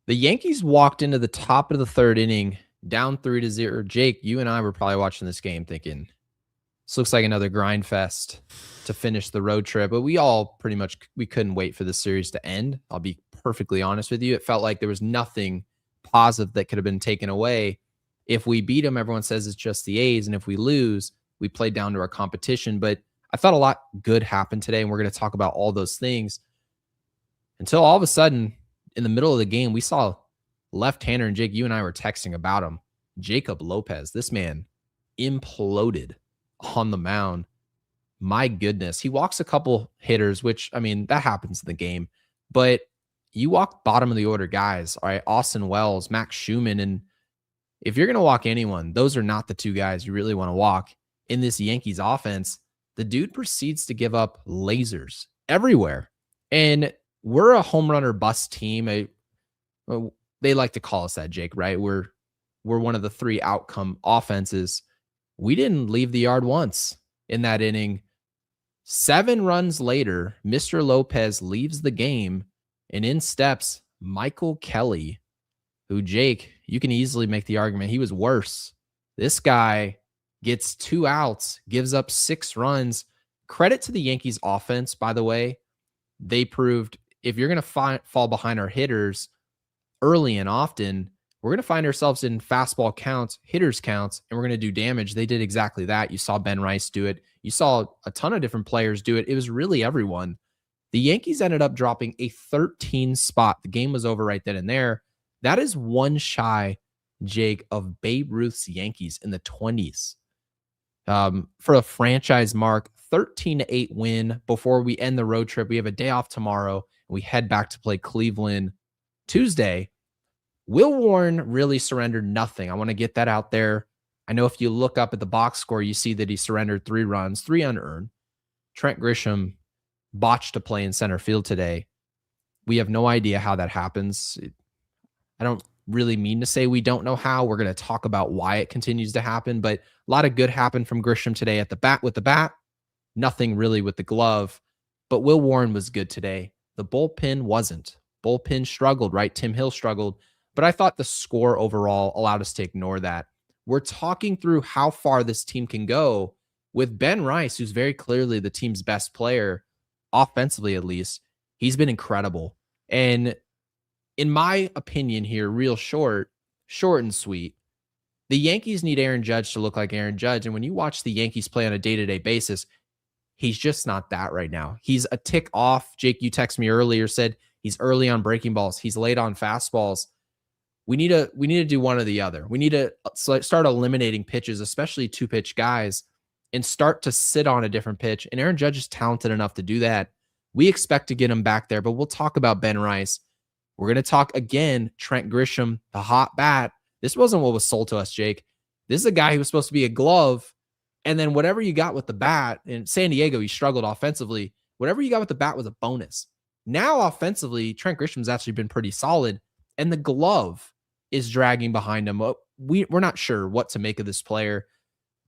The Yankees walked into the top of the third inning down 3-0. Jake, you and I were probably watching this game thinking, this looks like another grind fest to finish the road trip. But we all pretty much we couldn't wait for this series to end. I'll be perfectly honest with you. It felt like there was nothing positive that could have been taken away. If we beat them, everyone says it's just the A's. And if we lose, we played down to our competition. But I thought a lot good happened today. And we're going to talk about all those things until all of a sudden, in the middle of the game, we saw left-hander, and Jake, you and I were texting about him. Jacob Lopez, this man imploded on the mound. My goodness. He walks a couple hitters, which, I mean, that happens in the game. But you walk bottom of the order guys, all right? Austin Wells, Max Schumann. And if you're going to walk anyone, those are not the two guys you really want to walk in this Yankees offense. The dude proceeds to give up lasers everywhere. And we're a home run or bust team. They like to call us that, Jake, right? We're one of the three outcome offenses. We didn't leave the yard once in that inning. 7 runs later, Mr. Lopez leaves the game, and in steps Michael Kelly, who, Jake, you can easily make the argument he was worse. This guy gets 2 outs, gives up 6 runs. Credit to the Yankees offense, by the way. They proved if you're going to fall behind our hitters early and often, we're going to find ourselves in fastball counts, hitters counts, and we're going to do damage. They did exactly that. You saw Ben Rice do it. You saw a ton of different players do it. It was really everyone. The Yankees ended up dropping a 13 spot. The game was over right then and there. That is one shy, Jake, of Babe Ruth's Yankees in the 20s. For a franchise mark, 13-8 win before we end the road trip. We have a day off tomorrow. We head back to play Cleveland Tuesday. Will Warren really surrendered nothing. I want to get that out there. I know if you look up at the box score, you see that he surrendered 3 runs, 3 unearned. Trent Grisham botched a play in center field today. We have no idea how that happens. I don't really mean to say we don't know how. We're going to talk about why it continues to happen, but a lot of good happened from Grisham today at the bat with the bat. Nothing really with the glove, but Will Warren was good today. The bullpen wasn't. Bullpen struggled, right? Tim Hill struggled, but I thought the score overall allowed us to ignore that. We're talking through how far this team can go with Ben Rice, who's very clearly the team's best player, offensively at least. He's been incredible. And in my opinion here, real short and sweet, the Yankees need Aaron Judge to look like Aaron Judge. And when you watch the Yankees play on a day-to-day basis, he's just not that right now. He's a tick off. Jake, you texted me earlier, said he's early on breaking balls. He's late on fastballs. We need to do one or the other. We need to start eliminating pitches, especially 2-pitch guys, and start to sit on a different pitch. And Aaron Judge is talented enough to do that. We expect to get him back there, but we'll talk about Ben Rice. We're going to talk again, Trent Grisham, the hot bat. This wasn't what was sold to us, Jake. This is a guy who was supposed to be a glove. And then whatever you got with the bat, in San Diego, he struggled offensively. Whatever you got with the bat was a bonus. Now, offensively, Trent Grisham's actually been pretty solid, and the glove is dragging behind him. We're not sure what to make of this player.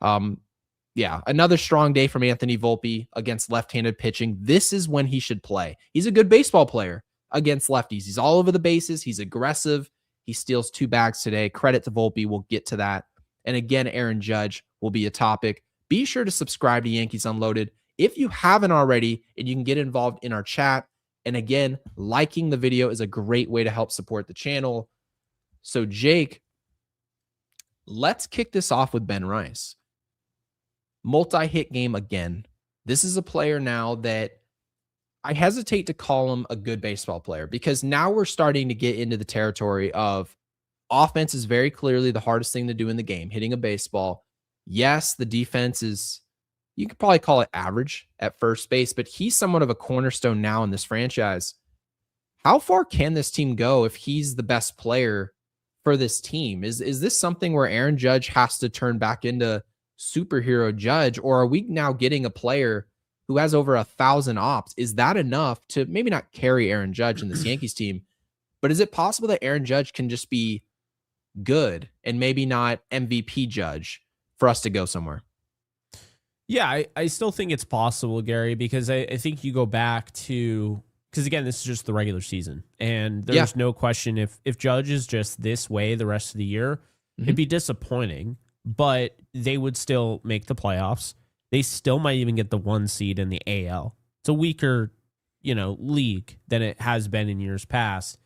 Yeah, another strong day from Anthony Volpe against left-handed pitching. This is when he should play. He's a good baseball player against lefties. He's all over the bases. He's aggressive. He steals 2 bags today. Credit to Volpe. We'll get to that. And again, Aaron Judge will be a topic. Be sure to subscribe to Yankees Unloaded if you haven't already, and you can get involved in our chat. And again, liking the video is a great way to help support the channel. So, Jake, let's kick this off with Ben Rice. Multi-hit game again. This is a player now that I hesitate to call him a good baseball player, because now we're starting to get into the territory of offense is very clearly the hardest thing to do in the game, hitting a baseball. Yes, the defense is, you could probably call it average at first base, but he's somewhat of a cornerstone now in this franchise. How far can this team go if he's the best player for this team? Is this something where Aaron Judge has to turn back into superhero Judge, or are we now getting a player who has over 1,000 ops? Is that enough to maybe not carry Aaron Judge in this Yankees team, but is it possible that Aaron Judge can just be good and maybe not MVP Judge for us to go somewhere? Yeah, I still think it's possible, Gary, because I think you go back to because again, this is just the regular season, and Yeah. there's no question if Judge is just this way the rest of the year, it'd be disappointing, but they would still make the playoffs. They still might even get the 1 seed in the AL. It's a weaker, league than it has been in years past.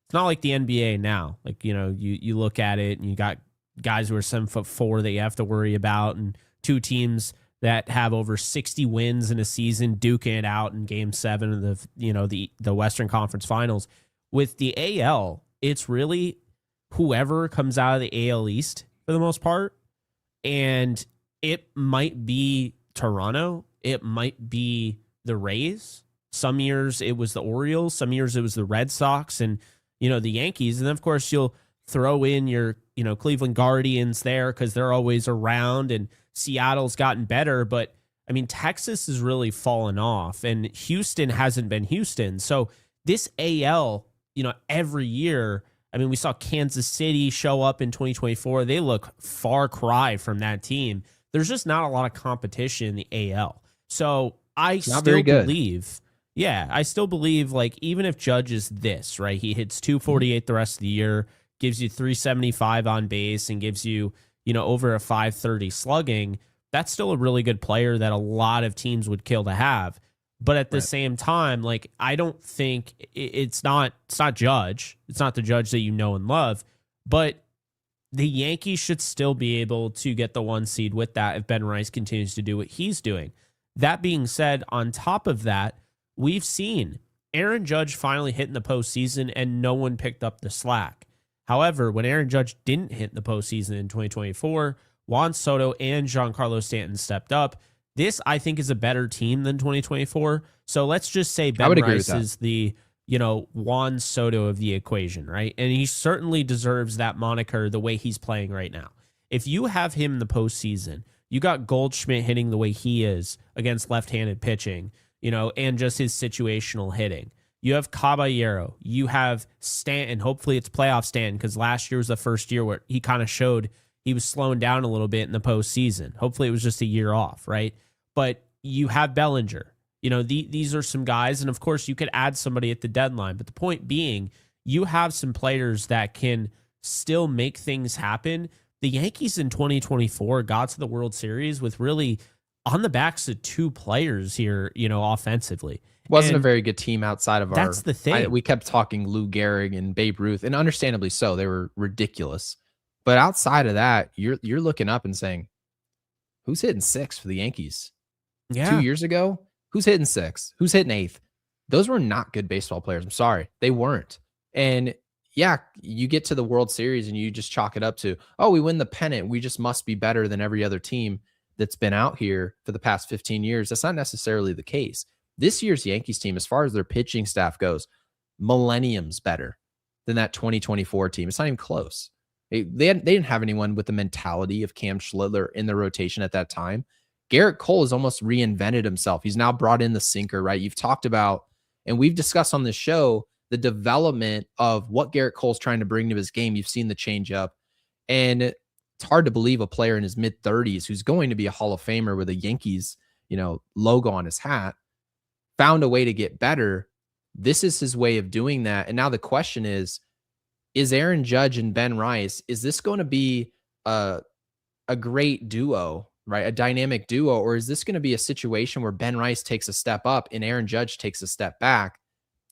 It's not like the NBA now. Like, you look at it and you got guys who are 7'4" that you have to worry about, and 2 teams that have over 60 wins in a season duking it out in Game 7 of the Western Conference Finals. With the AL, it's really whoever comes out of the AL East for the most part, and it might be Toronto, it might be the Rays. Some years it was the Orioles, some years it was the Red Sox, and the Yankees, and then of course you'll throw in your Cleveland Guardians there because they're always around, and Seattle's gotten better, but I mean Texas has really fallen off, and Houston hasn't been Houston. So this AL, every year, I mean, we saw Kansas City show up in 2024. They look far cry from that team. There's just not a lot of competition in the AL. So I still believe. Yeah, I still believe, like, even if Judge is this, right, he hits 248 the rest of the year, gives you 375 on base, and gives you, over a 530 slugging, that's still a really good player that a lot of teams would kill to have. But at the same time, like, I don't think it's not Judge. It's not the Judge that you know and love, but the Yankees should still be able to get the 1 seed with that if Ben Rice continues to do what he's doing. That being said, on top of that, we've seen Aaron Judge finally hit in the postseason and no one picked up the slack. However, when Aaron Judge didn't hit in the postseason in 2024, Juan Soto and Giancarlo Stanton stepped up. This, I think, is a better team than 2024. So let's just say Ben Rice is the, Juan Soto of the equation, right? And he certainly deserves that moniker the way he's playing right now. If you have him in the postseason, you got Goldschmidt hitting the way he is against left-handed pitching, and just his situational hitting. You have Caballero. You have Stanton. Hopefully it's playoff Stanton, because last year was the first year where he kind of showed he was slowing down a little bit in the postseason. Hopefully it was just a year off, right? But you have Bellinger. These are some guys, and of course you could add somebody at the deadline. But the point being, you have some players that can still make things happen. The Yankees in 2024 got to the World Series with really on the backs of 2 players here, offensively. Wasn't a very good team outside of that's the thing. We kept talking Lou Gehrig and Babe Ruth, and understandably so. They were ridiculous. But outside of that, you're looking up and saying, who's hitting 6 for the Yankees? Yeah. 2 years ago, who's hitting 6? Who's hitting 8th? Those were not good baseball players. I'm sorry. They weren't. And yeah, you get to the World Series and you just chalk it up to, oh, we win the pennant. We just must be better than every other team that's been out here for the past 15 years. That's not necessarily the case. This year's Yankees team, as far as their pitching staff goes, millenniums better than that 2024 team. It's not even close. They didn't have anyone with the mentality of Cam Schlittler in their rotation at that time. Garrett Cole has almost reinvented himself. He's now brought in the sinker, right? You've talked about, and we've discussed on this show, the development of what Garrett Cole's trying to bring to his game. You've seen the changeup, and it's hard to believe a player in his mid-30s who's going to be a Hall of Famer with a Yankees, logo on his hat, found a way to get better. This is his way of doing that. And now the question is Aaron Judge and Ben Rice, is this going to be a great duo, right? A dynamic duo, or is this going to be a situation where Ben Rice takes a step up and Aaron Judge takes a step back,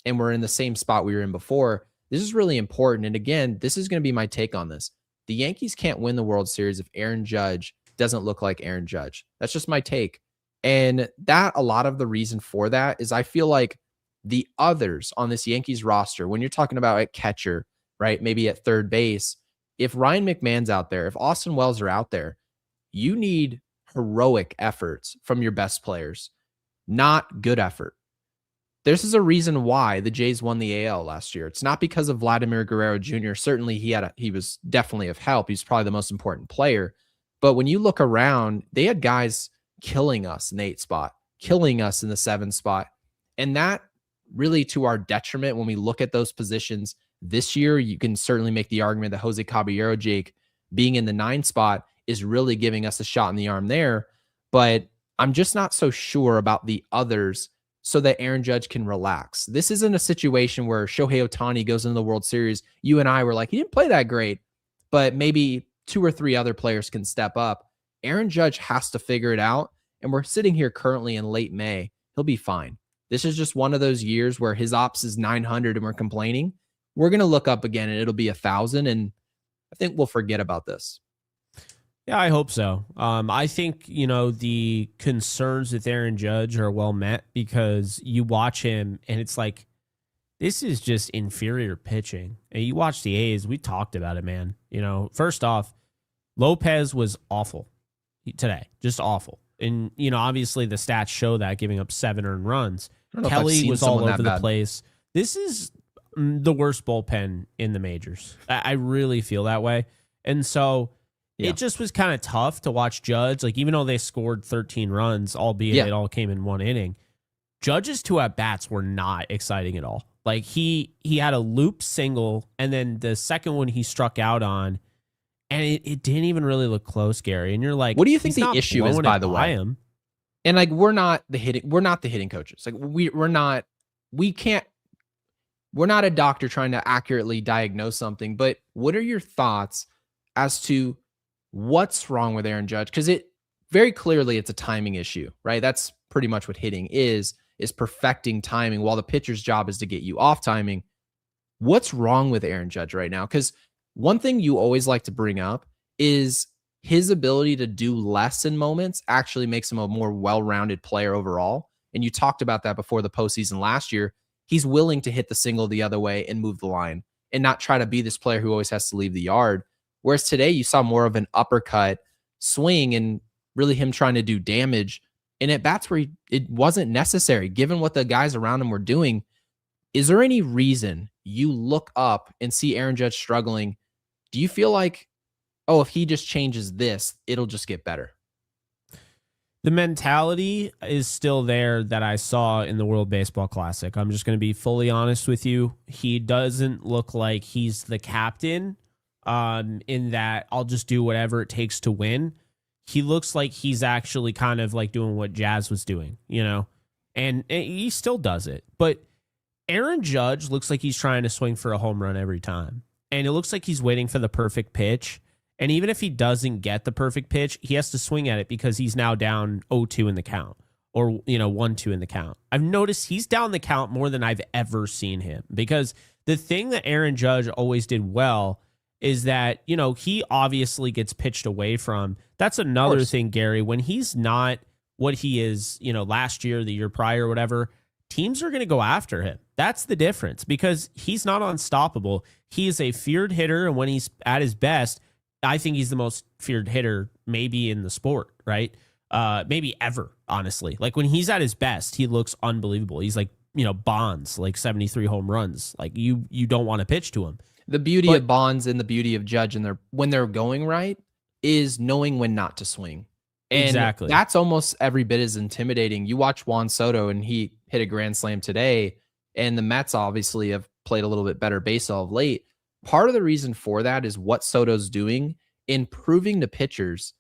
and we're in the same spot we were in before? This is really important. And again, this is going to be my take on this. The Yankees can't win the World Series if Aaron Judge doesn't look like Aaron Judge. That's just my take. And that, a lot of the reason for that is I feel like the others on this Yankees roster, when you're talking about at catcher, right, maybe at third base, if Ryan McMahon's out there, if Austin Wells are out there, you need heroic efforts from your best players, not good effort. This is a reason why the Jays won the AL last year. It's not because of Vladimir Guerrero Jr. Certainly he was definitely of help. He's probably the most important player. But when you look around, they had guys killing us in the 8th spot, killing us in the 7th spot. And that really to our detriment when we look at those positions this year. You can certainly make the argument that Jose Caballero, Jake, being in the 9th spot is really giving us a shot in the arm there. But I'm just not so sure about the others so that Aaron Judge can relax. This isn't a situation where Shohei Ohtani goes into the World Series. You and I were like, he didn't play that great, but maybe 2 or 3 other players can step up. Aaron Judge has to figure it out. And we're sitting here currently in late May. He'll be fine. This is just one of those years where his ops is 900 and we're complaining. We're going to look up again and it'll be 1,000. And I think we'll forget about this. Yeah, I hope so. I think, the concerns with Aaron Judge are well met because you watch him and it's like, this is just inferior pitching. And you watch the A's, we talked about it, man. First off, Lopez was awful today, just awful. And, obviously the stats show that, giving up 7 earned runs. Kelly was all over the place. This is the worst bullpen in the majors. I really feel that way. And so it just was kind of tough to watch Judge. Like, even though they scored 13 runs, albeit it all came in one inning, Judge's 2 at-bats were not exciting at all. Like, he had a loop single, and then the second one he struck out on, and it didn't even really look close, Gary. And you're like, what do you think the issue is, by the way? And like, we're not the hitting coaches. Like, we're not a doctor trying to accurately diagnose something, but what are your thoughts as to what's wrong with Aaron Judge? Because it very clearly it's a timing issue, right? That's pretty much what hitting is perfecting timing while the pitcher's job is to get you off timing. What's wrong with Aaron Judge right now? Because one thing you always like to bring up is his ability to do less in moments actually makes him a more well-rounded player overall. And you talked about that before the postseason last year. He's willing to hit the single the other way and move the line and not try to be this player who always has to leave the yard. Whereas today you saw more of an uppercut swing and really him trying to do damage. And at bats where it wasn't necessary, given what the guys around him were doing. Is there any reason you look up and see Aaron Judge struggling? Do you feel like, oh, if he just changes this, it'll just get better? The mentality is still there that I saw in the World Baseball Classic. I'm just going to be fully honest with you. He doesn't look like he's the captain in that I'll just do whatever it takes to win. He looks like he's actually kind of like doing what Jazz was doing, and he still does it. But Aaron Judge looks like he's trying to swing for a home run every time. And it looks like he's waiting for the perfect pitch. And even if he doesn't get the perfect pitch, he has to swing at it because he's now down 0-2 in the count or, 1-2 in the count. I've noticed he's down the count more than I've ever seen him because the thing that Aaron Judge always did well is that, he obviously gets pitched away from. That's another thing, Gary, when he's not what he is, last year, the year prior, whatever, teams are going to go after him. That's the difference because he's not unstoppable. He is a feared hitter. And when he's at his best, I think he's the most feared hitter maybe in the sport, right? Maybe ever, honestly. Like when he's at his best, he looks unbelievable. He's like, Bonds, like 73 home runs. Like you don't want to pitch to him. The beauty of Bonds and the beauty of Judge and when they're going right is knowing when not to swing. And exactly. That's almost every bit as intimidating. You watch Juan Soto and he hit a grand slam today, and the Mets obviously have played a little bit better baseball of late. Part of the reason for that is what Soto's doing in proving to pitchers,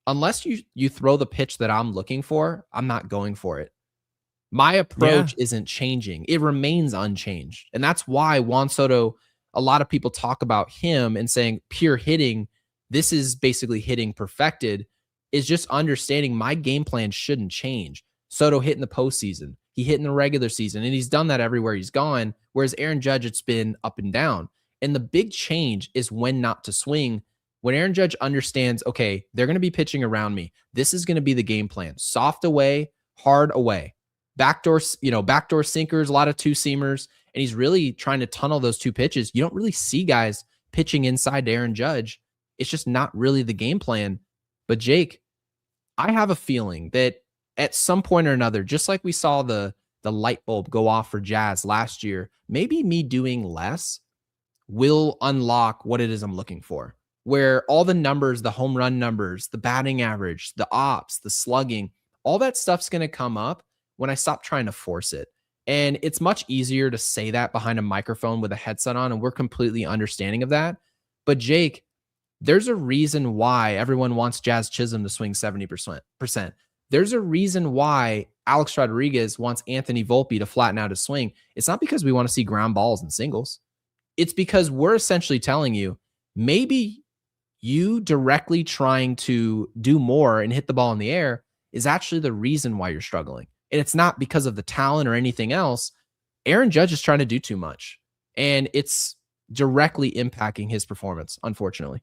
unless you throw the pitch that I'm looking for, I'm not going for it. My approach isn't changing. It remains unchanged. And that's why Juan Soto, a lot of people talk about him and saying pure hitting, this is basically hitting perfected, is just understanding my game plan shouldn't change. Soto hit in the postseason. He hit in the regular season, and he's done that everywhere he's gone, whereas Aaron Judge, it's been up and down. And the big change is when not to swing. When Aaron Judge understands, okay, they're going to be pitching around me. This is going to be the game plan. Soft away, hard away. Backdoor sinkers, a lot of two-seamers, and he's really trying to tunnel those 2 pitches. You don't really see guys pitching inside to Aaron Judge. It's just not really the game plan. But Jake, I have a feeling that at some point or another, just like we saw the light bulb go off for Jazz last year, maybe me doing less will unlock what it is I'm looking for. Where all the numbers, the home run numbers, the batting average, the ops, the slugging, all that stuff's going to come up when I stop trying to force it. And it's much easier to say that behind a microphone with a headset on, and we're completely understanding of that. But Jake, there's a reason why everyone wants Jazz Chisholm to swing 70%. There's a reason why Alex Rodriguez wants Anthony Volpe to flatten out his swing. It's not because we want to see ground balls and singles. It's because we're essentially telling you, maybe you directly trying to do more and hit the ball in the air is actually the reason why you're struggling. And it's not because of the talent or anything else. Aaron Judge is trying to do too much, and it's directly impacting his performance, unfortunately.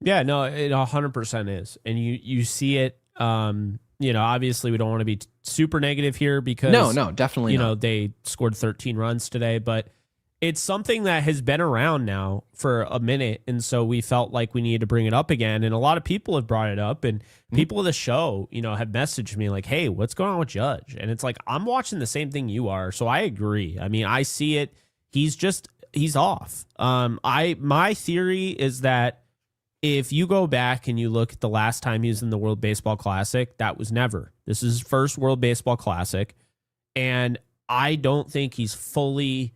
Yeah, no, it 100% is. And you see it, obviously we don't want to be super negative here because no, definitely not. They scored 13 runs today, but it's something that has been around now for a minute. And so we felt like we needed to bring it up again. And a lot of people have brought it up, and people of the show, have messaged me like, hey, what's going on with Judge? And it's like, I'm watching the same thing you are. So I agree. I mean, I see it. He's off. My theory is that if you go back and you look at the last time he was in the World Baseball Classic, that was never. This is his first World Baseball Classic. And I don't think he's fully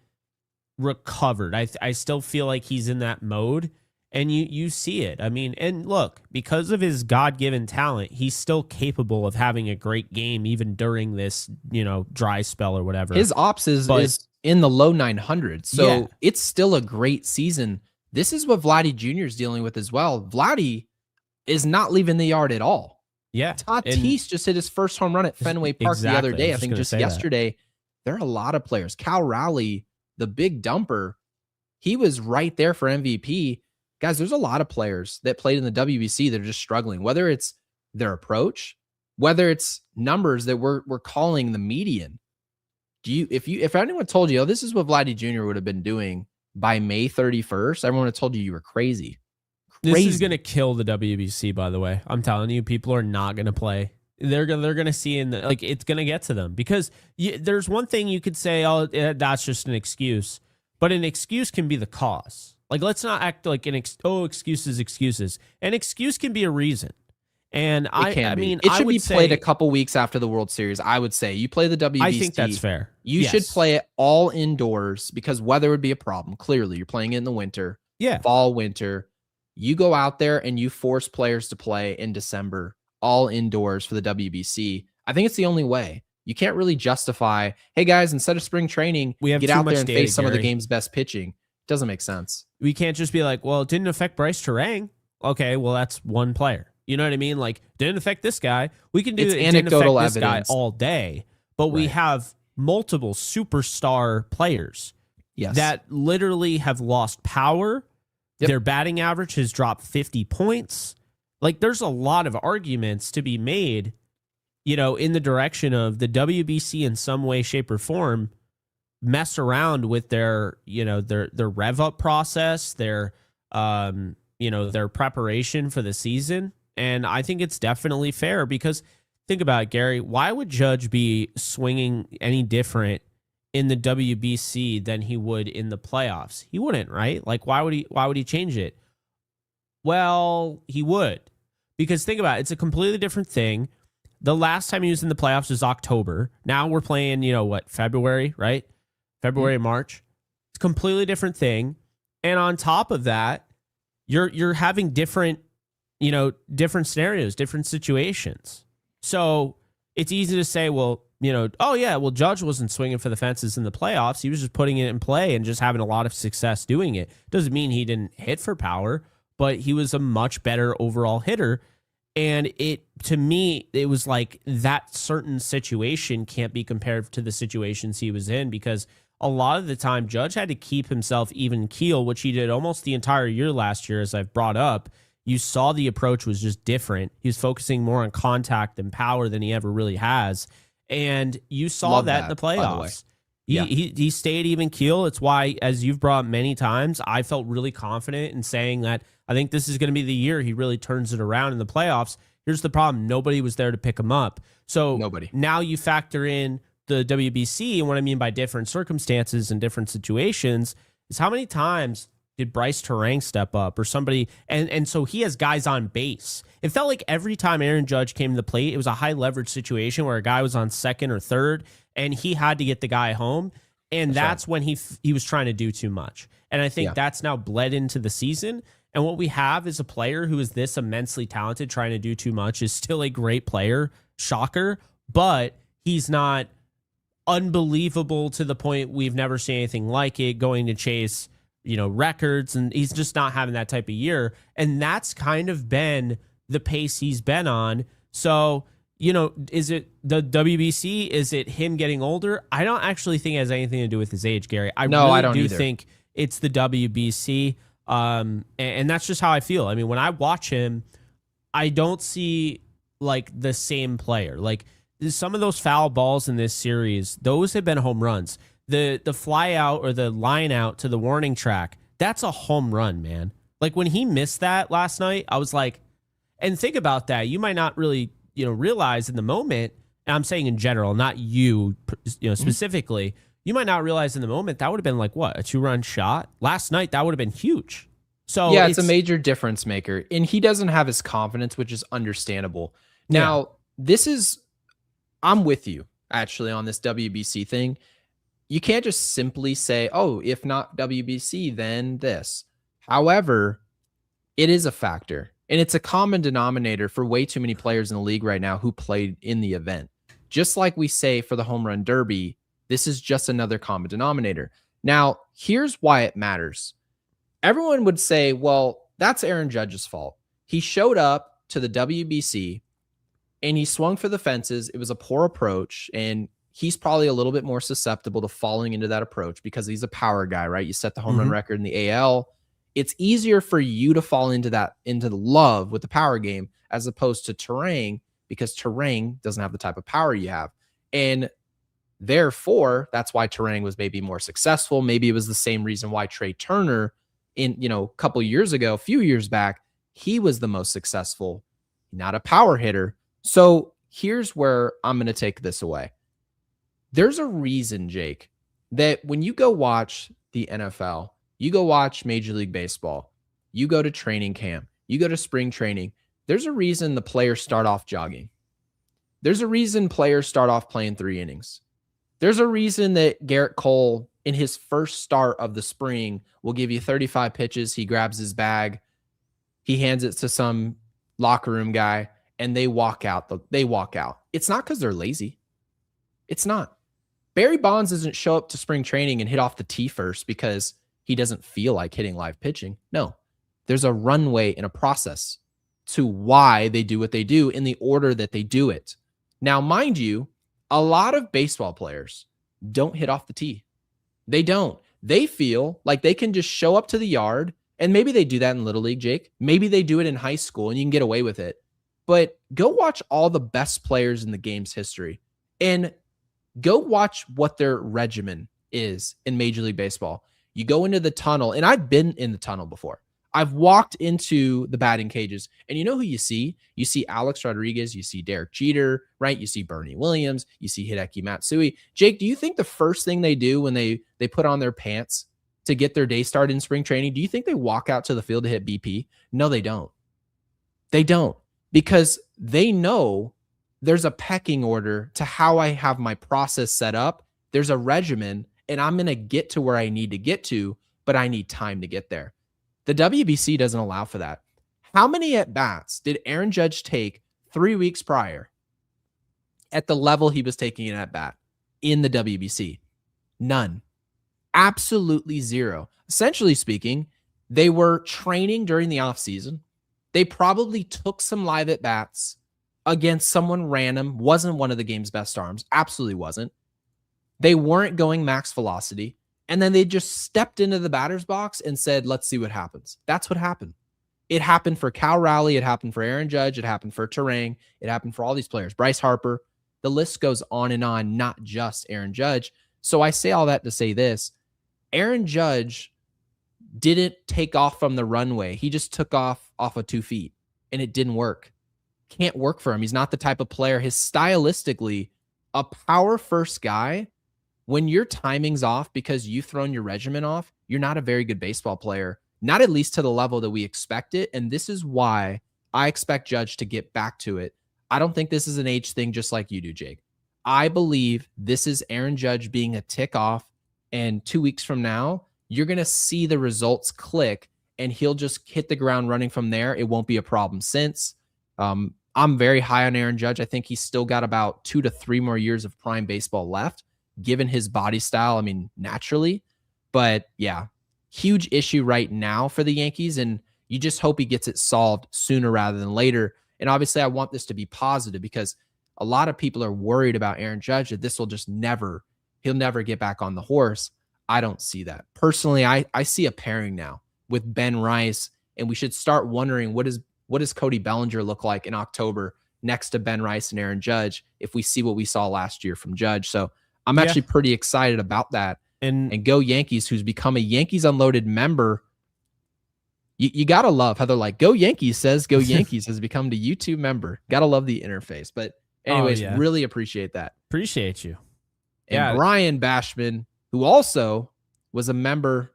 recovered. I still feel like he's in that mode, and you see it. I mean, and look, because of his God-given talent, he's still capable of having a great game even during this, dry spell or whatever. His ops is in the low 900s. So it's still a great season. This is what Vladdy Jr. is dealing with as well. Vladdy is not leaving the yard at all. Yeah. Tatis just hit his first home run at Fenway Park the other day. I think just yesterday. There are a lot of players. Cal Raleigh, the big dumper, he was right there for MVP. Guys, there's a lot of players that played in the WBC that are just struggling, whether it's their approach, whether it's numbers that we're calling the median. If anyone told you, this is what Vladdy Jr. would have been doing by May 31st, everyone would have told you were crazy. This is going to kill the WBC, by the way. I'm telling you, people are not going to play. They're going to see it's going to get to them, because there's one thing you could say, that's just an excuse, but an excuse can be the cause. Like, let's not act like excuses. An excuse can be a reason. And it should be played a couple weeks after the World Series. I would say you play the WBC. I think that's fair. You should play it all indoors, because weather would be a problem. Clearly, you're playing it in the winter, fall, winter. You go out there and you force players to play in December, all indoors for the WBC. I think it's the only way. You can't really justify, hey guys, instead of spring training, we get out there and face some of the game's best pitching. It doesn't make sense. We can't just be like, well, it didn't affect Bryce Terang. Okay, well, that's one player. You know what I mean? Like, didn't affect this guy. We can do it. Anecdotal evidence. This guy all day, but we have multiple superstar players that literally have lost power. Yep. Their batting average has dropped 50 points. Like, there's a lot of arguments to be made, in the direction of the WBC in some way, shape, or form mess around with their rev up process, their preparation for the season. And I think it's definitely fair, because think about it, Gary, why would Judge be swinging any different in the WBC than he would in the playoffs? He wouldn't, right? Like, why would he change it? Well, he would, because think about it, it's a completely different thing. The last time he was in the playoffs was October. Now we're playing, February, right? February, March. It's a completely different thing. And on top of that, you're having different scenarios, different situations. So it's easy to say, well, Judge wasn't swinging for the fences in the playoffs. He was just putting it in play and just having a lot of success doing it. Doesn't mean he didn't hit for power, but he was a much better overall hitter. And to me, it was like that certain situation can't be compared to the situations he was in, because a lot of the time Judge had to keep himself even keel, which he did almost the entire year last year, as I've brought up. You saw the approach was just different. He was focusing more on contact and power than he ever really has. And you saw that in the playoffs. He stayed even keel. It's why, as you've brought many times, I felt really confident in saying that I think this is going to be the year he really turns it around in the playoffs. Here's the problem. Nobody was there to pick him up. So now you factor in the WBC, and what I mean by different circumstances and different situations is how many times did Bryce Terang step up or somebody, and so he has guys on base. It felt like every time Aaron Judge came to the plate, it was a high leverage situation where a guy was on second or third and he had to get the guy home. And that's when he was trying to do too much. And I think Yeah. that's now bled into the season. And what we have is a player who is this immensely talented, trying to do too much, is still a great player. Shocker. But he's not unbelievable to the point we've never seen anything like it, going to chase, records. And he's just not having that type of year. And that's kind of been the pace he's been on. So, is it the WBC? Is it him getting older? I don't actually think it has anything to do with his age, Gary. I don't do think it's the WBC. And that's just how I feel. I mean, when I watch him, I don't see like the same player. Like some of those foul balls in this series, those have been home runs. The fly out or the line out to the warning track, that's a home run, man. Like when he missed that last night, I was like, and think about that. You might not really, realize in the moment, and I'm saying in general, not you, specifically, you might not realize in the moment that would have been like, what, a 2-run shot? Last night, that would have been huge. So yeah, it's a major difference maker. And he doesn't have his confidence, which is understandable. Now, I'm with you, actually, on this WBC thing. You can't just simply say, oh, if not WBC, then this. However, it is a factor. And it's a common denominator for way too many players in the league right now who played in the event. Just like we say for the home run derby, this is just another common denominator. Now, here's why it matters. Everyone would say, well, that's Aaron Judge's fault. He showed up to the WBC and he swung for the fences. It was a poor approach, and he's probably a little bit more susceptible to falling into that approach because he's a power guy, right? You set the home run record in the AL. It's easier for you to fall into the love with the power game as opposed to Turang, because Turang doesn't have the type of power you have. And therefore, that's why Turang was maybe more successful. Maybe it was the same reason why Trey Turner a couple years ago, a few years back, he was the most successful, not a power hitter. So here's where I'm going to take this away. There's a reason, Jake, that when you go watch the NFL, you go watch Major League Baseball, you go to training camp, you go to spring training, there's a reason the players start off jogging. There's a reason players start off playing 3 innings. There's a reason that Garrett Cole, in his first start of the spring, will give you 35 pitches. He grabs his bag, he hands it to some locker room guy, and they walk out. It's not because they're lazy. It's not. Barry Bonds doesn't show up to spring training and hit off the tee first because he doesn't feel like hitting live pitching. No, there's a runway and a process to why they do what they do in the order that they do it. Now, mind you, a lot of baseball players don't hit off the tee. They don't. They feel like they can just show up to the yard, and maybe they do that in Little League, Jake. Maybe they do it in high school and you can get away with it. But go watch all the best players in the game's history and go watch what their regimen is in Major League Baseball. You go into the tunnel, and I've been in the tunnel before. I've walked into the batting cages, and you know who you see? You see Alex Rodriguez, you see Derek Jeter, right? You see Bernie Williams, you see Hideki Matsui. Jake, do you think the first thing they do when they put on their pants to get their day started in spring training, do you think they walk out to the field to hit BP? No, they don't. They don't, because they know there's a pecking order to how I have my process set up. There's a regimen, and I'm going to get to where I need to get to, but I need time to get there. The WBC doesn't allow for that. How many at-bats did Aaron Judge take 3 weeks prior at the level he was taking an at-bat in the WBC? None. Absolutely zero. Essentially speaking, they were training during the offseason. They probably took some live at-bats against someone random, wasn't one of the game's best arms, absolutely wasn't. They weren't going max velocity, and then they just stepped into the batter's box and said, let's see what happens. That's what happened. It happened for Cal Raleigh, it happened for Aaron Judge, it happened for Turang, it happened for all these players, Bryce Harper. The list goes on and on, not just Aaron Judge. So I say all that to say this. Aaron Judge didn't take off from the runway. He just took off of 2 feet, and it didn't work. Can't work for him. He's not the type of player. His stylistically, a power first guy, when your timing's off because you've thrown your regimen off, you're not a very good baseball player, not at least to the level that we expect it. And this is why I expect Judge to get back to it. I don't think this is an age thing just like you do, Jake. I believe this is Aaron Judge being a tick off, and 2 weeks from now, you're going to see the results click and he'll just hit the ground running from there. It won't be a problem since. I'm very high on Aaron Judge. I think he's still got about 2 to 3 more years of prime baseball left, given his body style. I mean, naturally. But yeah, huge issue right now for the Yankees. And you just hope he gets it solved sooner rather than later. And obviously, I want this to be positive because a lot of people are worried about Aaron Judge that this will just he'll never get back on the horse. I don't see that. Personally, I see a pairing now with Ben Rice, and we should start wondering what does Cody Bellinger look like in October next to Ben Rice and Aaron Judge if we see what we saw last year from Judge. So I'm actually pretty excited about that. And go Yankees, who's become a Yankees Unloaded member. You got to love how they're like, go Yankees says, go Yankees has become the YouTube member. Got to love the interface. But anyways, really appreciate that. Appreciate you. And Brian Bashman, who also was a member.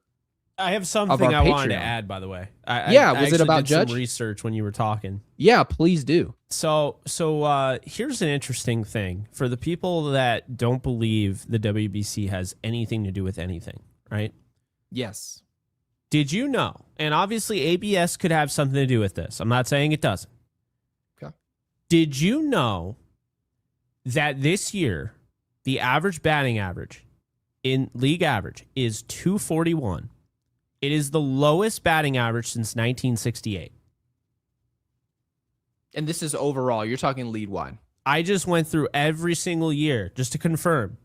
I have something I wanted to add, by the way. Was it about Judge? Some research when you were talking. Yeah, please do. So here's an interesting thing for the people that don't believe the WBC has anything to do with anything, right? Yes. Did you know? And obviously ABS could have something to do with this. I'm not saying it doesn't. Okay. Did you know that this year the average batting average in league average is 241? It is the lowest batting average since 1968. And this is overall. You're talking league wide. I just went through every single year just to confirm.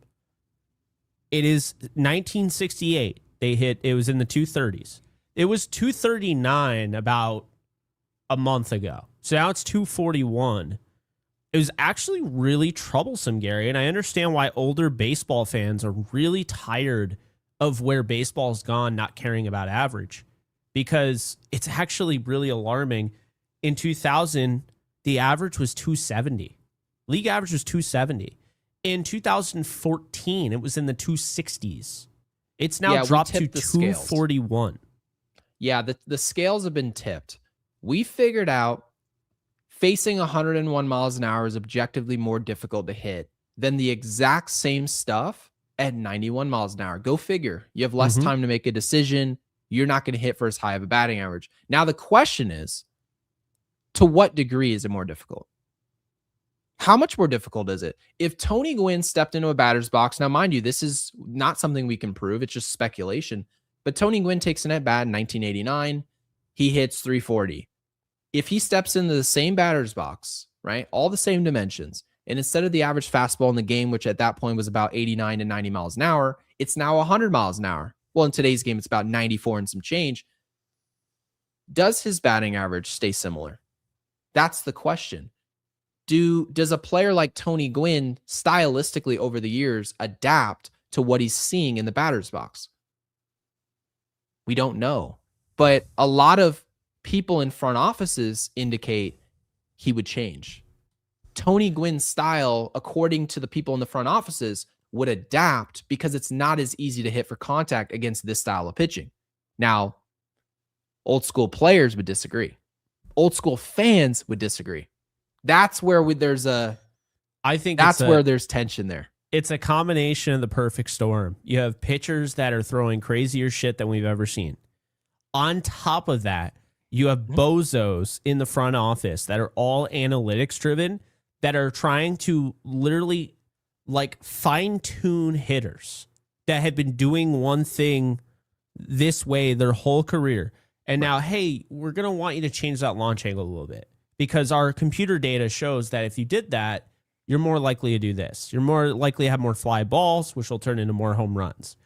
It is 1968. It was in the 230s. It was 239 about a month ago. So now it's 241. It was actually really troublesome, Gary. And I understand why older baseball fans are really tired of where baseball's gone, not caring about average, because it's actually really alarming. In 2000, the average was 270. League average was 270. In 2014, it was in the 260s. It's now dropped to 241. Yeah, the scales have been tipped. We figured out facing 101 miles an hour is objectively more difficult to hit than the exact same stuff at 91 miles an hour. Go figure. You have less time to make a decision. You're not going to hit for as high of a batting average. Now, the question is, to what degree is it more difficult? How much more difficult is it? If Tony Gwynn stepped into a batter's box, now, mind you, this is not something we can prove. It's just speculation. But Tony Gwynn takes an at-bat in 1989. He hits 340. If he steps into the same batter's box, right, all the same dimensions, and instead of the average fastball in the game, which at that point was about 89 to 90 miles an hour, it's now 100 miles an hour. Well, in today's game, it's about 94 and some change. Does his batting average stay similar? That's the question. Does a player like Tony Gwynn stylistically over the years adapt to what he's seeing in the batter's box? We don't know. But a lot of people in front offices indicate he would change. Tony Gwynn's style, according to the people in the front offices, would adapt because it's not as easy to hit for contact against this style of pitching. Now, old school players would disagree. Old school fans would disagree. That's where there's tension there. It's a combination of the perfect storm. You have pitchers that are throwing crazier shit than we've ever seen. On top of that, you have bozos in the front office that are all analytics driven, that are trying to literally like fine tune hitters that have been doing one thing this way their whole career. And now, hey, we're going to want you to change that launch angle a little bit because our computer data shows that if you did that, you're more likely to do this. You're more likely to have more fly balls, which will turn into more home runs.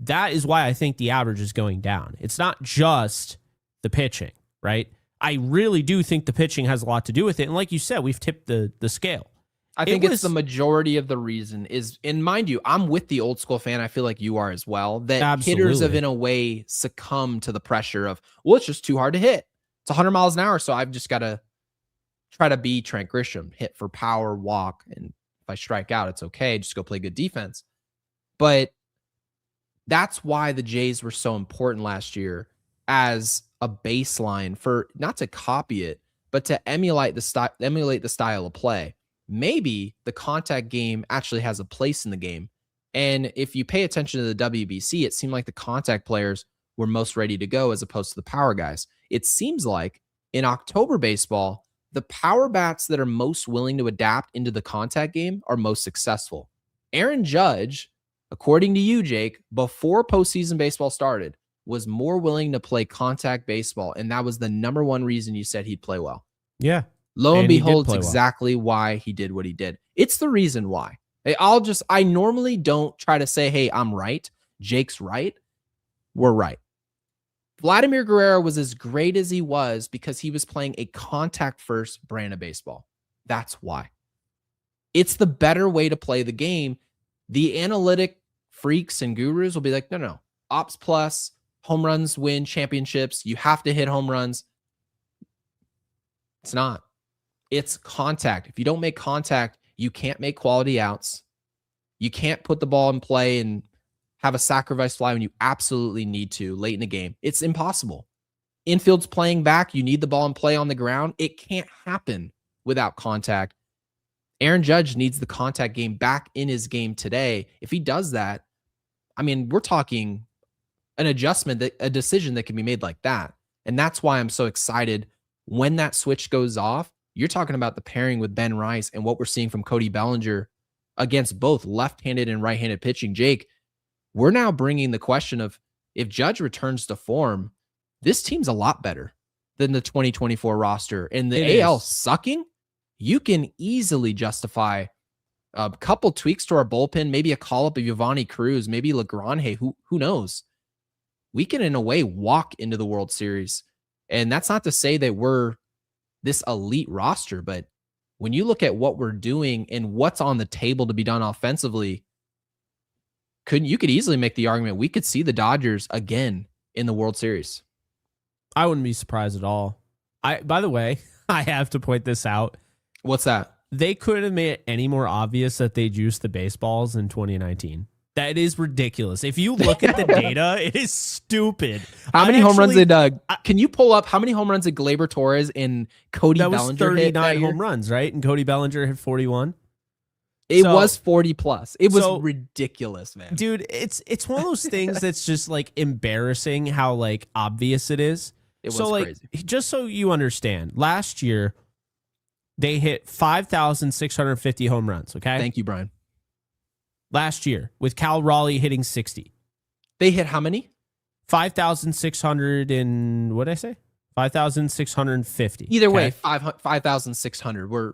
That is why I think the average is going down. It's not just the pitching, right? I really do think the pitching has a lot to do with it. And like you said, we've tipped the scale. I think it's the majority of the reason is, and mind you, I'm with the old school fan. I feel like you are as well, that hitters have in a way succumbed to the pressure of, well, it's just too hard to hit. It's 100 miles an hour. So I've just got to try to be Trent Grisham, hit for power, walk. And if I strike out, it's okay. Just go play good defense. But that's why the Jays were so important last year as a baseline for not to copy it, but to emulate the style of play. Maybe the contact game actually has a place in the game, And if you pay attention to the WBC, it seemed like the contact players were most ready to go as opposed to the power guys. It seems like in October baseball, the power bats that are most willing to adapt into the contact game are most successful. Aaron Judge, according to you, Jake, before postseason baseball started, was more willing to play contact baseball. And that was the number one reason you said he'd play well. Yeah. Lo and behold, it's well. exactly why he did what he did. It's the reason why. I normally don't try to say, hey, I'm right. Jake's right. We're right. Vladimir Guerrero was as great as he was because he was playing a contact first brand of baseball. That's why. It's the better way to play the game. The analytic freaks and gurus will be like, no. Ops plus, home runs win championships. You have to hit home runs. It's not. It's contact. If you don't make contact, you can't make quality outs. You can't put the ball in play and have a sacrifice fly when you absolutely need to late in the game. It's impossible. Infield's playing back. You need the ball in play on the ground. It can't happen without contact. Aaron Judge needs the contact game back in his game today. If he does that, I mean, we're talking an adjustment, a decision that can be made like that. And that's why I'm so excited when that switch goes off. You're talking about the pairing with Ben Rice and what we're seeing from Cody Bellinger against both left-handed and right-handed pitching. Jake, we're now bringing the question of if Judge returns to form, this team's a lot better than the 2024 roster. And the AL sucking, you can easily justify a couple tweaks to our bullpen, maybe a call-up of Giovanni Cruz, maybe Lagrange, who knows? We can, in a way, walk into the World Series. And that's not to say that we're this elite roster, but when you look at what we're doing and what's on the table to be done offensively, you could easily make the argument we could see the Dodgers again in the World Series. I wouldn't be surprised at all. By the way, I have to point this out. What's that? They couldn't have made it any more obvious that they juiced the baseballs in 2019. That is ridiculous. If you look at the data, it is stupid. How many home runs did can you pull up how many home runs did Gleyber Torres and Cody Bellinger hit? That was 39 home runs, right? And Cody Bellinger hit 41. It was 40 plus. It was ridiculous, man. Dude, it's one of those things that's just like embarrassing how like obvious it is. It was crazy. Just so you understand, last year they hit 5,650 home runs, okay? Thank you, Brian. Last year, with Cal Raleigh hitting 60. They hit how many? 5,600 and what did I say? 5,650. Either way, 5,600.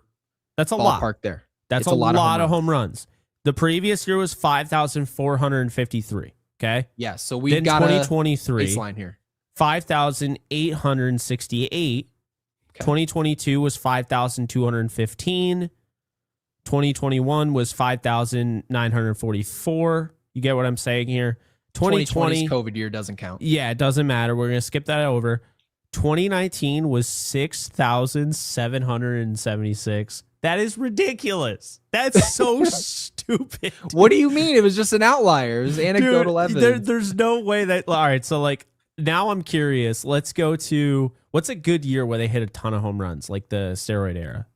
That's a lot. Ballpark there. That's a lot of home runs. The previous year was 5,453. Okay. Yeah. So we've got 2023 baseline here. 5,868. Okay. 2022 was 5,215. 2021 was 5,944. You get what I'm saying here? 2020 COVID year doesn't count. Yeah, it doesn't matter. We're going to skip that over. 2019 was 6,776. That is ridiculous. That's so stupid. What do you mean? It was just an outlier. It was anecdotal evidence. There's no way that... All right, so like now I'm curious. Let's go to... What's a good year where they hit a ton of home runs, like the steroid era?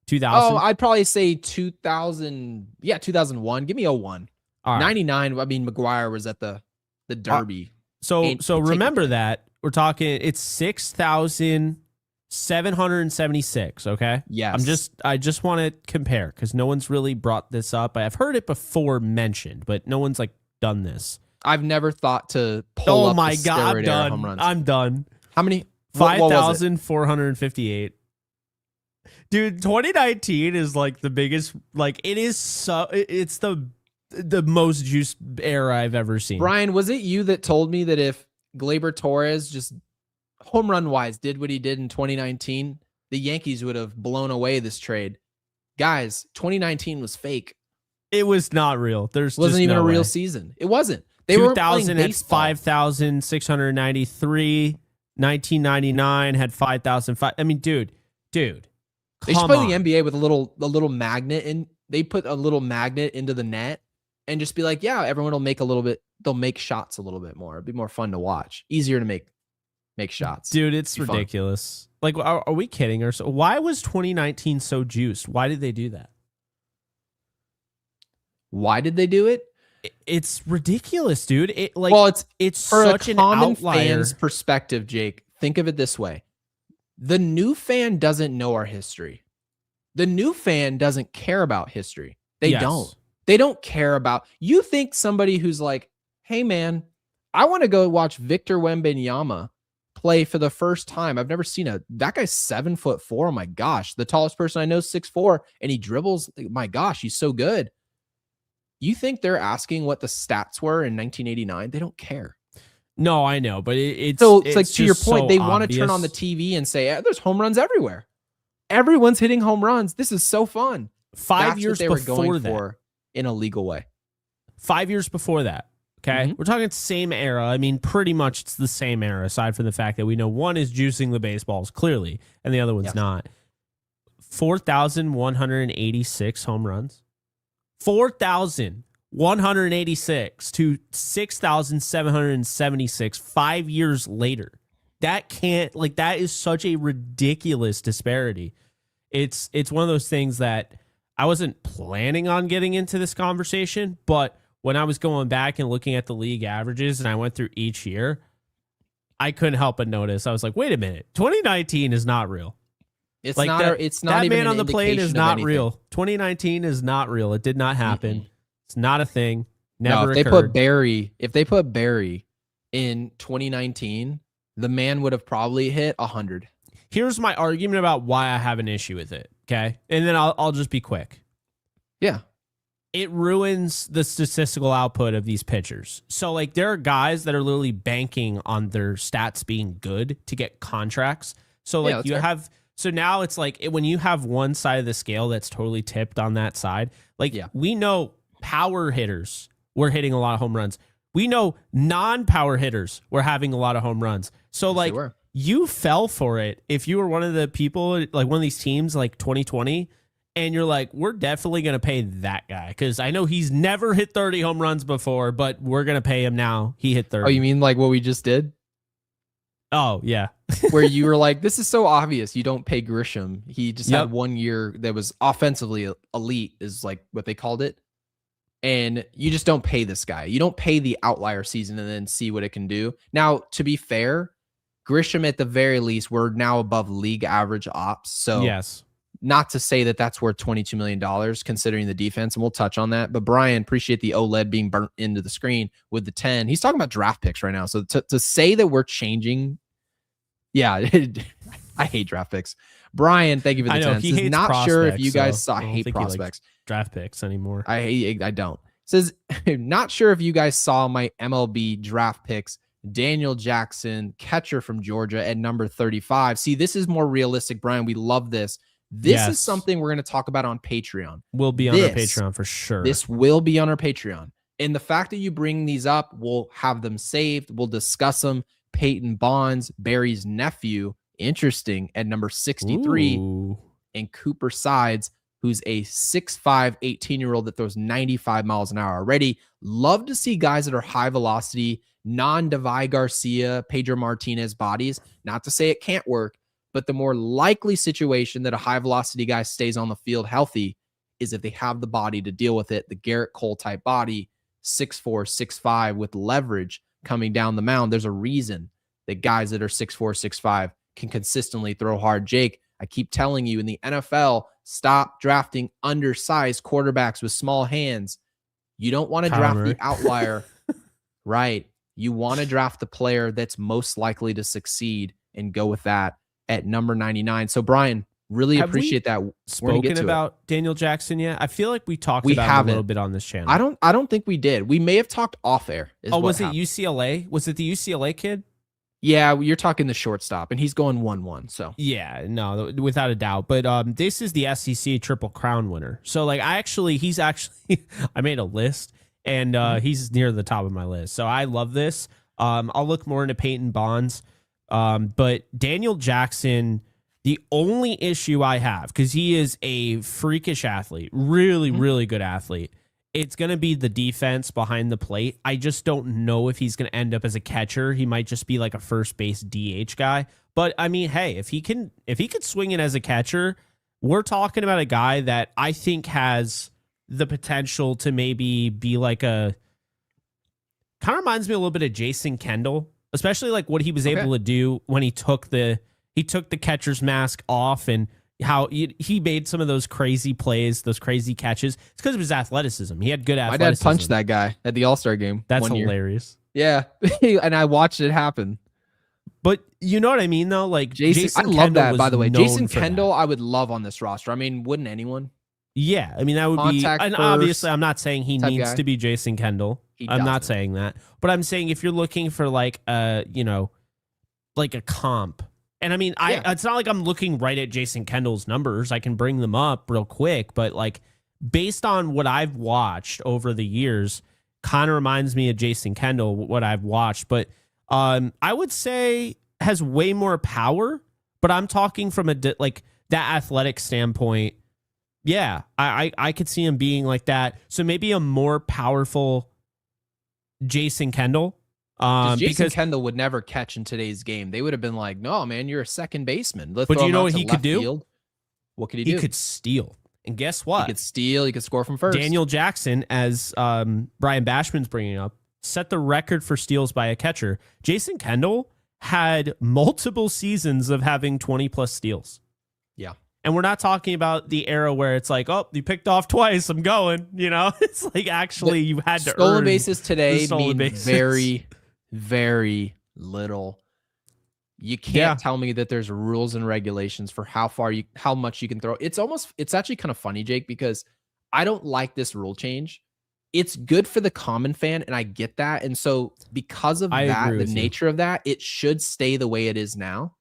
2000? Oh, I'd probably say 2000. Yeah, 2001. Give me 01. Right. 99. I mean, McGuire was at the Derby. So remember that. We're talking, it's 6,776, okay? Yes. I just want to compare because no one's really brought this up. I've heard it before mentioned, but no one's like done this. I've never thought to pull up. Oh my God, I'm done. Home runs. I'm done. How many? 5,458. Dude, 2019 is like the biggest, like it is so, it's the most juiced era I've ever seen. Brian, was it you that told me that if Gleyber Torres just home run wise did what he did in 2019, the Yankees would have blown away this trade? Guys, 2019 was fake. It was not real. Wasn't even a real season. It wasn't. They were playing had 5,693. 1999 had 5,005. I mean, dude. They should play the NBA with a little magnet, and they put a little magnet into the net and just be like, yeah, everyone will make a little bit. They'll make shots a little bit more. It'd be more fun to watch. Easier to make shots. Dude, it's ridiculous. Fun. Like, are we kidding ourselves? Why was 2019 so juiced? Why did they do that? Why did they do it? It's ridiculous, dude. It's for such a an common outlier. fan's perspective, Jake. Think of it this way. The new fan doesn't know our history. The new fan doesn't care about history. They don't. They don't care about. You think somebody who's like, hey, man, I want to go watch Victor Wembanyama play for the first time. I've never seen that guy's 7'4". Oh my gosh. The tallest person I know is 6'4", and he dribbles. My gosh, he's so good. You think they're asking what the stats were in 1989? They don't care. No, I know, but it's like to your point, so they want to turn obvious. on the TV and say, there's home runs everywhere. Everyone's hitting home runs. This is so fun. 5 That's years what they were before going that. for in a legal way. 5 years before that. Okay. We're talking same era. I mean, pretty much it's the same era, aside from the fact that we know one is juicing the baseballs clearly, and the other one's not. 4,186 home runs. 4,186 to 6,776 5 years later. That is such a ridiculous disparity. It's one of those things that I wasn't planning on getting into this conversation, but when I was going back and looking at the league averages and I went through each year, I couldn't help but notice. I was like, wait a minute, 2019 is not real. It's like not. It's not. That even man an on the plane is indication of not anything. real. 2019 is not real. It did not happen. It's not a thing. No, Never if occurred. they put Barry in 2019, the man would have probably hit 100. Here's my argument about why I have an issue with it. Okay, and then I'll just be quick. Yeah. It ruins the statistical output of these pitchers. So, like, there are guys that are literally banking on their stats being good to get contracts. So, like, you have. So now it's like when you have one side of the scale that's totally tipped on that side. Like, we know power hitters were hitting a lot of home runs. We know non-power hitters were having a lot of home runs. So, like, you fell for it if you were one of the people, like one of these teams, like 2020. And you're like, we're definitely going to pay that guy because I know he's never hit 30 home runs before, but we're going to pay him now. He hit 30. Oh, you mean like what we just did? Oh, yeah. Where you were like, this is so obvious. You don't pay Grisham. He just had 1 year that was offensively elite, is like what they called it. And you just don't pay this guy. You don't pay the outlier season and then see what it can do. Now, to be fair, Grisham, at the very least, we're now above league average ops. So, yes. Not to say that that's worth $22 million considering the defense, and we'll touch on that. But Brian, appreciate the OLED being burnt into the screen with the 10. He's talking about draft picks right now. So to say that we're changing, I hate draft picks. Brian, thank you for the 10. He hates not prospects, sure if you guys so saw. I hate prospects. Draft picks anymore. I don't. Says, not sure if you guys saw my MLB draft picks. Daniel Jackson, catcher from Georgia at number 35. See, this is more realistic, Brian. We love this. This is something we're going to talk about on Patreon. We'll be on our Patreon for sure. This will be on our Patreon. And the fact that you bring these up, we'll have them saved. We'll discuss them. Peyton Bonds, Barry's nephew, interesting, at number 63. Ooh. And Cooper Sides, who's a 6'5", 18-year-old that throws 95 miles an hour already. Love to see guys that are high velocity, non-Davai Garcia, Pedro Martinez bodies. Not to say it can't work, but the more likely situation that a high velocity guy stays on the field healthy is if they have the body to deal with it. The Garrett Cole type body, 6'4", 6'5", with leverage coming down the mound. There's a reason that guys that are 6'4", 6'5" can consistently throw hard. Jake, I keep telling you, in the NFL, stop drafting undersized quarterbacks with small hands. You don't want to draft the outlier. Right. You want to draft the player that's most likely to succeed and go with that at number 99. So, Brian, really appreciate that. Spoken about Daniel Jackson yet? I feel like we talked about him a little bit on this channel. I don't think we did. We may have talked off air. Was it UCLA? Was it the UCLA kid? Yeah, you're talking the shortstop, and he's going 1-1. So yeah, no, without a doubt. But this is the SEC Triple Crown winner. So like, he's actually I made a list, and he's near the top of my list. So I love this. I'll look more into Peyton Bonds. But Daniel Jackson, the only issue I have, because he is a freakish athlete, really, really good athlete, it's going to be the defense behind the plate. I just don't know if he's going to end up as a catcher. He might just be like a first base DH guy. But I mean, hey, if he could swing it as a catcher, we're talking about a guy that I think has the potential to maybe be like a kind of reminds me a little bit of Jason Kendall, especially like what he was Okay. able to do when he took the catcher's mask off and how he made some of those crazy plays, those crazy catches. It's because of his athleticism. He had good My athleticism. dad punched that guy at the All-Star game. That's one year. hilarious. Yeah, and I watched it happen. But you know what I mean, though? Like Jason I love Kendall that, was by the way. known Jason for Kendall, that. I would love on this roster. I mean, wouldn't anyone? Yeah, I mean that would Contact be, and first obviously I'm not saying he type needs guy. to be Jason Kendall. He I'm not doesn't. saying that, but I'm saying if you're looking for like like a comp, and I mean Yeah. it's not like I'm looking right at Jason Kendall's numbers. I can bring them up real quick, but like based on what I've watched over the years, kind of reminds me of Jason Kendall. What I've watched, but I would say has way more power. But I'm talking from like that athletic standpoint. Yeah, I could see him being like that. So maybe a more powerful Jason Kendall. Jason Kendall would never catch in today's game. They would have been like, "No, man, you're a second baseman." But do you know what he could do? Field. What could he do? He could steal. And guess He what? could steal. He could score from first. Daniel Jackson, as Brian Bashman's bringing up, set the record for steals by a catcher. Jason Kendall had multiple seasons of having 20 plus steals. Yeah. And we're not talking about the era where it's like, oh, you picked off twice, I'm going. You know, it's like actually you had to stolen earn bases today stolen mean bases. very, very little. You can't tell me that there's rules and regulations for how much you can throw. It's actually kind of funny, Jake, because I don't like this rule change. It's good for the common fan, and I get that. And so because of the nature of that, it should stay the way it is now.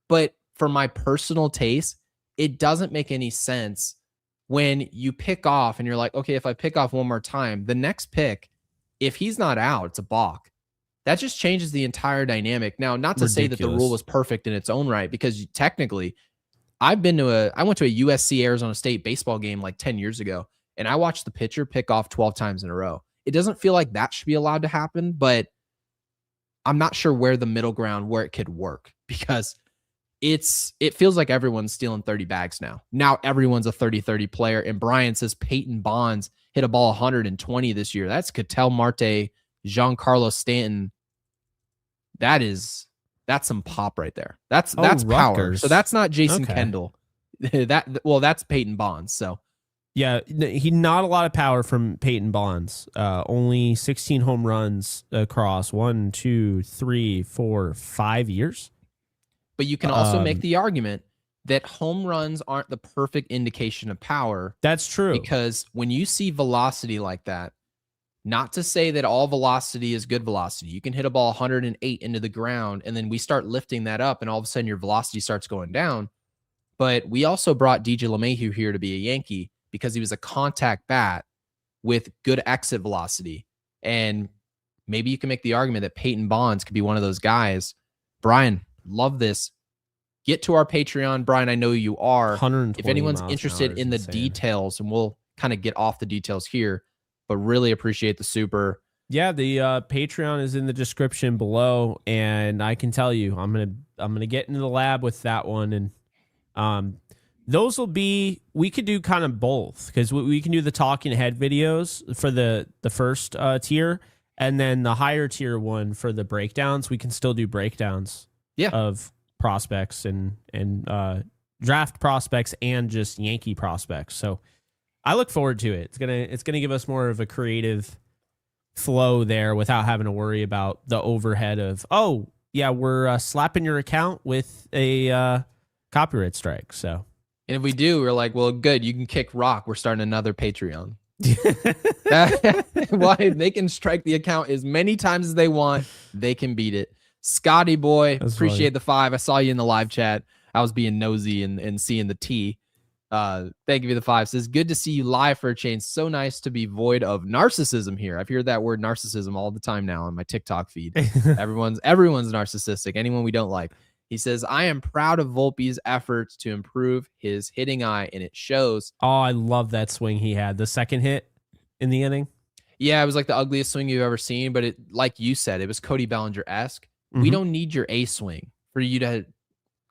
But for my personal taste, it doesn't make any sense when you pick off and you're like, okay, if I pick off one more time, the next pick, if he's not out, it's a balk. That just changes the entire dynamic. Now, not to say that the rule was perfect in its own right, because technically I went to a USC Arizona State baseball game like 10 years ago, and I watched the pitcher pick off 12 times in a row. It doesn't feel like that should be allowed to happen, but I'm not sure where the middle ground, where it could work, because it feels like everyone's stealing 30 bags now. Now everyone's a 30-30 player. And Brian says Peyton Bonds hit a ball 120 this year. That's Ketel Marte, Giancarlo Stanton. That's some pop right there. That's power. Rutgers. So that's not Jason Kendall. That's Peyton Bonds. So yeah, he not a lot of power from Peyton Bonds. Only 16 home runs across 5 years. But you can also make the argument that home runs aren't the perfect indication of power. That's true. Because when you see velocity like that, not to say that all velocity is good velocity. You can hit a ball 108 into the ground, and then we start lifting that up, and all of a sudden your velocity starts going down. But we also brought DJ LeMahieu here to be a Yankee because he was a contact bat with good exit velocity. And maybe you can make the argument that Peyton Bonds could be one of those guys. Brian, love this. Get to our Patreon. Brian, I know you are. If anyone's interested in the details, and we'll kind of get off the details here, but really appreciate the super. Yeah, the Patreon is in the description below, and I can tell you, I'm gonna get into the lab with that one, and those will be, we could do kind of both, because we can do the talking head videos for the first tier, and then the higher tier one for the breakdowns. We can still do breakdowns of prospects and draft prospects and just Yankee prospects. So I look forward to it. It's gonna give us more of a creative flow there without having to worry about the overhead of, oh yeah, we're slapping your account with a copyright strike. So, and if we do, we're like, well, good, you can kick rock. We're starting another Patreon. Well, they can strike the account as many times as they want. They can beat it. Scotty boy, That's appreciate funny. the 5. I saw you in the live chat. I was being nosy and seeing the T. Thank you for the 5. Says, good to see you live for a change. So nice to be void of narcissism here. I've heard that word narcissism all the time now on my TikTok feed. Everyone's narcissistic. Anyone we don't like. He says, I am proud of Volpe's efforts to improve his hitting eye, and it shows. Oh, I love that swing he had. The second hit in the inning. Yeah, it was like the ugliest swing you've ever seen, but it, like you said, it was Cody Bellinger-esque. We don't need your A swing for you to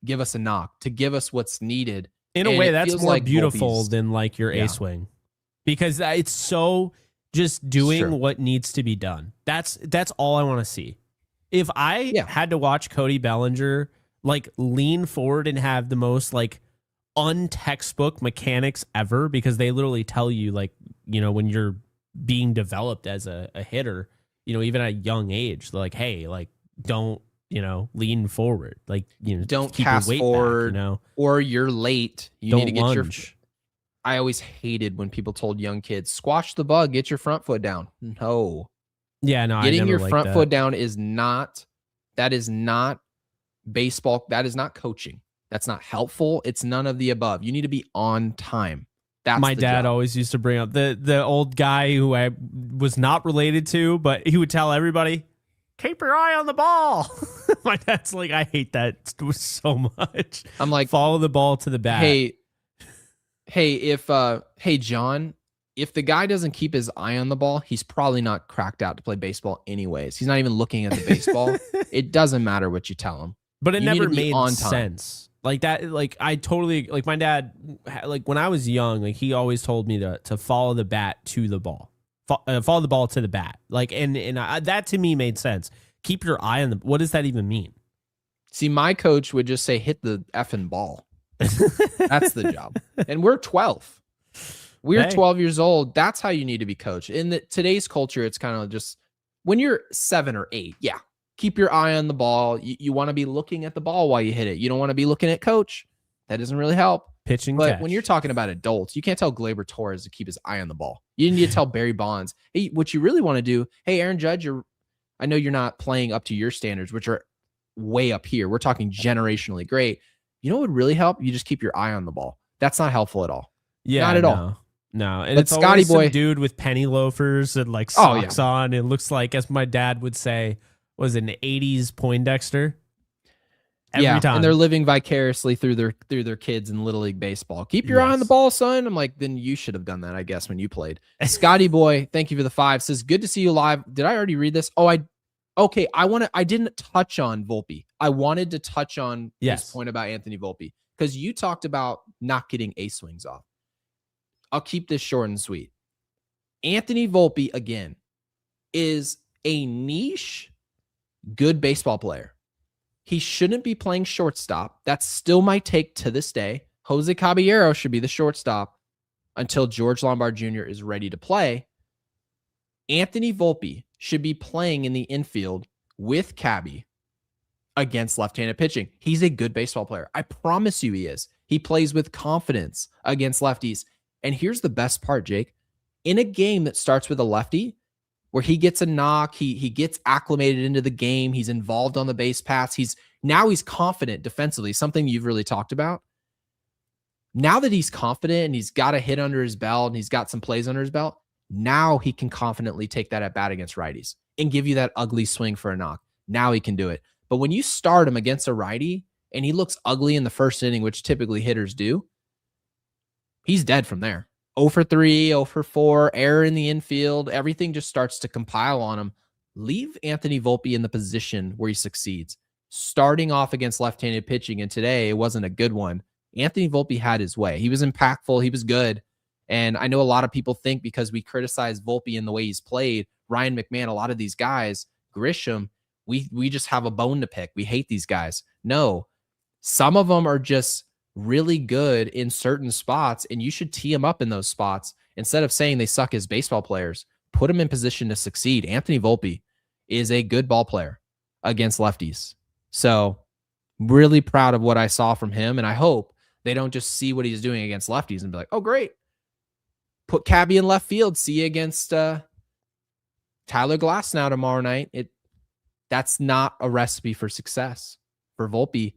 give us a knock, to give us what's needed. In a way, that's more like beautiful Volpe's, than like your A swing, because it's so just doing what needs to be done. That's all I want to see. If I had to watch Cody Bellinger like lean forward and have the most like untextbook mechanics ever, because they literally tell you like, you know, when you're being developed as a hitter, you know, even at a young age, like, hey, like don't, you know, lean forward, like, you know, don't keep cast your weight forward, back, you know, or you're late. You don't need to get lunge. I always hated when people told young kids, squash the bug, get your front foot down. No. Yeah, no, Getting I never your liked front that. foot down is not baseball. That is not coaching. That's not helpful. It's none of the above. You need to be on time. That's my the dad job. always used to bring up the old guy who I was not related to, but he would tell everybody, keep your eye on the ball. My dad's like, I hate that so much. I'm like, follow the ball to the bat. Hey, John, if the guy doesn't keep his eye on the ball, he's probably not cracked out to play baseball anyways. He's not even looking at the baseball. It doesn't matter what you tell him. But it You need never to be made on time. sense. Like that, like I totally, like my dad, like when I was young, like he always told me to follow the bat to the ball, follow the ball to the bat. Like, and that to me made sense. Keep your eye on the, what does that even mean? See, my coach would just say, hit the effing ball. That's the job. And we're 12. We're 12 years old. That's how you need to be coached. In today's culture, it's kind of just when you're 7 or 8. Yeah. Keep your eye on the ball. You want to be looking at the ball while you hit it. You don't want to be looking at coach. That doesn't really help. Pitching, but catch. When you're talking about adults, you can't tell Gleyber Torres to keep his eye on the ball. You need to tell Barry Bonds, hey, what you really want to do, hey, Aaron Judge, I know you're not playing up to your standards, which are way up here. We're talking generationally great. You know what would really help? You just keep your eye on the ball. That's not helpful at all. Yeah, not at all. No, and but it's Scotty always boy, some dude with penny loafers and like socks on. It looks like, as my dad would say, was an 80s Poindexter. Every time. And they're living vicariously through their kids in Little League Baseball. Keep your eye on the ball, son. I'm like, then you should have done that, I guess, when you played. Scotty boy, thank you for the 5. Says, good to see you live. Did I already read this? Okay. I didn't touch on Volpe. I wanted to touch on this point about Anthony Volpe because you talked about not getting ace swings off. I'll keep this short and sweet. Anthony Volpe, again, is a niche good baseball player. He shouldn't be playing shortstop. That's still my take to this day. Jose Caballero should be the shortstop until George Lombard Jr. is ready to play. Anthony Volpe should be playing in the infield with Cabby against left-handed pitching. He's a good baseball player. I promise you he is. He plays with confidence against lefties. And here's the best part, Jake. In a game that starts with a lefty, where he gets a knock, he gets acclimated into the game, he's involved on the base paths, he's confident defensively, something you've really talked about. Now that he's confident and he's got a hit under his belt and he's got some plays under his belt, now he can confidently take that at bat against righties and give you that ugly swing for a knock. Now he can do it. But when you start him against a righty and he looks ugly in the first inning, which typically hitters do, he's dead from there. 0 for 3, 0 for 4, error in the infield. Everything just starts to compile on him. Leave Anthony Volpe in the position where he succeeds. Starting off against left-handed pitching, and today it wasn't a good one. Anthony Volpe had his way. He was impactful. He was good. And I know a lot of people think because we criticize Volpe in the way he's played, Ryan McMahon, a lot of these guys, Grisham, we just have a bone to pick. We hate these guys. No, some of them are just really good in certain spots, and you should tee them up in those spots. Instead of saying they suck as baseball players, put them in position to succeed. Anthony Volpe is a good ball player against lefties. So really proud of what I saw from him, and I hope they don't just see what he's doing against lefties and be like, oh, great. Put Cabby in left field. See you against Tyler Glass now tomorrow night. That's not a recipe for success for Volpe.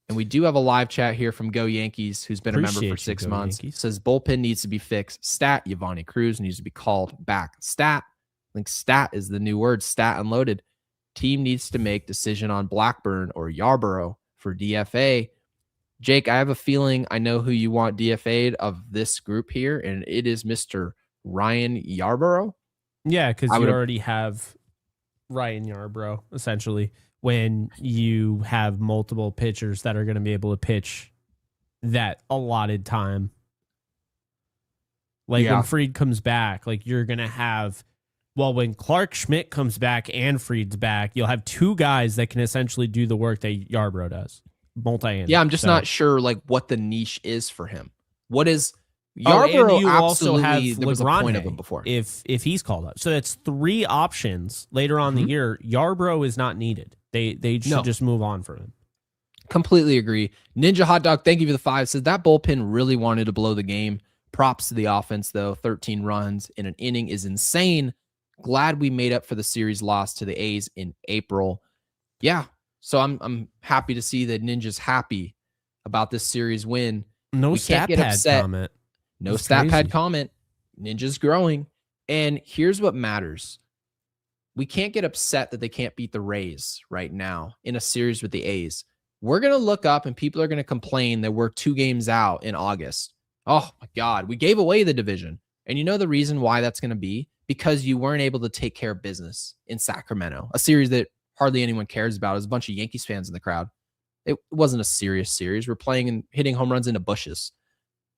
And we do have a live chat here from Go Yankees, who's been a member for 6 months. Yankees. Says bullpen needs to be fixed. Stat, Yvonne Cruz needs to be called back. Stat, I think stat is the new word. Stat unloaded. Team needs to make decision on Blackburn or Yarborough for DFA. Jake, I have a feeling I know who you want DFA'd of this group here, and it is Mr. Ryan Yarborough. Yeah, because you already have Ryan Yarbrough, essentially, when you have multiple pitchers that are going to be able to pitch that allotted time. Like when Fried comes back, like you're going to have, well, when Clark Schmidt comes back and Fried's back, you'll have two guys that can essentially do the work that Yarbrough does. Yeah, I'm just not sure like what the niche is for him. What is Yarbrough? And you also have there was a point of him before. If he's called up, so that's 3 options later on the year. Yarbrough is not needed. They should just move on from him. Completely agree. Ninja Hot Dog, thank you for the 5. Says that bullpen really wanted to blow the game. Props to the offense though. 13 runs in an inning is insane. Glad we made up for the series loss to the A's in April. Yeah. So I'm happy to see that Ninja's happy about this series win. No stat pad comment. No stat pad comment. Ninja's growing. And here's what matters. We can't get upset that they can't beat the Rays right now in a series with the A's. We're going to look up and people are going to complain that we're 2 games out in August. Oh my God, we gave away the division. And you know the reason why that's going to be? Because you weren't able to take care of business in Sacramento, a series that hardly anyone cares about. There's a bunch of Yankees fans in the crowd. It wasn't a serious series. We're playing and hitting home runs into bushes.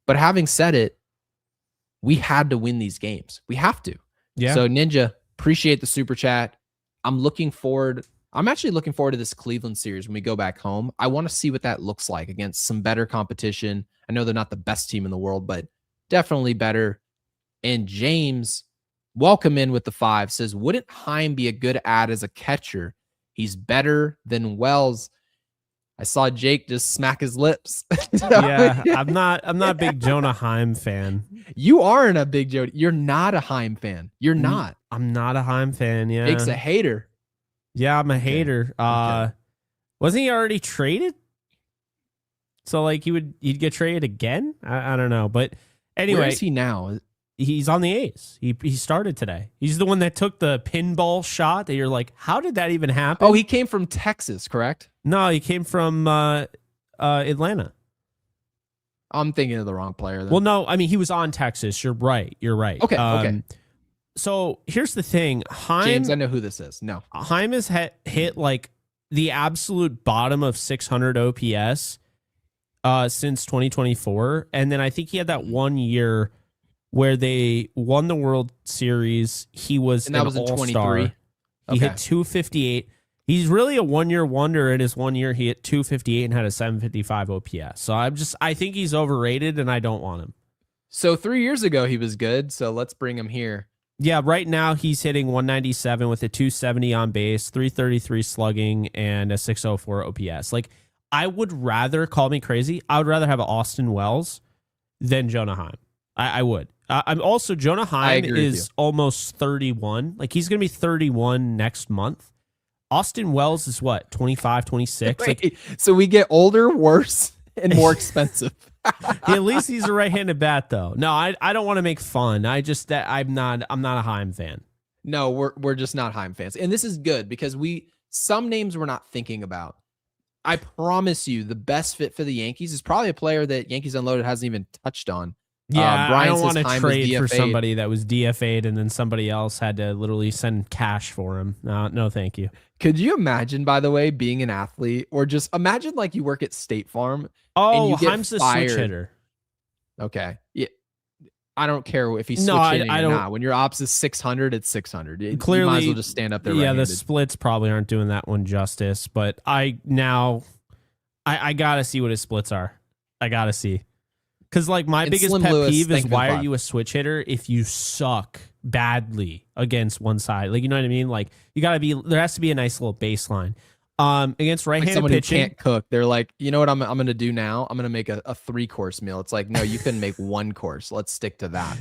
But having said it, we had to win these games. We have to. Yeah. So Ninja, appreciate the super chat. I'm actually looking forward to this Cleveland series when we go back home. I want to see what that looks like against some better competition. I know they're not the best team in the world, but definitely better. And James, welcome in with the 5, says, wouldn't Heim be a good ad as a catcher? He's better than Wells. I saw Jake just smack his lips. Yeah, I'm not a big Jonah Heim fan. You aren't a big Jody. You're not a Heim fan. You're not. I'm not a Heim fan. Yeah, Jake's a hater. Yeah, I'm a hater. Wasn't he already traded? So like he'd get traded again? I don't know. But anyway, where is he now? He's on the A's. He started today. He's the one that took the pinball shot that you're like, how did that even happen? Oh, he came from Texas, correct? No, he came from Atlanta. I'm thinking of the wrong player then. Well, no, I mean, he was on Texas. You're right. Okay, okay. So here's the thing. James, I know who this is. No. Heim has hit like the absolute bottom of 600 OPS since 2024. And then I think he had that 1 year where they won the World Series. He was and that an was in all-star. 23. He hit 258. He's really a 1 year wonder. In his 1 year, he hit 258 and had a 755 OPS. So I think he's overrated and I don't want him. So 3 years ago, he was good. So let's bring him here. Yeah, right now he's hitting 197 with a 270 on base, 333 slugging, and a 604 OPS. Like, I would rather, call me crazy, I would rather have Austin Wells than Jonah Heim. I would. I'm also, Jonah Heim is almost 31. Like, he's going to be 31 next month. Austin Wells is what, 25, 26? Wait, like, so we get older, worse, and more expensive. At least he's a right-handed bat, though. No, I don't want to make fun. I'm not a Heim fan. No, we're just not Heim fans, and this is good because some names we're not thinking about. I promise you, the best fit for the Yankees is probably a player that Yankees Unloaded hasn't even touched on. Yeah, I don't want to trade for somebody that was DFA'd and then somebody else had to literally send cash for him. No, thank you. Could you imagine, by the way, being an athlete, or just imagine like you work at State Farm? Oh, and you get Heim's the fired. switch hitter. Okay. Yeah. I don't care if he's switching or not. When your ops is 600, it's 600. Clearly, you might as well just stand up there. Yeah, the splits probably aren't doing that one justice, but I got to see what his splits are. I got to see. Because like my biggest Slim pet Lewis, peeve is why are you a switch hitter if you suck badly against one side? Like, you know what I mean? Like, there has to be a nice little baseline. Against right-handed someone pitching, who can't cook, they're like, you know what I'm going to do now? I'm going to make a 3-course meal. It's like, no, you couldn't make 1 course. Let's stick to that.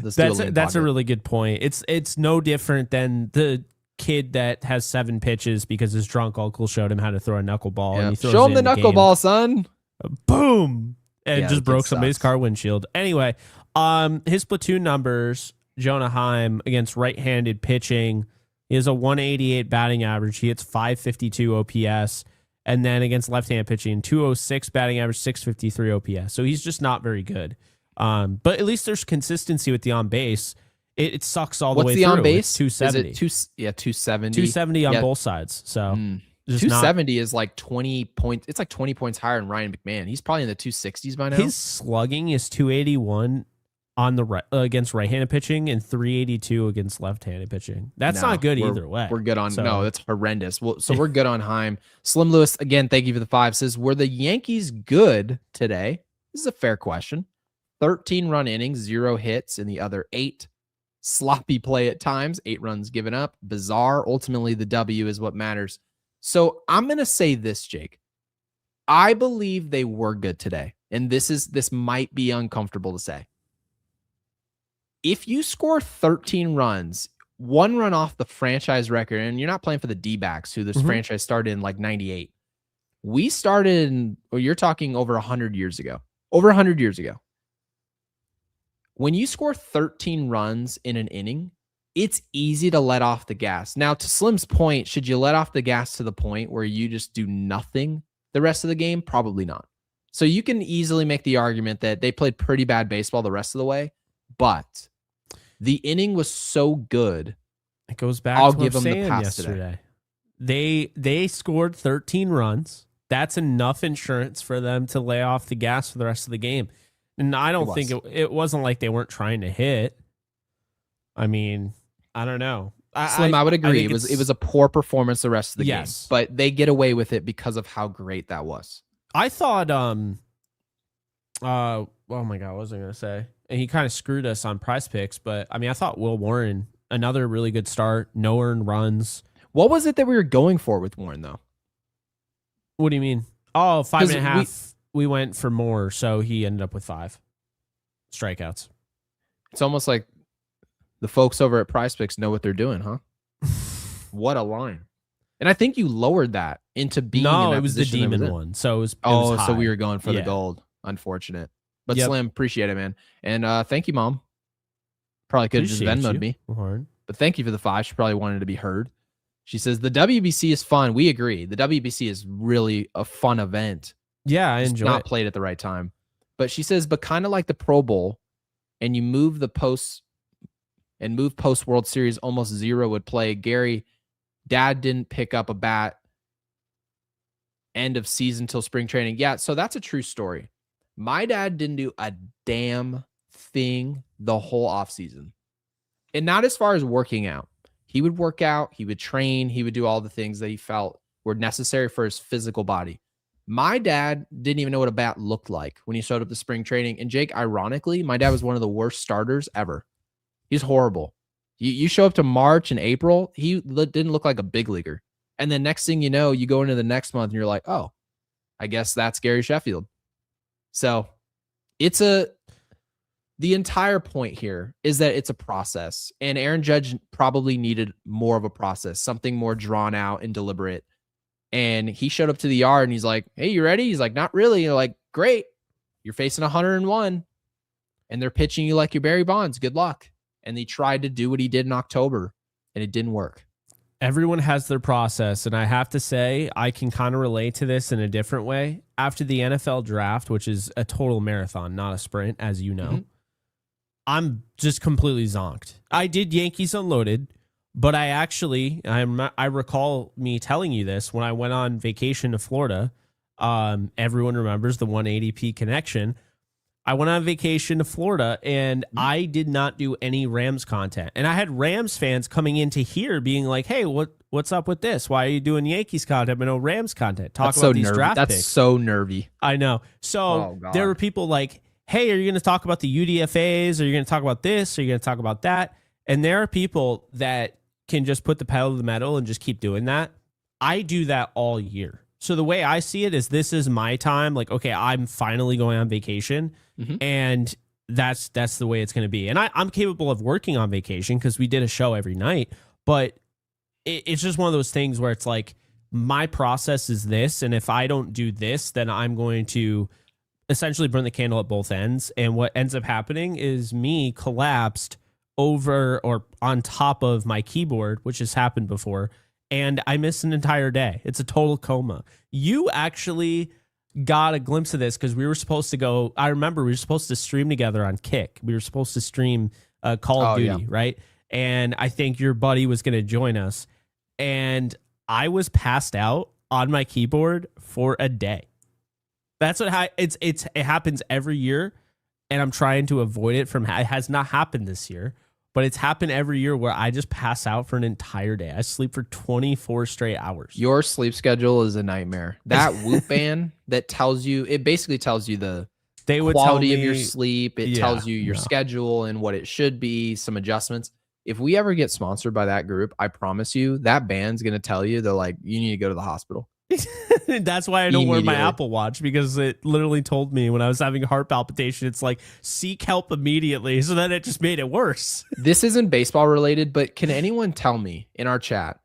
That's a really good point. It's no different than the kid that has 7 pitches because his drunk uncle showed him how to throw a knuckleball. Yeah. And he throws Show him the game. knuckleball, son. Boom. And just broke somebody's sucks. car windshield. Anyway, his platoon numbers, Jonah Heim against right-handed pitching, he has a 188 batting average. He hits 552 OPS. And then against left-handed pitching, 206 batting average, 653 OPS. So he's just not very good. But at least there's consistency with the on-base. It sucks all the way through. What's the on-base? It's 270. Is it 270? 270 on both sides. So 270 is like 20 points. It's like 20 points higher than Ryan McMahon. He's probably in the 260s by now. His slugging is 281. on the right against right-handed pitching and 382 against left-handed pitching. That's not good either way. We're good on. So, No, it's horrendous. Well, so we're good on Heim. Slim Lewis, again, thank you for the 5. Says, were the Yankees good today? This is a fair question. 13 run innings, 0 hits in the other 8. Sloppy play at times, 8 runs given up. Bizarre. Ultimately, the W is what matters. So I'm going to say this, Jake. I believe they were good today. And this might be uncomfortable to say. If you score 13 runs, 1 run off the franchise record, and you're not playing for the D-backs, who this franchise started in like 98. We started you're talking over 100 years ago. Over 100 years ago. When you score 13 runs in an inning, it's easy to let off the gas. Now, to Slim's point, should you let off the gas to the point where you just do nothing the rest of the game? Probably not. So you can easily make the argument that they played pretty bad baseball the rest of the way, but the inning was so good. It goes back I'll to give what them I'm the saying pass yesterday. today. They scored 13 runs. That's enough insurance for them to lay off the gas for the rest of the game. And I don't think it wasn't like they weren't trying to hit. I mean, I don't know. Slim, I would agree. It was a poor performance the rest of the game, but they get away with it because of how great that was. I thought, oh my God, what was I going to say? And he kind of screwed us on Prize Picks, but I mean, I thought Will Warren, another really good start, no earned runs. What was it that we were going for with Warren, though? What do you mean? Oh, 5.5. We went for more, so he ended up with 5 strikeouts. It's almost like the folks over at Prize Picks know what they're doing, huh? What a line. And I think you lowered that into being in that it was the position demon one. So it was so we were going for the gold. Unfortunate. But Slim, appreciate it, man. And thank you, Mom. Probably could have just Venmo'd me. But thank you for the 5. She probably wanted to be heard. She says, the WBC is fun. We agree. The WBC is really a fun event. Yeah, I enjoy it. Not played at the right time. But she says, but kind of like the Pro Bowl, and you move the post World Series, almost 0 would play. Gary, Dad didn't pick up a bat end of season till spring training. Yeah, so that's a true story. My dad didn't do a damn thing the whole offseason. And not as far as working out. He would work out, he would train, he would do all the things that he felt were necessary for his physical body. My dad didn't even know what a bat looked like when he showed up to spring training. And Jake, ironically, my dad was one of the worst starters ever. He's horrible. You show up to March and April, he didn't look like a big leaguer. And then next thing you know, you go into the next month and you're like, oh, I guess that's Gary Sheffield. So the entire point here is that it's a process. And Aaron Judge probably needed more of a process, something more drawn out and deliberate. And he showed up to the yard and he's like, hey, you ready? He's like, not really. You're like, great. You're facing 101 and they're pitching you like you're Barry Bonds. Good luck. And he tried to do what he did in October and it didn't work. Everyone has their process. And I have to say, I can kind of relate to this in a different way. After the NFL draft, which is a total marathon, not a sprint, as you know, I'm just completely zonked. I did Yankees Unloaded. But I recall me telling you this when I went on vacation to Florida. Everyone remembers the 180p connection. I went on vacation to Florida and I did not do any Rams content. And I had Rams fans coming into here being like, hey, what's up with this? Why are you doing Yankees content but no Rams content? Talk about these draft picks. That's so nervy. I know. So there were people like, hey, are you going to talk about the UDFAs? Are you going to talk about this? Are you going to talk about that? And there are people that can just put the pedal to the metal and just keep doing that. I do that all year. So the way I see it is this is my time. Like, okay, I'm finally going on vacation and that's the way it's going to be. And I'm capable of working on vacation because we did a show every night, but it's just one of those things where it's like my process is this. And if I don't do this, then I'm going to essentially burn the candle at both ends. And what ends up happening is me collapsed over or on top of my keyboard, which has happened before, and I missed an entire day. It's a total coma. You actually got a glimpse of this because we were supposed to go. I remember we were supposed to stream together on Kick. We were supposed to stream Call of Duty, right? And I think your buddy was going to join us, and I was passed out on my keyboard for a day. That's what it happens every year. and I'm trying to avoid it from. It has not happened this year, but it's happened every year where I just pass out for an entire day. I sleep for 24 straight hours. Your sleep schedule is a nightmare. That Whoop band that tells you, it basically tells you the quality of your sleep. It tells you your schedule and what it should be, some adjustments. If we ever get sponsored by that group, I promise you that band's going to tell you, they're like, you need to go to the hospital. That's why I don't wear my Apple Watch, because it literally told me when I was having heart palpitation, it's like, seek help immediately. So then it just made it worse. This isn't baseball related, but can anyone tell me in our chat,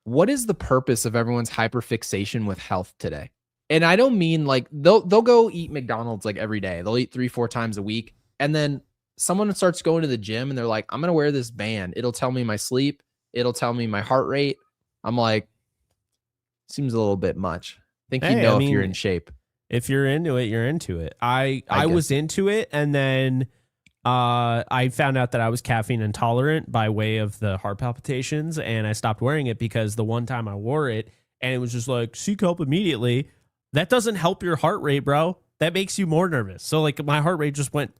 what is the purpose of everyone's hyperfixation with health today? And I don't mean like they'll go eat McDonald's like every day. They'll eat 3-4 times a week. And then someone starts going to the gym and they're like, I'm going to wear this band. It'll tell me my sleep. It'll tell me my heart rate. I'm like, seems a little bit much. I think if you're in shape. If you're into it, you're into it. I was into it, and then I found out that I was caffeine intolerant by way of the heart palpitations, and I stopped wearing it because the one time I wore it, and it was just like, seek help immediately. That doesn't help your heart rate, bro. That makes you more nervous. So like my heart rate just went,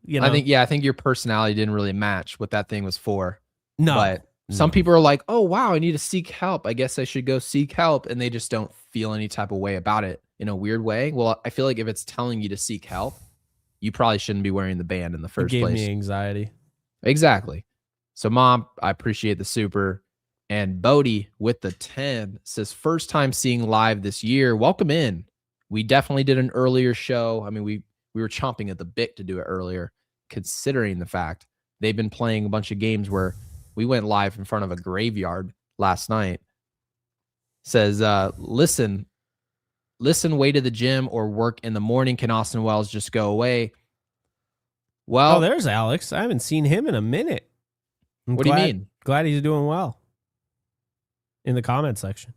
you know. I think your personality didn't really match what that thing was for. No. But some people are like, oh, wow, I need to seek help. I guess I should go seek help. And they just don't feel any type of way about it in a weird way. Well, I feel like if it's telling you to seek help, you probably shouldn't be wearing the band in the first place. It gave me anxiety. Exactly. So, Mom, I appreciate the super. And Bodie with the 10 says, first time seeing live this year. Welcome in. We definitely did an earlier show. I mean, we were chomping at the bit to do it earlier, considering the fact they've been playing a bunch of games where we went live in front of a graveyard last night. Says, listen, way to the gym or work in the morning. Can Austin Wells just go away? Well, there's Alex. I haven't seen him in a minute. What do you mean? Glad he's doing well. In the comment section.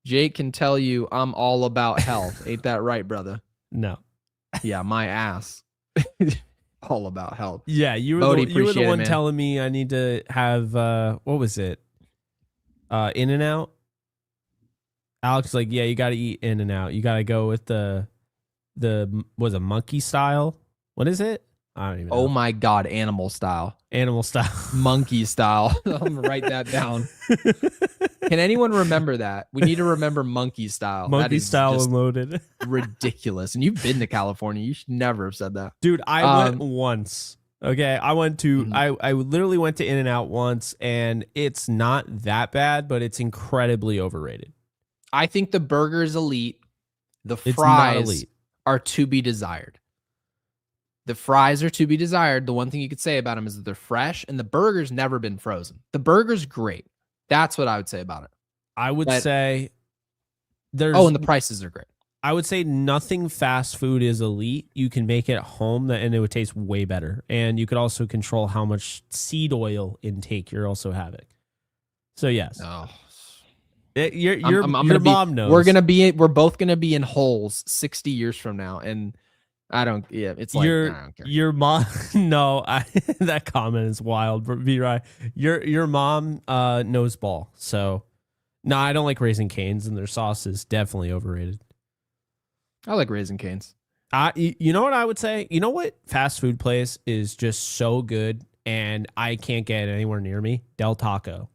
Jake can tell you I'm all about health. Ain't that right, brother? No. Yeah, my ass. All about health. Yeah, you were the one telling me I need to have what was it? In-N-Out. Alex is like, yeah, you got to eat In-N-Out. You got to go with the was a monkey style. What is it? I don't even know. Oh my God, animal style. Animal style. Monkey style. I'm going to write that down. Can anyone remember that? We need to remember monkey style. Monkey style unloaded. Ridiculous. And you've been to California. You should never have said that. Dude, I went once. Okay. I went to, I literally went to In-N-Out once, and it's not that bad, but it's incredibly overrated. I think the burger is elite. The fries are to be desired. The fries are to be desired. The one thing you could say about them is that they're fresh, and the burger's never been frozen. The burger's great. That's what I would say about it. I would say there's... Oh, and the prices are great. I would say nothing fast food is elite. You can make it at home, and it would taste way better. And you could also control how much seed oil intake you're also having. So, yes. Oh. Your mom knows. We're both gonna be in holes 60 years from now, and I don't. Yeah, it's like I don't care. Your mom. No, that comment is wild. Be right. Your mom knows ball. So no, I don't like Raising Cane's, and their sauce is definitely overrated. I like Raising Cane's. You know what I would say? You know what fast food place is just so good, and I can't get it anywhere near me? Del Taco.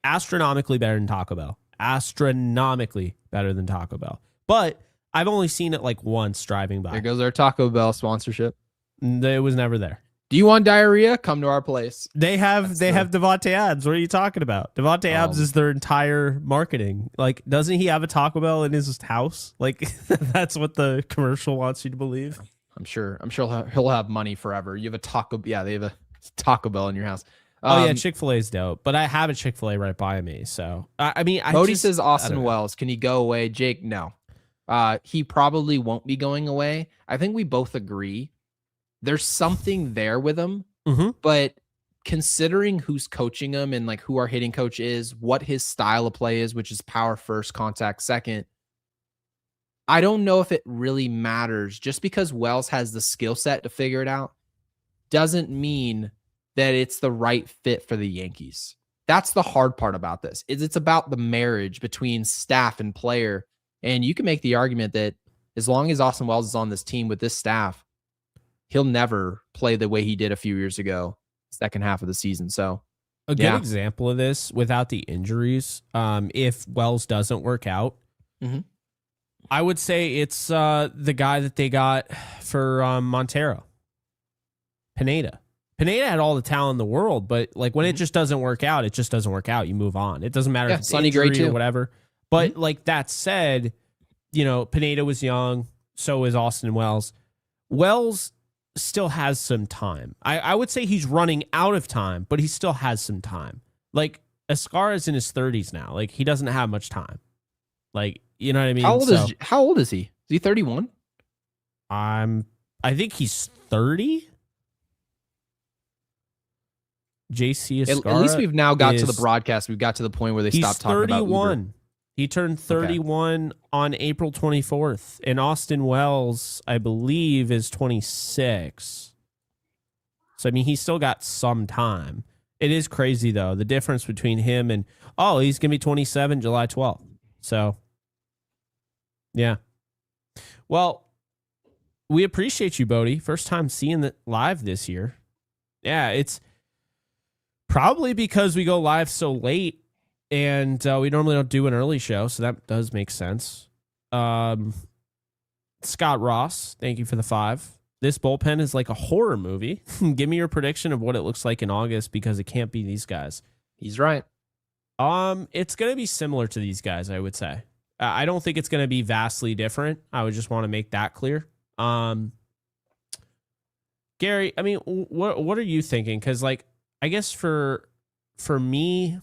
Astronomically better than Taco Bell. Astronomically better than Taco Bell. But I've only seen it like once driving by. There goes our Taco Bell sponsorship. It was never there. Do you want diarrhea? Come to our place. They have Devontae Adams. What are you talking about? Devontae Adams is their entire marketing. Like, doesn't he have a Taco Bell in his house? Like, that's what the commercial wants you to believe. I'm sure he'll have money forever. You have a Taco. Yeah, they have a Taco Bell in your house. Oh yeah, Chick-fil-A is dope, but I have a Chick-fil-A right by me. So I mean, Bodie says Austin Wells. Can he go away? Jake, no. He probably won't be going away. I think we both agree. There's something there with him, but considering who's coaching him and like who our hitting coach is, what his style of play is, which is power first, contact second, I don't know if it really matters. Just because Wells has the skill set to figure it out doesn't mean that it's the right fit for the Yankees. That's the hard part about this. It's about the marriage between staff and player. And you can make the argument that as long as Austin Wells is on this team with this staff, he'll never play the way he did a few years ago, second half of the season. So a good example of this without the injuries, if Wells doesn't work out, I would say it's the guy that they got for Montero, Pineda. Pineda had all the talent in the world, but like when it just doesn't work out, it just doesn't work out. You move on. It doesn't matter if it's Sonny injury Gray or whatever. But like that said, Pineda was young. So was Austin Wells. Wells still has some time. I would say he's running out of time, but he still has some time. Like Escara's in his 30s now. Like he doesn't have much time. Like, you know what I mean? How old is he? Is he 31? I think he's 30. JC Escara. At least we've now got to the broadcast. We've got to the point where they stopped talking about Uber. He turned 31 on April 24th. And Austin Wells, I believe, is 26. So, I mean, he's still got some time. It is crazy, though, the difference between him and, he's going to be 27 July 12th. So, yeah. Well, we appreciate you, Bodie. First time seeing it live this year. Yeah, it's probably because we go live so late and we normally don't do an early show, so that does make sense. Scott Ross, thank you for the 5. This bullpen is like a horror movie. Give me your prediction of what it looks like in August because it can't be these guys. He's right. It's going to be similar to these guys, I would say. I don't think it's going to be vastly different. I would just want to make that clear. Gary, I mean, what are you thinking? Because like, I guess for me,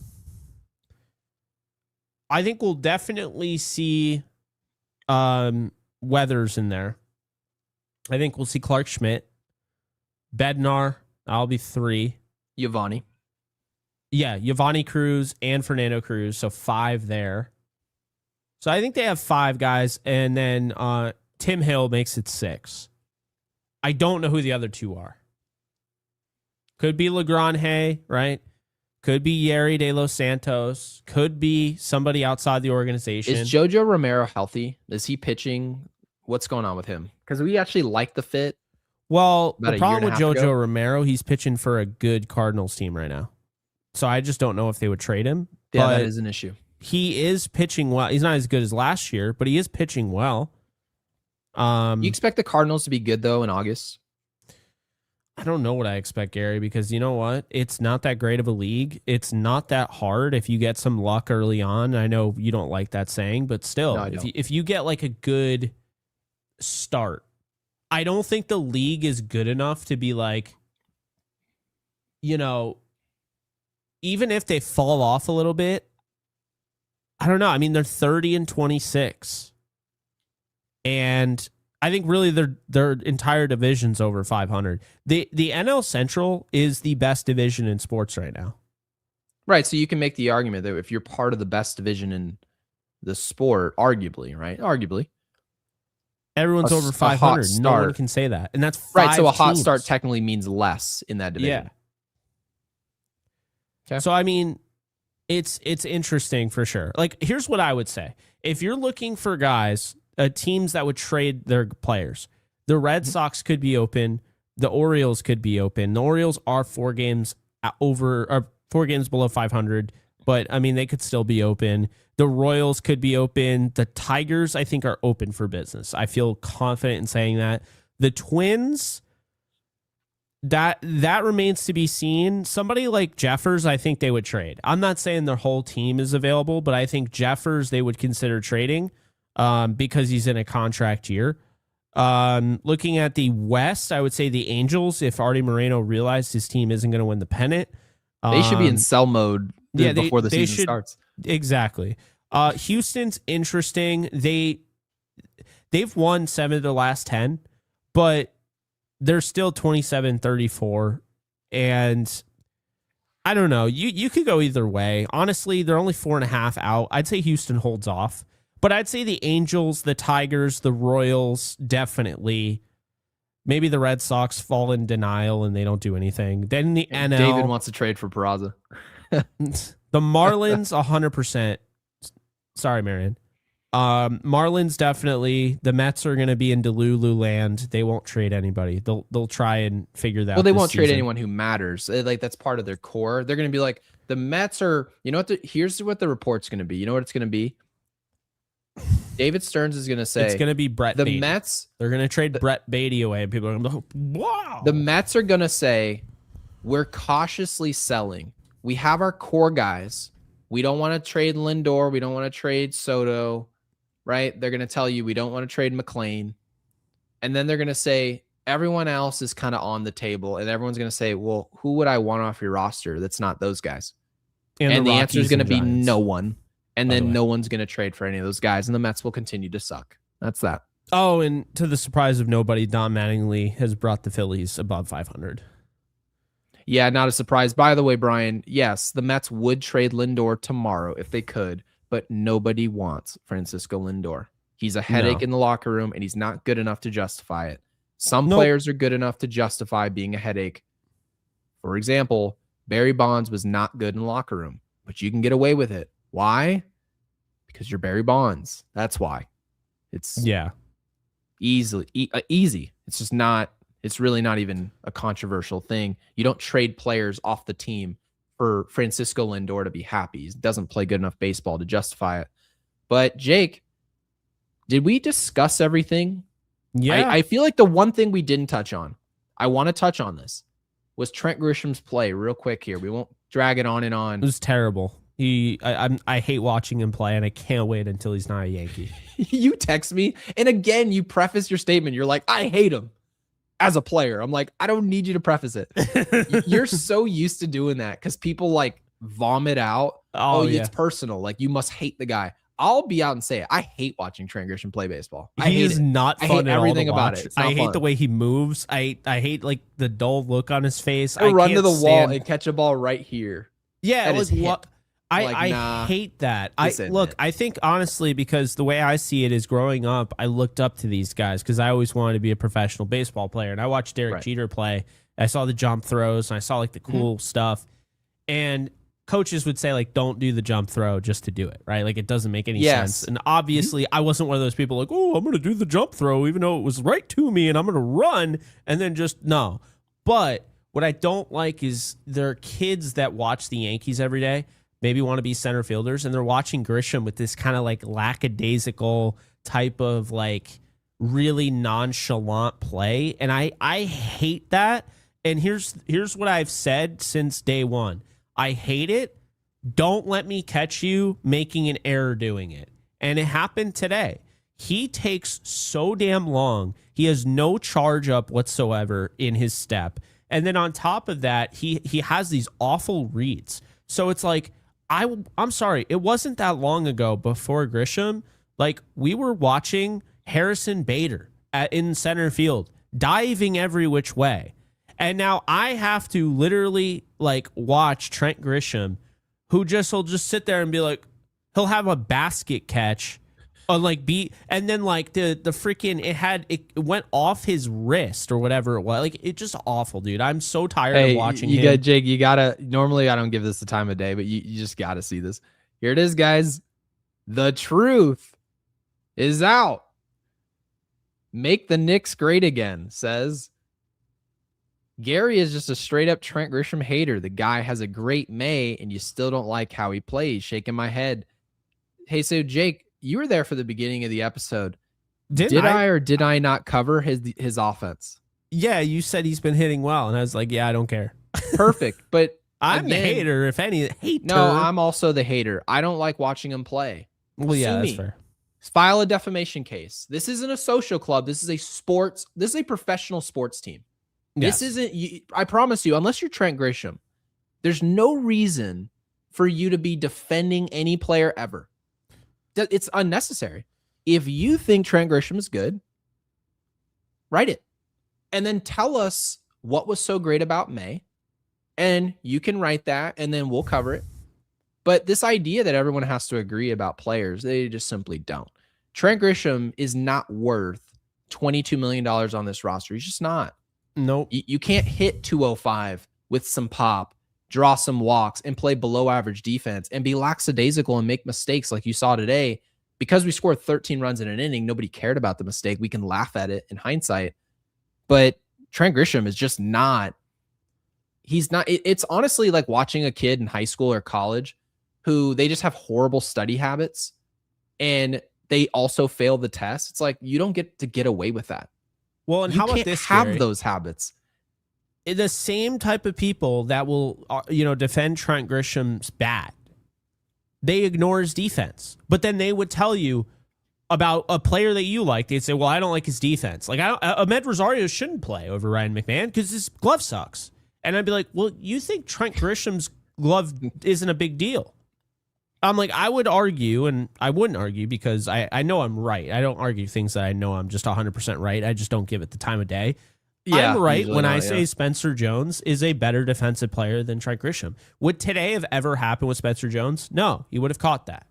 I think we'll definitely see Weathers in there. I think we'll see Clark Schmidt, Bednar. I'll be 3. Giovanni. Yeah, Giovanni Cruz and Fernando Cruz. So 5 there. So I think they have 5 guys, and then Tim Hill makes it 6. I don't know who the other 2 are. Could be Legrand, right? Could be Yeri de los Santos. Could be somebody outside the organization. Is Jojo Romero healthy? Is he pitching? What's going on with him? Because we actually like the fit. Well, the problem with Jojo Romero, he's pitching for a good Cardinals team right now. So I just don't know if they would trade him. Yeah, that is an issue. He is pitching well. He's not as good as last year, but he is pitching well. You expect the Cardinals to be good, though, in August? I don't know what I expect, Gary, because you know what? It's not that great of a league. It's not that hard if you get some luck early on. I know you don't like that saying, but still, No, if you get like a good start, I don't think the league is good enough to be like, even if they fall off a little bit, I don't know. I mean, they're 30-26. And I think really their entire division's over 500. The NL Central is the best division in sports right now. Right. So you can make the argument that if you're part of the best division in the sport, arguably, right? Arguably. Everyone's over 500. No one can say that. And that's 5 right. So a hot teams. start technically means less in that division. Yeah. Okay. So, I mean, it's interesting for sure. Like, here's what I would say. If you're looking for guys, teams that would trade their players, the Red Sox could be open. The Orioles could be open. The Orioles are 4 games below 500, but I mean, they could still be open. The Royals could be open. The Tigers, I think, are open for business. I feel confident in saying that. The Twins, that remains to be seen. Somebody like Jeffers, I think they would trade. I'm not saying their whole team is available, but I think Jeffers they would consider trading because he's in a contract year. Looking at the West, I would say the Angels, if Artie Moreno realized his team isn't going to win the pennant. They should be in sell mode before the season starts. Exactly. Houston's interesting. They've won 7 of the last 10, but they're still 27-34. And I don't know. You could go either way. Honestly, they're only 4.5 out. I'd say Houston holds off. But I'd say the Angels, the Tigers, the Royals, definitely. Maybe the Red Sox fall in denial and they don't do anything. Then the NL. David wants to trade for Peraza. The Marlins, 100%. Sorry, Marion. Marlins definitely. The Mets are going to be in Delulu land. They won't trade anybody. They'll try and figure that out. Well, they this won't trade season. anyone who matters. Like that's part of their core. They're going to be like the Mets are. You know what? Here's what the report's going to be. You know what it's going to be. David Stearns is going to say It's going to be Brett the Beatty. Mets. They're going to trade Brett Beatty away, and people are going to go, wow. The Mets are going to say we're cautiously selling. We have our core guys. We don't want to trade Lindor. We don't want to trade Soto. Right? They're going to tell you we don't want to trade McLean. And then they're going to say everyone else is kind of on the table. And everyone's going to say, well, who would I want off your roster that's not those guys? And the answer is going to be no one. And then no one's going to trade for any of those guys. And the Mets will continue to suck. That's that. Oh, and to the surprise of nobody, Don Mattingly has brought the Phillies above 500. Yeah, not a surprise. By the way, Brian, yes, the Mets would trade Lindor tomorrow if they could, but nobody wants Francisco Lindor. He's a headache in the locker room, and he's not good enough to justify it. Some players are good enough to justify being a headache. For example, Barry Bonds was not good in the locker room, but you can get away with it. Why? Because you're Barry Bonds. That's why. It's easy. It's just not. It's really not even a controversial thing. You don't trade players off the team for Francisco Lindor to be happy. He doesn't play good enough baseball to justify it. But Jake, did we discuss everything? Yeah. I feel like the one thing we didn't touch on, I want to touch on this, was Trent Grisham's play real quick here. We won't drag it on and on. It was terrible. I hate watching him play, and I can't wait until he's not a Yankee. You text me, and again, you preface your statement. You're like, I hate him as a player. I'm like, I don't need you to preface it. You're so used to doing that because people like vomit out. It's personal. Like you must hate the guy. I'll be out and say it. I hate watching Trent Grisham play baseball. He is not fun. I hate everything about it. I hate the way he moves. I hate like the dull look on his face. He'll run to the wall and catch a ball right here. Yeah, I hate that. I think honestly, because the way I see it is growing up, I looked up to these guys because I always wanted to be a professional baseball player. And I watched Derek Jeter play. I saw the jump throws and I saw like the cool stuff. And coaches would say like, don't do the jump throw just to do it, right? Like it doesn't make any sense. And obviously I wasn't one of those people like, oh, I'm going to do the jump throw even though it was right to me and I'm going to run and then just no. But what I don't like is there are kids that watch the Yankees every day, maybe want to be center fielders, and they're watching Grisham with this kind of like lackadaisical type of like really nonchalant play. And I hate that. And here's what I've said since day one. I hate it. Don't let me catch you making an error doing it. And it happened today. He takes so damn long. He has no charge up whatsoever in his step. And then on top of that, he has these awful reads. So it's like, I'm sorry, it wasn't that long ago before Grisham, like we were watching Harrison Bader in center field, diving every which way. And now I have to literally like watch Trent Grisham, who will just sit there and be like, he'll have a basket catch on like and then like the freaking it went off his wrist or whatever it was. Like it's just awful, dude. I'm so tired of watching him. Jake, you gotta, normally I don't give this the time of day, but you just gotta see this. Here it is, guys. The truth is out. Make the Knicks great again, says Gary is just a straight up Trent Grisham hater. The guy has a great May and you still don't like how he plays. Shaking my head. Hey, so Jake, you were there for the beginning of the episode. Did I or did I not cover his offense? Yeah, you said he's been hitting well, and I was like, yeah, I don't care. Perfect, but I'm the hater. If any, No, I'm also the hater. I don't like watching him play. Well, yeah, that's fair. File a defamation case. This isn't a social club. This is a professional sports team. Yes. This isn't. I promise you, unless you're Trent Grisham, there's no reason for you to be defending any player ever. It's unnecessary. If you think Trent Grisham is good, write it. And then tell us what was so great about May. And you can write that and then we'll cover it. But this idea that everyone has to agree about players, they just simply don't. Trent Grisham is not worth $22 million on this roster. He's just not. Nope. You can't hit 205 with some pop, draw some walks, and play below average defense and be lackadaisical and make mistakes like you saw today because we scored 13 runs in an inning, nobody cared about the mistake. We can laugh at it in hindsight. But Trent Grisham is just not, he's not, it's honestly like watching a kid in high school or college who they just have horrible study habits and they also fail the test. It's like, you don't get to get away with that. Well, and you how about can't this, have Gary? those habits. The same type of people that will, defend Trent Grisham's bat, they ignore his defense. But then they would tell you about a player that you like. They'd say, well, I don't like his defense. Like, Ahmed Rosario shouldn't play over Ryan McMahon because his glove sucks. And I'd be like, well, you think Trent Grisham's glove isn't a big deal? I'm like, I would argue, and I wouldn't argue because I know I'm right. I don't argue things that I know I'm just 100% right. I just don't give it the time of day. Yeah, I'm right when I say Spencer Jones is a better defensive player than Trent Grisham. Would today have ever happened with Spencer Jones? No, he would have caught that.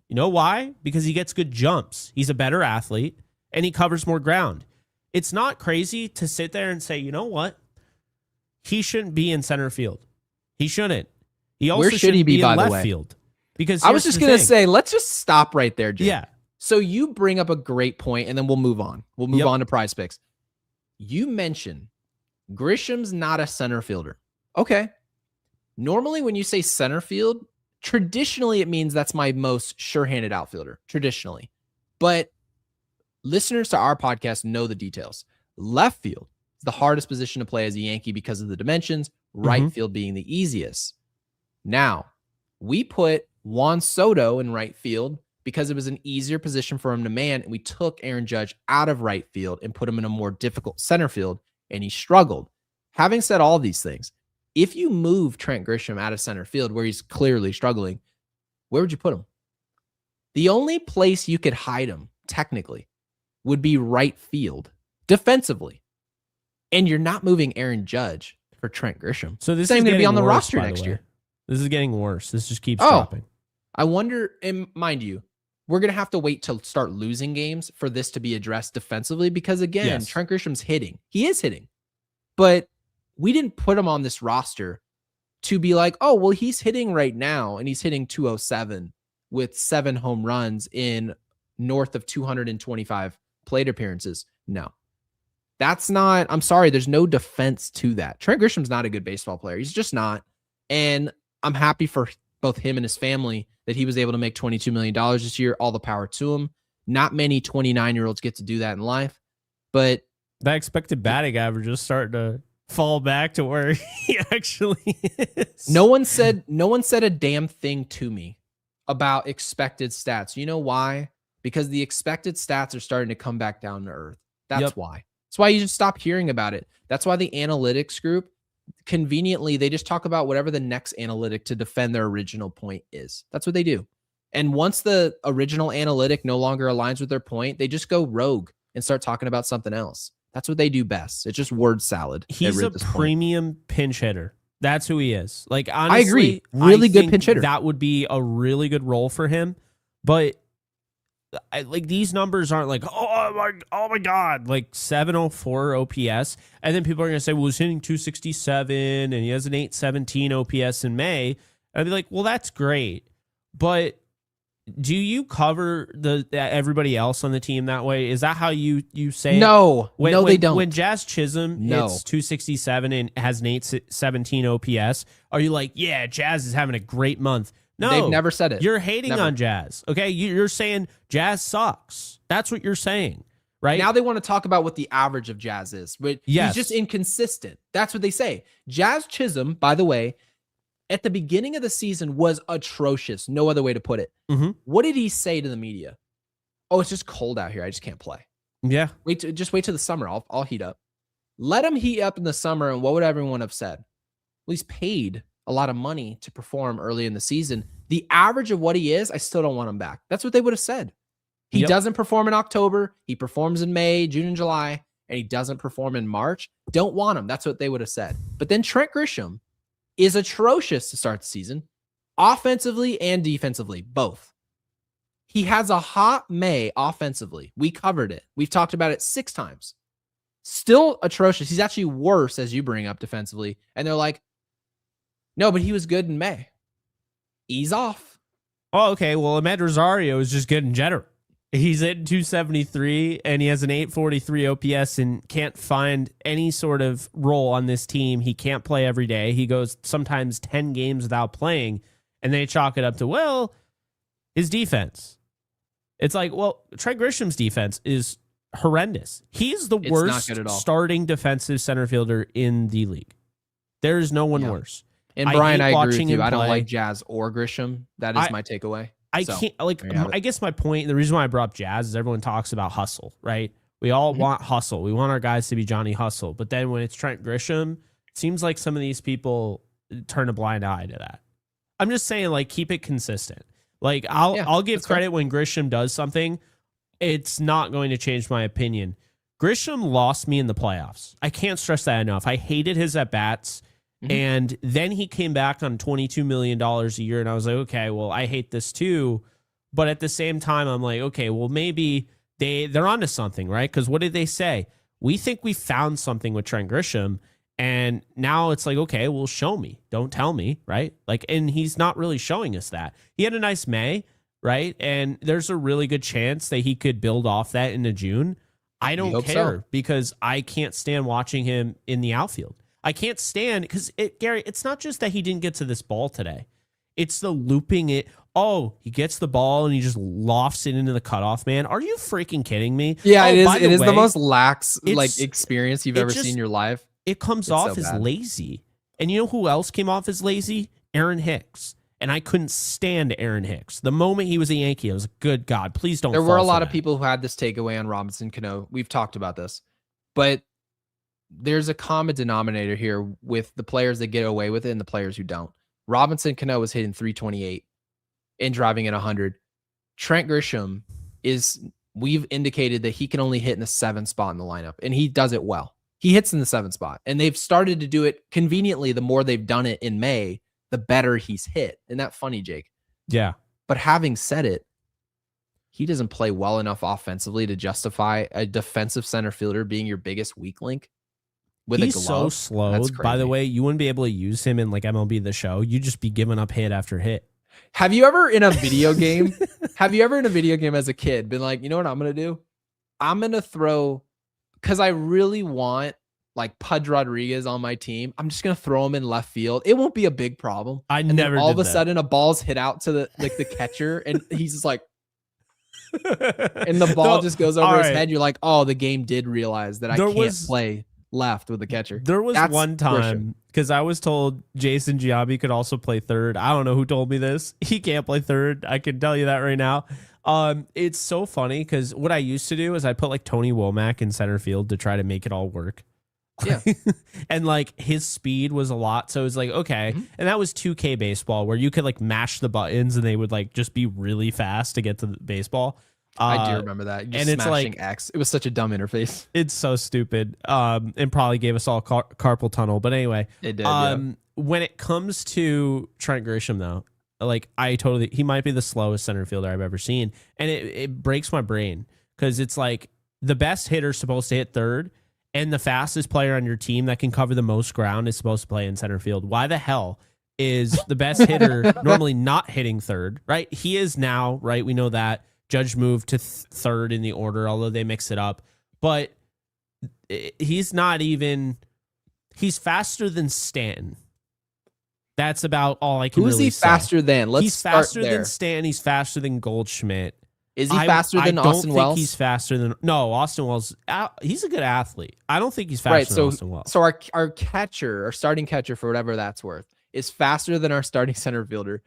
You know why? Because he gets good jumps. He's a better athlete, and he covers more ground. It's not crazy to sit there and say, you know what? He shouldn't be in center field. He shouldn't. He also shouldn't be in left field. Because I was just going to say, let's just stop right there, Jake. Yeah. So you bring up a great point, and then we'll move on. We'll move on to Prize Picks. You mentioned Grisham's not a center fielder. Okay. Normally, when you say center field, traditionally, it means that's my most sure-handed outfielder, traditionally. But listeners to our podcast know the details. Left field is the hardest position to play as a Yankee because of the dimensions, right field being the easiest. Now, we put Juan Soto in right field because it was an easier position for him to man, and we took Aaron Judge out of right field and put him in a more difficult center field, and he struggled. Having said all these things, if you move Trent Grisham out of center field where he's clearly struggling, where would you put him? The only place you could hide him, technically, would be right field, defensively. And you're not moving Aaron Judge for Trent Grisham. So this is going to be on the roster next year. This is getting worse. This just keeps dropping. I wonder, and mind you, we're going to have to wait to start losing games for this to be addressed defensively because, again, Trent Grisham's hitting. He is hitting. But we didn't put him on this roster to be like, oh, well, he's hitting right now, and he's hitting 207 with 7 home runs in north of 225 plate appearances. No. That's not, I'm sorry, there's no defense to that. Trent Grisham's not a good baseball player. He's just not. And I'm happy for both him and his family that he was able to make $22 million this year. All the power to him. Not many 29-year-olds get to do that in life. But that expected batting average is starting to fall back to where he actually is. No one said a damn thing to me about expected stats. You know why? Because the expected stats are starting to come back down to earth. That's why. That's why you just stop hearing about it. That's why the analytics group, conveniently, they just talk about whatever the next analytic to defend their original point is. That's what they do. And once the original analytic no longer aligns with their point, they just go rogue and start talking about something else. That's what they do best. It's just word salad. He's a premium pinch hitter. That's who he is. Like, honestly, I agree. Really good pinch hitter. That would be a really good role for him. But like, these numbers aren't like, oh my God, like 704 OPS. And then people are going to say, well, he's hitting 267 and he has an 817 OPS in May. I'd be like, well, that's great. But do you cover everybody else on the team that way? Is that how you say it? No, they don't. When Jazz Chisholm hits 267 and has an 817 OPS, are you like, yeah, Jazz is having a great month? No, they've never said it. You're hating on Jazz. Okay, you're saying Jazz sucks. That's what you're saying, right? Now they want to talk about what the average of Jazz is. But he's just inconsistent. That's what they say. Jazz Chisholm, by the way, at the beginning of the season was atrocious. No other way to put it. What did he say to the media? Oh, it's just cold out here. I just can't play. Yeah. Just wait till the summer. I'll heat up. Let him heat up in the summer, and what would everyone have said? Well, he's paid a lot of money to perform early in the season. The average of what he is, I still don't want him back. That's what they would have said. He doesn't perform in October. He performs in May, June, and July, and he doesn't perform in March. Don't want him. That's what they would have said. But then Trent Grisham is atrocious to start the season, offensively and defensively, both. He has a hot May offensively. We covered it. We've talked about it 6 times. Still atrocious. He's actually worse, as you bring up, defensively. And they're like, no, but he was good in May. Ease off. Oh, okay. Well, Ahmed Rosario is just good in general. He's at 273 and he has an 843 OPS and can't find any sort of role on this team. He can't play every day. He goes sometimes 10 games without playing, and they chalk it up to, well, his defense. It's like, well, Trent Grisham's defense is horrendous. He's the worst starting defensive center fielder in the league. There is no one worse. And Brian, I agree with you. I don't like Jazz or Grisham. That is my takeaway. I can't, like, I guess my point, the reason why I brought up Jazz is everyone talks about hustle, right? We all want hustle. We want our guys to be Johnny Hustle. But then when it's Trent Grisham, it seems like some of these people turn a blind eye to that. I'm just saying, like, keep it consistent. Like, I'll give credit when Grisham does something. It's not going to change my opinion. Grisham lost me in the playoffs. I can't stress that enough. I hated his at-bats. And then he came back on $22 million a year, and I was like, okay, well, I hate this too. But at the same time, I'm like, okay, well, maybe they're onto something, right? Because what did they say? We think we found something with Trent Grisham, and now it's like, okay, well, show me. Don't tell me, right? Like, and he's not really showing us that. He had a nice May, right? And there's a really good chance that he could build off that into June. I don't care because I can't stand watching him in the outfield. I can't stand because Gary, it's not just that he didn't get to this ball today. It's the looping it. Oh, he gets the ball and he just lofts it into the cutoff, man. Are you freaking kidding me? Yeah, it is. It is the most lax experience you've ever seen in your life. It comes off as lazy. And you know who else came off as lazy? Aaron Hicks. And I couldn't stand Aaron Hicks. The moment he was a Yankee, I was like, good God, please don't. There were a lot of people who had this takeaway on Robinson Cano. We've talked about this. But there's a common denominator here with the players that get away with it and the players who don't. Robinson Cano was hitting 328 and driving at 100. Trent Grisham we've indicated that he can only hit in the 7th spot in the lineup, and he does it well. He hits in the 7th spot, and they've started to do it conveniently. The more they've done it in May, the better he's hit. Isn't that funny, Jake? Yeah. But having said it, he doesn't play well enough offensively to justify a defensive center fielder being your biggest weak link. He's so slow. By the way, you wouldn't be able to use him in like MLB The Show. You'd just be giving up hit after hit. Have you ever in a video game, as a kid been like, you know what I'm going to do? I'm going to throw, because I really want like Pudge Rodriguez on my team. I'm just going to throw him in left field. It won't be a big problem. All of a sudden a ball's hit out to the catcher and he's just like, and the ball just goes over his head. You're like, oh, the game did realize that I can't play left with the catcher. There was one time because I was told Jason Giambi could also play third. I don't know who told me this. He can't play third. I can tell you that right now. It's so funny because what I used to do is I put like Tony Womack in center field to try to make it all work. Yeah. And like his speed was a lot. So it was like, okay. And that was 2K baseball where you could like mash the buttons and they would like just be really fast to get to the baseball. I do remember that. Just and it's smashing like X. It was such a dumb interface. It's so stupid. And probably gave us all carpal tunnel. But anyway, it did. When it comes to Trent Grisham, though, like he might be the slowest center fielder I've ever seen, and it breaks my brain because it's like the best hitter's supposed to hit third, and the fastest player on your team that can cover the most ground is supposed to play in center field. Why the hell is the best hitter normally not hitting third? Right? He is now. Right? We know that. Judge moved to third in the order, although they mix it up. But he's not even... He's faster than Stanton. That's about all I can really say. Who's he faster than? He's faster than Stanton. He's faster than Goldschmidt. Is he faster than Austin Wells? I don't think he's faster than... No, Austin Wells, he's a good athlete. I don't think he's faster than Austin Wells. So our catcher, our starting catcher, for whatever that's worth, is faster than our starting center fielder.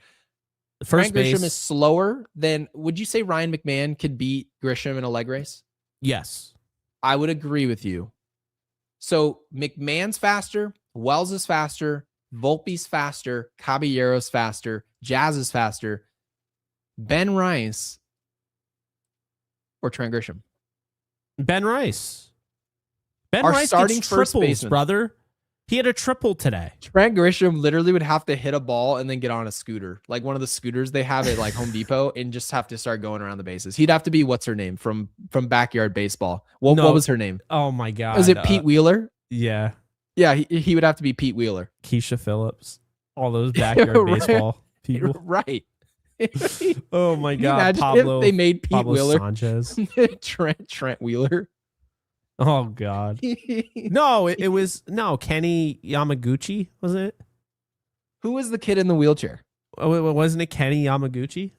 Frank Grisham is slower than, would you say Ryan McMahon could beat Grisham in a leg race? Yes. I would agree with you. So McMahon's faster, Wells is faster, Volpe's faster, Caballero's faster, Jazz is faster. Ben Rice or Trent Grisham? Ben Rice. Ben Our Rice starting gets first triples, baseman. brother. He had a triple today. Trent Grisham literally would have to hit a ball and then get on a scooter, like one of the scooters they have at like Home Depot, and just have to start going around the bases. He'd have to be, what's her name from Backyard Baseball? What was her name? Oh my God. Was it Pete Wheeler? Yeah. Yeah, he would have to be Pete Wheeler. Keisha Phillips. All those Backyard Baseball people. Right. Oh my Can you God, imagine Pablo. if they made Pete Pablo Wheeler Sanchez. Trent Wheeler? Oh God. No, it was Kenny Yamaguchi, was it? Who was the kid in the wheelchair? Oh, wasn't it Kenny Yamaguchi?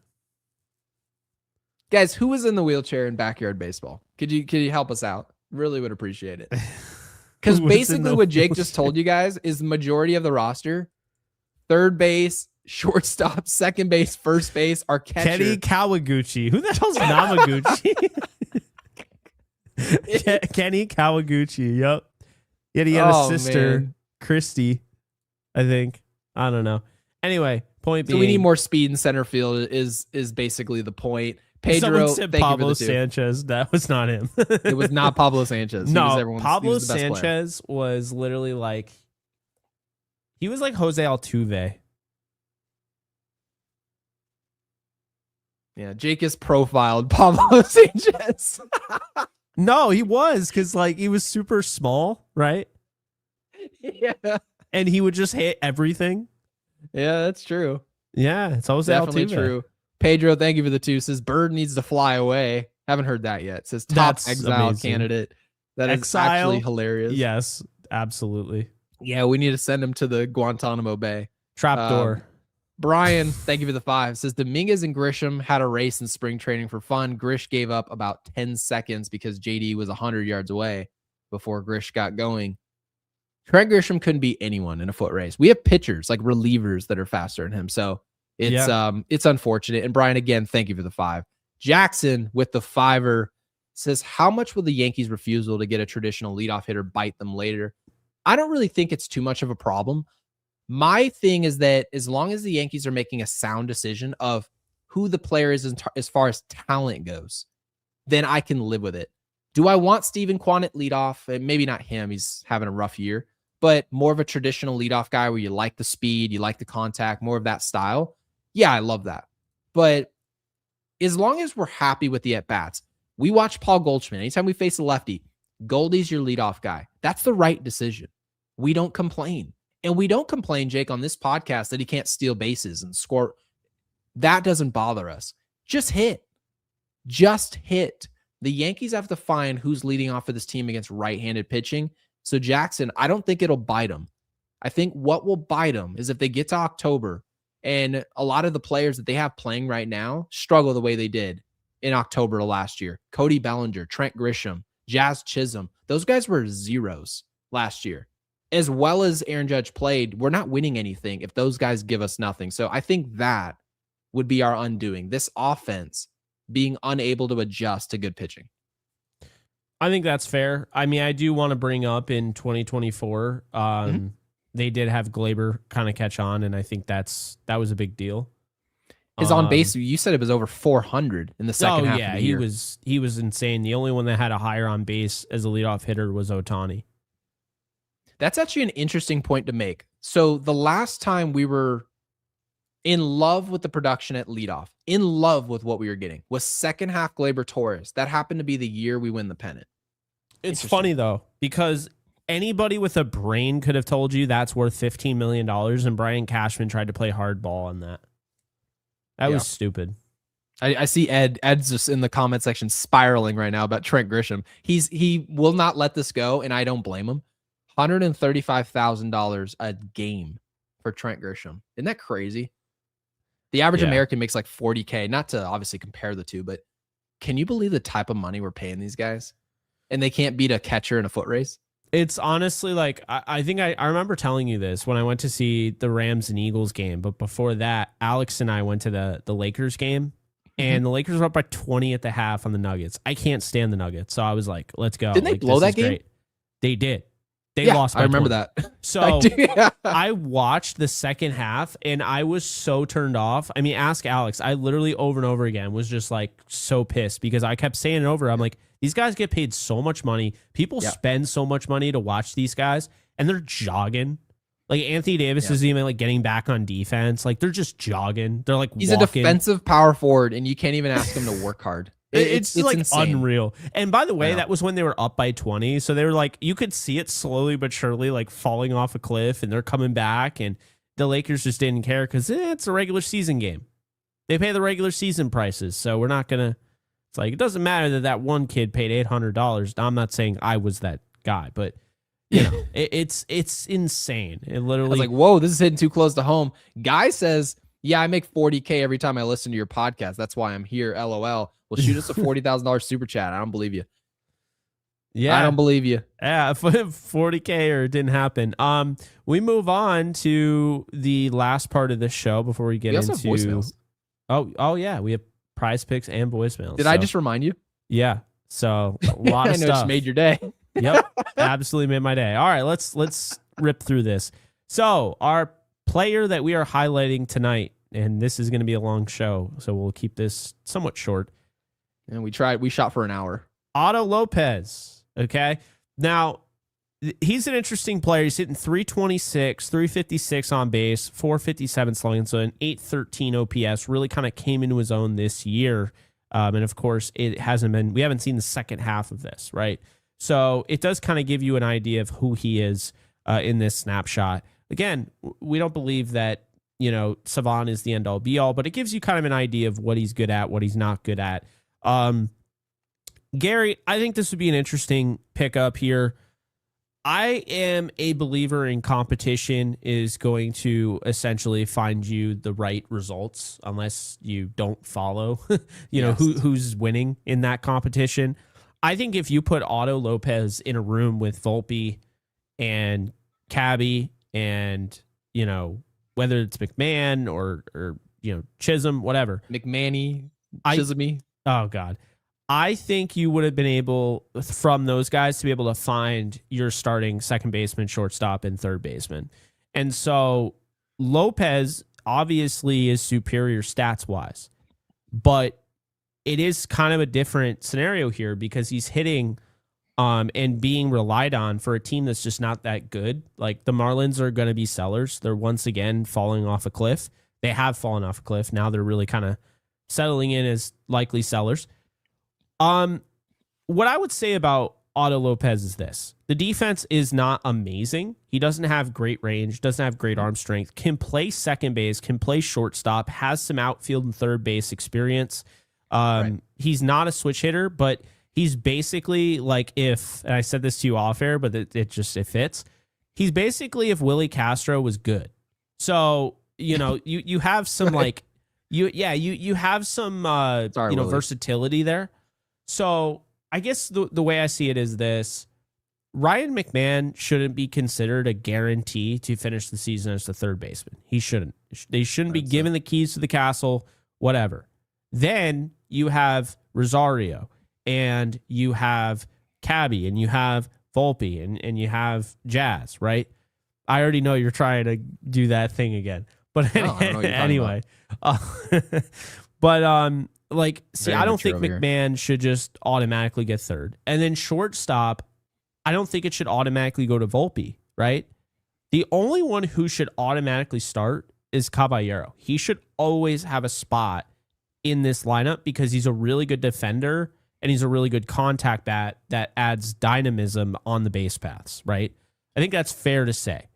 Guys, who was in the wheelchair in backyard baseball? Could you help us out? Really would appreciate it. Because basically what Jake just told you guys is the majority of the roster, third base, shortstop, second base, first base, our catcher. Kenny Kawaguchi. Who the hell's Namaguchi? Kenny Kawaguchi. Yep. Yeah, he had a sister, man. Christy, I think. I don't know. Anyway, point being. So we need more speed in center field is basically the point. Pedro, someone said Pablo Sanchez. That was not him. It was not Pablo Sanchez. No, Pablo Sanchez was literally like, he was like Jose Altuve. Yeah, Jake has profiled Pablo Sanchez. No, he was, because like he was super small, right? Yeah. And he would just hit everything. Yeah, that's true. Yeah, it's Jose Definitely Altuve. True. Pedro, thank you for the 2. Says Bird needs to fly away. Haven't heard that yet. Says top exile amazing. Candidate. That is actually hilarious. Yes, absolutely. Yeah, we need to send him to the Guantanamo Bay. Trapdoor. Brian, thank you for the 5. Says Dominguez and Grisham had a race in spring training for fun. Grish gave up about 10 seconds because JD was 100 yards away before Grish got going. Trent Grisham couldn't beat anyone in a foot race. We have pitchers, like relievers, that are faster than him. So it's unfortunate. And Brian, again, thank you for the 5. Jackson with the 5er says, how much will the Yankees' refusal to get a traditional leadoff hitter bite them later? I don't really think it's too much of a problem. My thing is that as long as the Yankees are making a sound decision of who the player is as far as talent goes, then I can live with it. Do I want Steven Kwan at leadoff? Maybe not him. He's having a rough year, but more of a traditional leadoff guy where you like the speed, you like the contact, more of that style. Yeah, I love that. But as long as we're happy with the at-bats, we watch Paul Goldschmidt. Anytime we face a lefty, Goldie's your leadoff guy. That's the right decision. We don't complain. And we don't complain, Jake, on this podcast that he can't steal bases and score. That doesn't bother us. Just hit. Just hit. The Yankees have to find who's leading off for this team against right-handed pitching. So Jackson, I don't think it'll bite them. I think what will bite them is if they get to October and a lot of the players that they have playing right now struggle the way they did in October of last year. Cody Bellinger, Trent Grisham, Jazz Chisholm. Those guys were zeros last year. As well as Aaron Judge played, we're not winning anything if those guys give us nothing. So I think that would be our undoing. This offense being unable to adjust to good pitching. I think that's fair. I mean, I do want to bring up in 2024, they did have Glaber kind of catch on, and I think that was a big deal. His on base, you said it was over 400 in the second half of the year. He was insane. The only one that had a higher on base as a leadoff hitter was Ohtani. That's actually an interesting point to make. So the last time we were in love with the production at leadoff, in love with what we were getting, was second half Gleyber Torres. That happened to be the year we win the pennant. It's funny, though, because anybody with a brain could have told you that's worth $15 million, and Brian Cashman tried to play hardball on that. That was stupid. I see Ed's just in the comment section spiraling right now about Trent Grisham. He will not let this go, and I don't blame him. $135,000 a game for Trent Grisham. Isn't that crazy? The average American makes like $40K. Not to obviously compare the two, but can you believe the type of money we're paying these guys? And they can't beat a catcher in a foot race? It's honestly like, I think I remember telling you this when I went to see the Rams and Eagles game. But before that, Alex and I went to the Lakers game, and the Lakers were up by 20 at the half on the Nuggets. I can't stand the Nuggets. So I was like, let's go. Didn't they blow that game? Great. They did. They lost by I remember 20. that. So I watched the second half and I was so turned off. I mean, ask Alex. I literally over and over again was just like so pissed because I kept saying it over. I'm like, these guys get paid so much money. People spend so much money to watch these guys and they're jogging. Like Anthony Davis isn't even like getting back on defense. Like they're just jogging. They're like he's walking. A defensive power forward and you can't even ask him to work hard. It's like insane. Unreal. And by the way, that was when they were up by 20. So they were like, you could see it slowly but surely like falling off a cliff and they're coming back. And the Lakers just didn't care because it's a regular season game. They pay the regular season prices, so we're not gonna. It's like it doesn't matter that one kid paid $800. I'm not saying I was that guy, but it's insane. It I literally was like, whoa, this is hitting too close to home. Guy says, yeah, I make $40K every time I listen to your podcast. That's why I'm here. LOL. Well, shoot us a $40,000 super chat. I don't believe you. Yeah, I don't believe you. Yeah, 40K or it didn't happen. We move on to the last part of the show before we get We also into have voicemails. Oh yeah, we have prize picks and voicemails. Did I just remind you? Yeah. So a lot I of know stuff. it just made your day. Yep, absolutely made my day. All right, let's rip through this. So our player that we are highlighting tonight, and this is going to be a long show, so we'll keep this somewhat short. And we shot for an hour. Otto Lopez. Okay. Now, he's an interesting player. He's hitting 326, 356 on base, 457 slugging, so an 813 OPS. Really kind of came into his own this year. And of course, we haven't seen the second half of this, right? So it does kind of give you an idea of who he is in this snapshot. Again, we don't believe that, Savant is the end all be all, but it gives you kind of an idea of what he's good at, what he's not good at. Gary, I think this would be an interesting pickup here. I am a believer in competition is going to essentially find you the right results unless you don't follow, who's winning in that competition. I think if you put Otto Lopez in a room with Volpe and Cabby and, whether it's McMahon or Chisholm, whatever. McManny, Chisholmy. Oh, God. I think you would have been able, from those guys, to be able to find your starting second baseman, shortstop, and third baseman. And so Lopez obviously is superior stats-wise, but it is kind of a different scenario here because he's hitting and being relied on for a team that's just not that good. Like the Marlins are going to be sellers. They're once again falling off a cliff. They have fallen off a cliff. Now they're really kind of settling in as likely sellers. What I would say about Otto Lopez is this. The defense is not amazing. He doesn't have great range, doesn't have great arm strength, can play second base, can play shortstop, has some outfield and third base experience. Right. He's not a switch hitter, but he's basically like and I said this to you off air, but it fits. He's basically if Willie Castro was good. So, you have some like, you have some, Willie. versatility there. So I guess the way I see it is this. Ryan McMahon shouldn't be considered a guarantee to finish the season as the third baseman. He shouldn't. They shouldn't be given the keys to the castle, whatever. Then you have Rosario and you have Cabby and you have Volpe and you have Jazz, right? I already know you're trying to do that thing again. But anyway, I don't think McMahon should just automatically get third. And then shortstop, I don't think it should automatically go to Volpe, right? The only one who should automatically start is Caballero. He should always have a spot in this lineup because he's a really good defender and he's a really good contact bat that adds dynamism on the base paths, right? I think that's fair to say.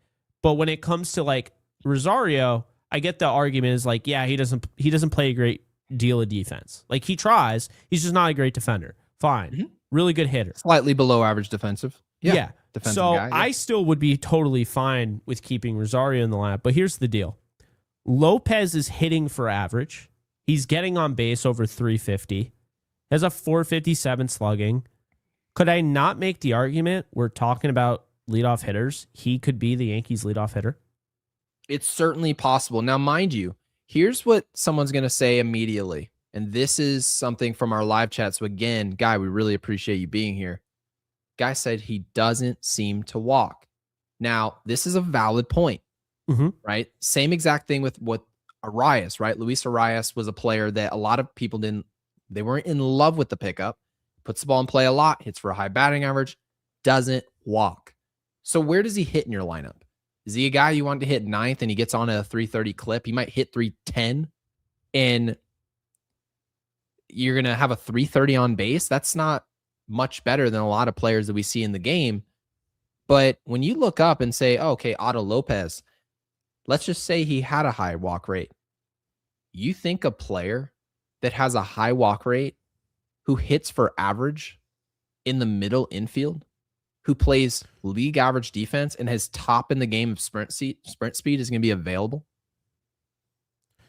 But when it comes to like Rosario, I get the argument is like, yeah, he doesn't play a great deal of defense. Like he tries, he's just not a great defender. Fine. Mm-hmm. Really good hitter. Slightly below average defensive. Yeah. Defensive so guy, yeah. I still would be totally fine with keeping Rosario in the lineup. But here's the deal. Lopez is hitting for average. He's getting on base over 350. Has a 457 slugging. Could I not make the argument we're talking about leadoff hitters? He could be the Yankees leadoff hitter. It's certainly possible. Now, mind you, here's what someone's going to say immediately. And this is something from our live chat. So again, Guy, we really appreciate you being here. Guy said he doesn't seem to walk. Now, this is a valid point, right? Same exact thing with what Arias, right? Luis Arias was a player that a lot of people they weren't in love with the pickup. Puts the ball in play a lot, hits for a high batting average, doesn't walk. So where does he hit in your lineup? Is he a guy you want to hit ninth and he gets on a 330 clip? He might hit 310 and you're going to have a 330 on base. That's not much better than a lot of players that we see in the game. But when you look up and say, oh, okay, Otto Lopez, let's just say he had a high walk rate. You think a player that has a high walk rate, who hits for average in the middle infield, who plays league average defense and has top in the game of sprint speed is going to be available?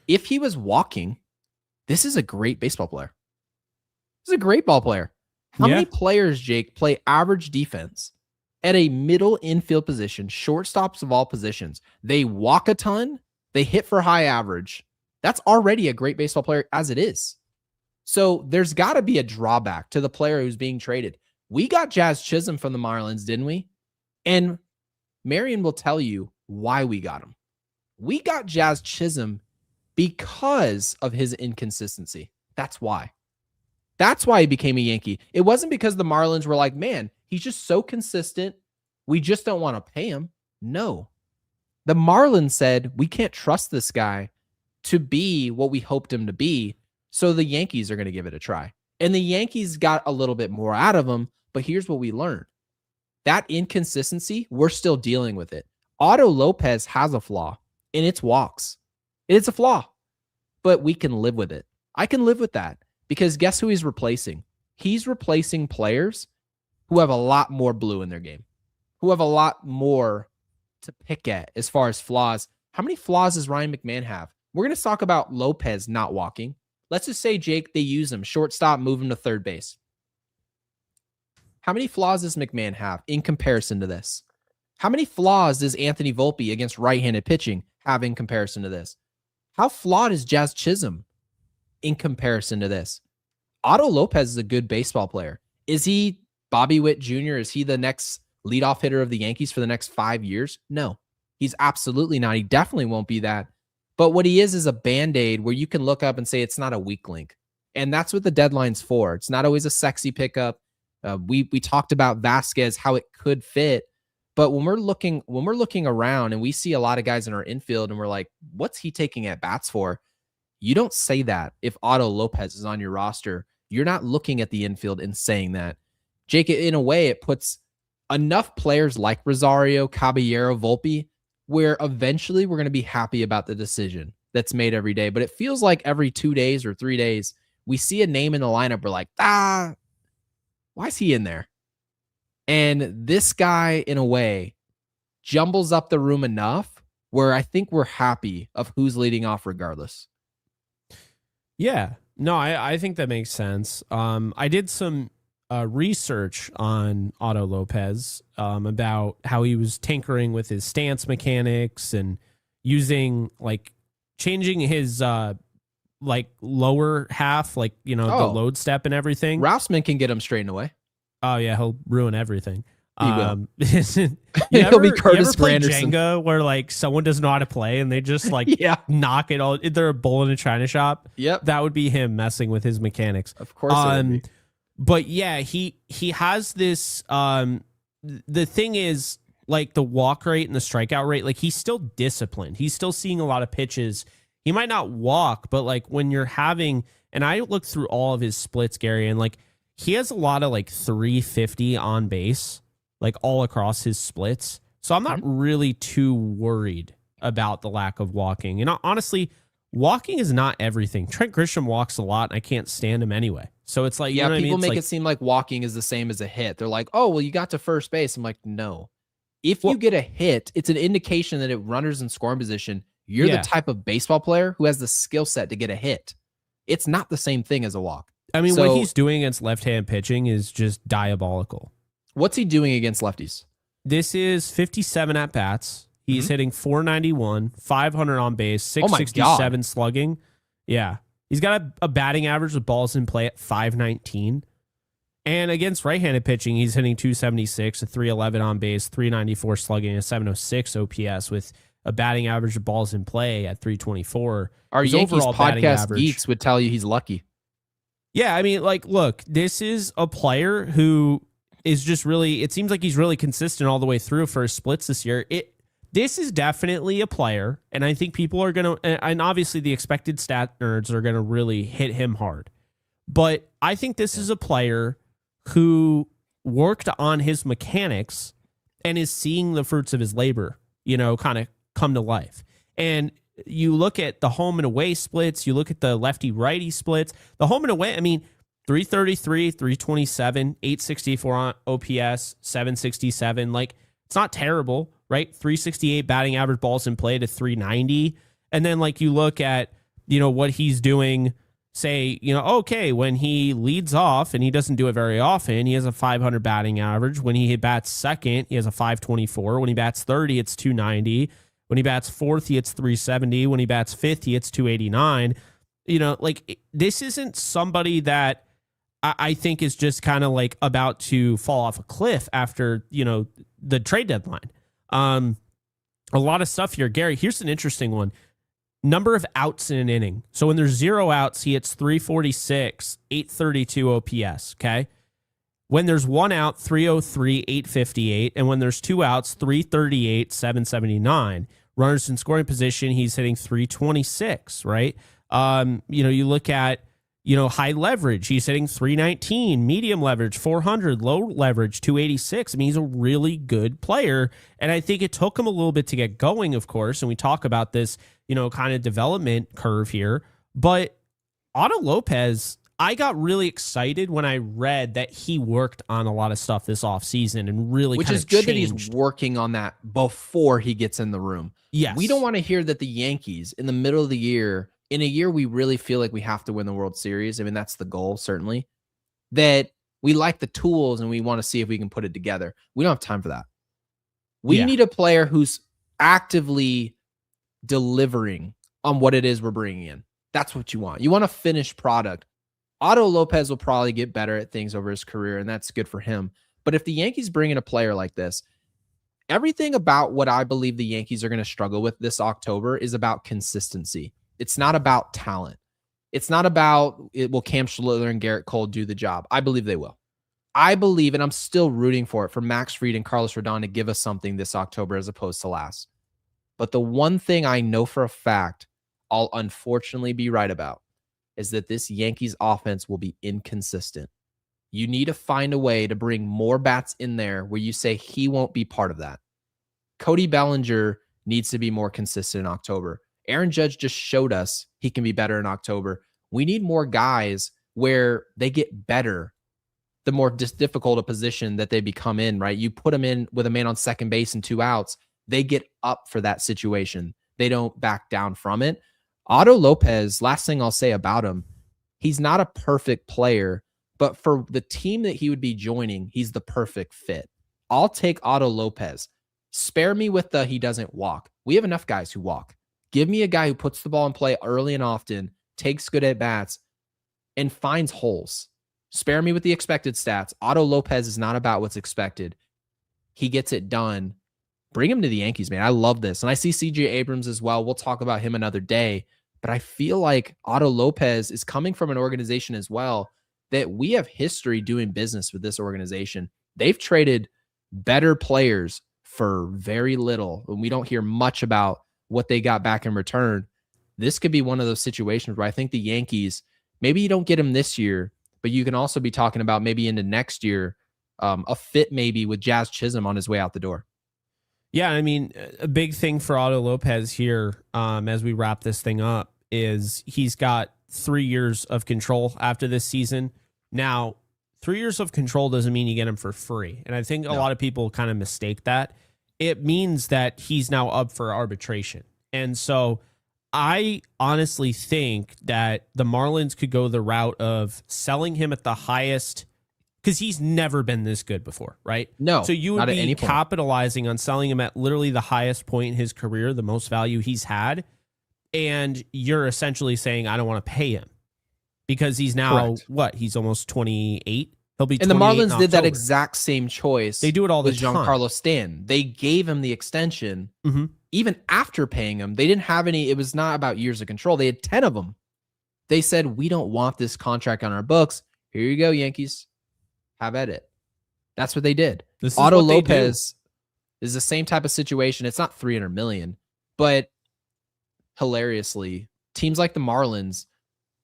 If he was walking, this is a great baseball player. This is a great ball player. How many players, Jake, play average defense at a middle infield position, shortstops of all positions? They walk a ton. They hit for high average. That's already a great baseball player as it is. So there's got to be a drawback to the player who's being traded. We got Jazz Chisholm from the Marlins, didn't we? And Marion will tell you why we got him. We got Jazz Chisholm because of his inconsistency. That's why. That's why he became a Yankee. It wasn't because the Marlins were like, man, he's just so consistent. We just don't want to pay him. No. The Marlins said, we can't trust this guy to be what we hoped him to be. So the Yankees are going to give it a try. And the Yankees got a little bit more out of him. But here's what we learned. That inconsistency, we're still dealing with it. Otto Lopez has a flaw, and it's walks. It's a flaw, but we can live with it. I can live with that because guess who he's replacing? He's replacing players who have a lot more blue in their game, who have a lot more to pick at as far as flaws. How many flaws does Ryan McMahon have? We're going to talk about Lopez not walking. Let's just say, Jake, they use him, shortstop, move him to third base. How many flaws does McMahon have in comparison to this? How many flaws does Anthony Volpe against right-handed pitching have in comparison to this? How flawed is Jazz Chisholm in comparison to this? Otto Lopez is a good baseball player. Is he Bobby Witt Jr.? Is he the next leadoff hitter of the Yankees for the next 5 years? No, he's absolutely not. He definitely won't be that. But what he is a Band-Aid where you can look up and say it's not a weak link. And that's what the deadline's for. It's not always a sexy pickup. We talked about Vasquez, how it could fit. But when we're looking around and we see a lot of guys in our infield and we're like, what's he taking at bats for? You don't say that if Otto Lopez is on your roster. You're not looking at the infield and saying that. Jake, in a way, it puts enough players like Rosario, Caballero, Volpe, where eventually we're going to be happy about the decision that's made every day. But it feels like every 2 days or 3 days, we see a name in the lineup. We're like, why is he in there? And this guy, in a way, jumbles up the room enough where I think we're happy of who's leading off regardless. Yeah. No, I think that makes sense. I did some research on Otto Lopez about how he was tinkering with his stance mechanics and using, like, changing his lower half, the load step and everything. Rousman can get him straightened away. Oh yeah, he'll ruin everything. He will. He'll be Curtis Granderson. Jenga, where like someone doesn't know how to play and they just knock it all. They're a bull in a china shop. Yep, that would be him messing with his mechanics. Of course, it would be. But yeah, he has this. The thing is, like the walk rate and the strikeout rate, like he's still disciplined. He's still seeing a lot of pitches. He might not walk, but like when you're having, and I looked through all of his splits, Gary, and like he has a lot of like 350 on base, like all across his splits. So I'm not really too worried about the lack of walking. And honestly, walking is not everything. Trent Grisham walks a lot, and I can't stand him anyway. So it's like, yeah, you know people what I mean? Make it seem like walking is the same as a hit. They're like, oh, well, you got to first base. I'm like, no. If you get a hit, it's an indication that it runners in scoring position. You're the type of baseball player who has the skill set to get a hit. It's not the same thing as a walk. I mean, what he's doing against left-hand pitching is just diabolical. What's he doing against lefties? This is 57 at-bats. He's hitting 491, 500 on base, 667 slugging. Yeah. He's got a batting average with balls in play at 519. And against right-handed pitching, he's hitting 276, a 311 on base, 394 slugging, a 706 OPS with a batting average of balls in play at 324. Our Yankees podcast geeks would tell you he's lucky. Yeah, I mean, like, look, this is a player who is just really, it seems like he's really consistent all the way through for his splits this year. This is definitely a player, and I think people are going to, and obviously the expected stat nerds are going to really hit him hard. But I think this is a player who worked on his mechanics and is seeing the fruits of his labor, kind of come to life. And You look at the home and away splits, you look at the lefty righty splits. The home and away, I mean, 333, 327, 864 on OPS, 767. Like, it's not terrible, right? 368 batting average, balls in play to 390. And then, like, you look at, what he's doing, say, okay, when he leads off, and he doesn't do it very often, he has a 500 batting average. When he bats second, he has a 524. When he bats 30, it's 290. When he bats fourth, he hits 370. When he bats fifth, he hits 289. This isn't somebody that I think is just kind of like about to fall off a cliff after, the trade deadline. A lot of stuff here. Gary, here's an interesting one. Number of outs in an inning. So when there's 0 outs, he hits 346, 832 OPS, okay? When there's 1 out, 303, 858. And when there's 2 outs, 338, 779. Runners in scoring position, he's hitting 326, right? You look at, high leverage, he's hitting 319, medium leverage, 400, low leverage, 286. I mean, he's a really good player. And I think it took him a little bit to get going, of course. And we talk about this, kind of development curve here. But Otto Lopez, I got really excited when I read that he worked on a lot of stuff this offseason and really which is good changed. That he's working on that before he gets in the room. Yes. We don't want to hear that the Yankees in the middle of the year, in a year we really feel like we have to win the World Series. I mean, that's the goal, certainly. That we like the tools and we want to see if we can put it together. We don't have time for that. We need a player who's actively delivering on what it is we're bringing in. That's what you want. You want a finished product. Otto Lopez will probably get better at things over his career, and that's good for him. But if the Yankees bring in a player like this, everything about what I believe the Yankees are going to struggle with this October is about consistency. It's not about talent. It's not about, will Cam Schlitter and Garrett Cole do the job? I believe they will. I believe, and I'm still rooting for it, for Max Fried and Carlos Rodon to give us something this October as opposed to last. But the one thing I know for a fact I'll unfortunately be right about is that this Yankees offense will be inconsistent. You need to find a way to bring more bats in there where you say he won't be part of that. Cody Bellinger needs to be more consistent in October. Aaron Judge just showed us he can be better in October. We need more guys where they get better the more difficult a position that they become in, right? You put them in with a man on second base and 2 outs, they get up for that situation. They don't back down from it. Otto Lopez, last thing I'll say about him, he's not a perfect player, but for the team that he would be joining, he's the perfect fit. I'll take Otto Lopez. Spare me with the he doesn't walk. We have enough guys who walk. Give me a guy who puts the ball in play early and often, takes good at-bats, and finds holes. Spare me with the expected stats. Otto Lopez is not about what's expected. He gets it done. Bring him to the Yankees, man. I love this. And I see CJ Abrams as well. We'll talk about him another day. But I feel like Otto Lopez is coming from an organization as well that we have history doing business with this organization. They've traded better players for very little, and we don't hear much about what they got back in return. This could be one of those situations where I think the Yankees, maybe you don't get him this year, but you can also be talking about maybe into next year, a fit maybe with Jazz Chisholm on his way out the door. Yeah, I mean, a big thing for Otto Lopez here, as we wrap this thing up, is he's got 3 years of control after this season. Now, 3 years of control doesn't mean you get him for free. And I think a lot of people kind of mistake that. It means that he's now up for arbitration. And so I honestly think that the Marlins could go the route of selling him at the highest, because he's never been this good before, right? No. So you would be capitalizing on selling him at literally the highest point in his career, the most value he's had. And you're essentially saying, I don't want to pay him because he's now, what? He's almost 28. He'll be 28 and the Marlins in did that October. exact same choice. They do it all the time. Giancarlo Stanton. They gave him the extension even after paying him. They didn't have any. It was not about years of control. They had 10 of them. They said, we don't want this contract on our books. Here you go, Yankees. Have at it. That's what they did. Otto Lopez is the same type of situation. It's not $300 million, but hilariously, teams like the Marlins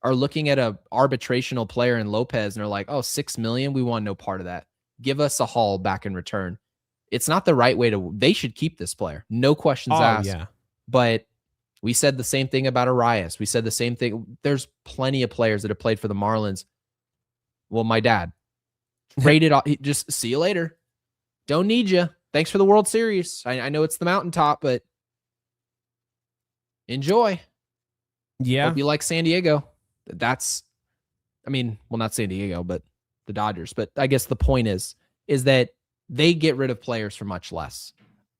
are looking at a arbitrational player in Lopez and they're like, oh, $6 million. We want no part of that. Give us a haul back in return. It's not the right way to, they should keep this player. No questions asked. Yeah. But We said the same thing about Arias. We said the same thing. There's plenty of players that have played for the Marlins. Well, my dad traded off. Just see you later. Don't need you. Thanks for the World Series. I know it's the mountaintop, but enjoy. Yeah. Hope you like San Diego. That's, I mean, well, not San Diego, but the Dodgers. But I guess the point is that they get rid of players for much less.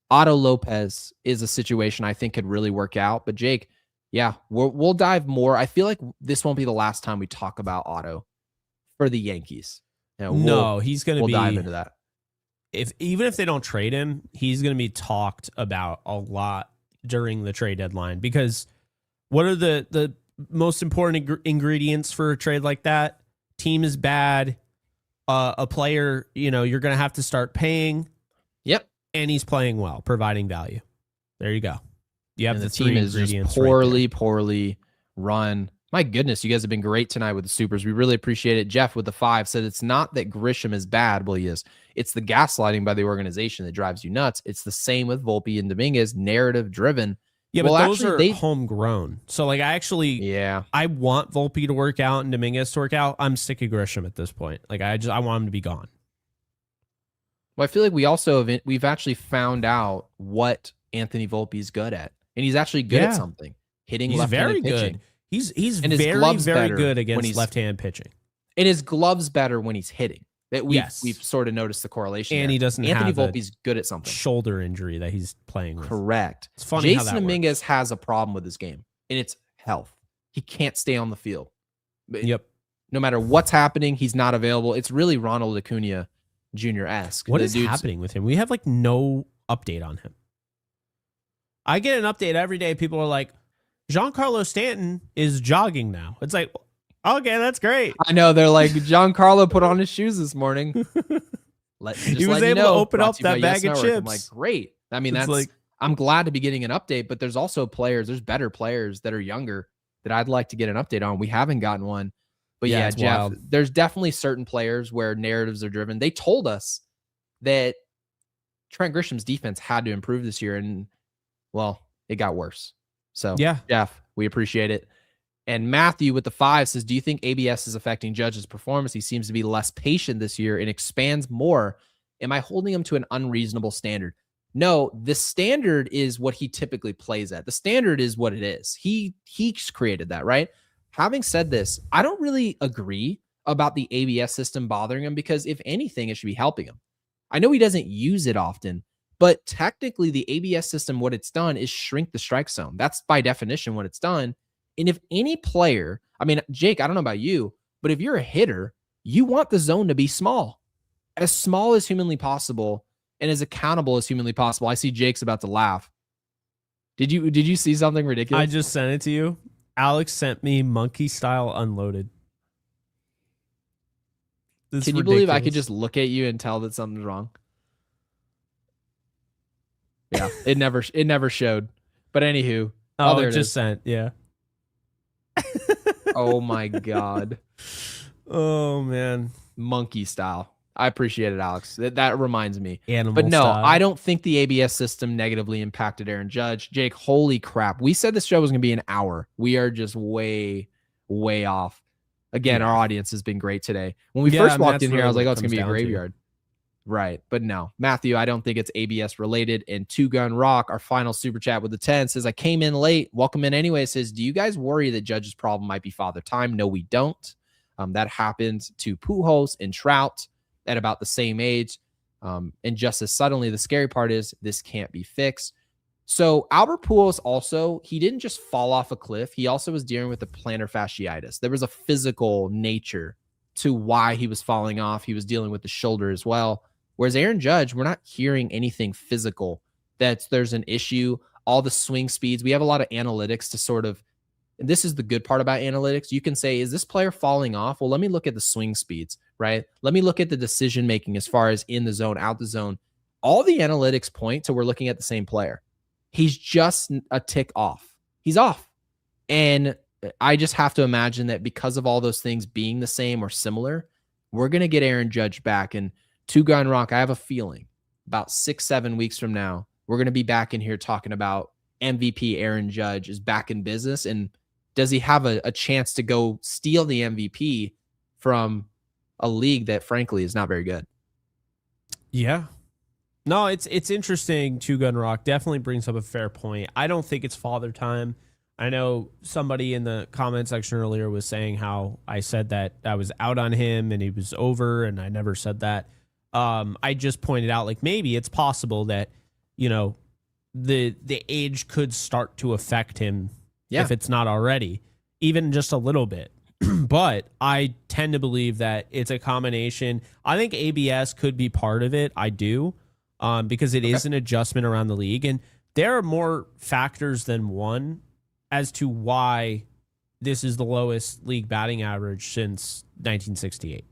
Otto Lopez is a situation I think could really work out. But Jake, yeah, we'll dive more. I feel like this won't be the last time we talk about Otto for the Yankees. You know, he's going to we'll be. dive into that. Even if they don't trade him, he's going to be talked about a lot during the trade deadline, because what are the most important ingredients for a trade like that? Team is bad. A player, you're going to have to start paying. Yep. And he's playing well, providing value. There you go. You have and the team three is ingredients just poorly run. My goodness, you guys have been great tonight with the supers. We really appreciate it. Jeff with the 5 said it's not that Grisham is bad. Well, he is. It's the gaslighting by the organization that drives you nuts. It's the same with Volpe and Dominguez, narrative driven. Yeah, well, but those actually, are homegrown. So, I want Volpe to work out and Dominguez to work out. I'm sick of Grisham at this point. I want him to be gone. Well, I feel like we've actually found out what Anthony Volpe is good at, and he's actually good at something. Hitting left-handed pitching. Good. He's very good against left-hand pitching. And his gloves better when he's hitting. We've sort of noticed the correlation. And there. he doesn't Anthony have Volpe's good at something. Shoulder injury that he's playing with. Correct. It's funny Jason how that Dominguez works. has a problem with his game, and it's health. He can't stay on the field. Yep. No matter what's happening, he's not available. It's really Ronald Acuna Jr.-esque. What is happening with him? We have no update on him. I get an update every day. People are like, Giancarlo Stanton is jogging now. It's like, okay, that's great. I know. They're like, Giancarlo put on his shoes this morning. He was able to open up that bag of chips. I'm like, great. I mean, I'm glad to be getting an update, but there's also there's better players that are younger that I'd like to get an update on. We haven't gotten one. But yeah, Jeff, wild. There's definitely certain players where narratives are driven. They told us that Trent Grisham's defense had to improve this year, and, well, it got worse. So, yeah, Jeff, we appreciate it. And Matthew with the 5 says, do you think ABS is affecting Judge's performance? He seems to be less patient this year and expands more. Am I holding him to an unreasonable standard? No, the standard is what he typically plays at. The standard is what it is. He's created that, right? Having said this, I don't really agree about the ABS system bothering him, because if anything, it should be helping him. I know he doesn't use it often, but technically the ABS system, what it's done is shrink the strike zone. That's by definition what it's done. And if any player, I mean, Jake, I don't know about you, but if you're a hitter, you want the zone to be small as humanly possible and as accountable as humanly possible. I see Jake's about to laugh. Did you see something ridiculous? I just sent it to you. Alex sent me monkey style unloaded. Can you believe I could just look at you and tell that something's wrong? Yeah, it never showed. But anywho, it just sent. Yeah. Oh my God. Oh man. Monkey style. I appreciate it, Alex. That reminds me. Animal but no, style. I don't think the ABS system negatively impacted Aaron Judge. Jake, holy crap. We said this show was going to be an hour. We are just way, way off. Again, our audience has been great today. When we first walked in here, I was like, oh, it's going to be a graveyard. Right. But no, Matthew, I don't think it's ABS related. And Two Gun Rock, our final super chat with the 10, says, I came in late. Welcome in anyway. Says, do you guys worry that Judge's problem might be father time? No, we don't. That happened to Pujols and Trout at about the same age. And just as suddenly, the scary part is this can't be fixed. So Albert Pujols also, he didn't just fall off a cliff. He also was dealing with the plantar fasciitis. There was a physical nature to why he was falling off. He was dealing with the shoulder as well. Whereas Aaron Judge, we're not hearing anything physical that there's an issue. All the swing speeds, we have a lot of analytics to sort of, and this is the good part about analytics. You can say, is this player falling off? Well, let me look at the swing speeds, right? Let me look at the decision making as far as in the zone, out the zone. All the analytics point to we're looking at the same player. He's just a tick off. He's off. And I just have to imagine that because of all those things being the same or similar, we're going to get Aaron Judge back. And Two Gun Rock, I have a feeling about 6-7 weeks from now, we're going to be back in here talking about MVP Aaron Judge is back in business, and does he have a chance to go steal the MVP from a league that frankly is not very good? Yeah. No, it's interesting. Two Gun Rock definitely brings up a fair point. I don't think it's father time. I know somebody in the comment section earlier was saying how I said that I was out on him and he was over, and I never said that. I just pointed out, like, maybe it's possible that, you know, the age could start to affect him if it's not already, even just a little bit. But I tend to believe that it's a combination. I think ABS could be part of it. I do. Because it is an adjustment around the league. And there are more factors than one as to why this is the lowest league batting average since 1968.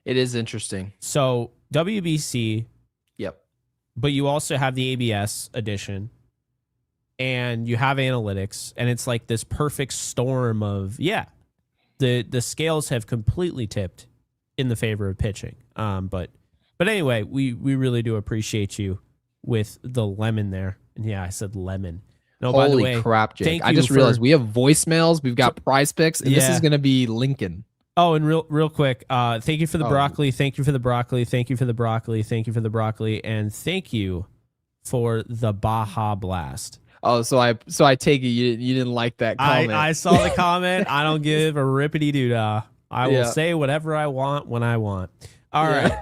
It is interesting. So WBC. Yep. But you also have the ABS edition. And you have analytics. And it's like this perfect storm of, the scales have completely tipped in the favor of pitching. But anyway, we really do appreciate you with the lemon there. And I said lemon. No, Holy by the way, crap, Jake. I just realized we have voicemails. We've got prize picks. And this is going to be Lincoln. Oh, and real quick, thank you for the broccoli. Thank you for the broccoli. Thank you for the broccoli. Thank you for the broccoli. And thank you for the Baja Blast. Oh, so I take it you didn't like that comment. I saw the comment. I don't give a rippity doo-dah. I will say whatever I want when I want. All right.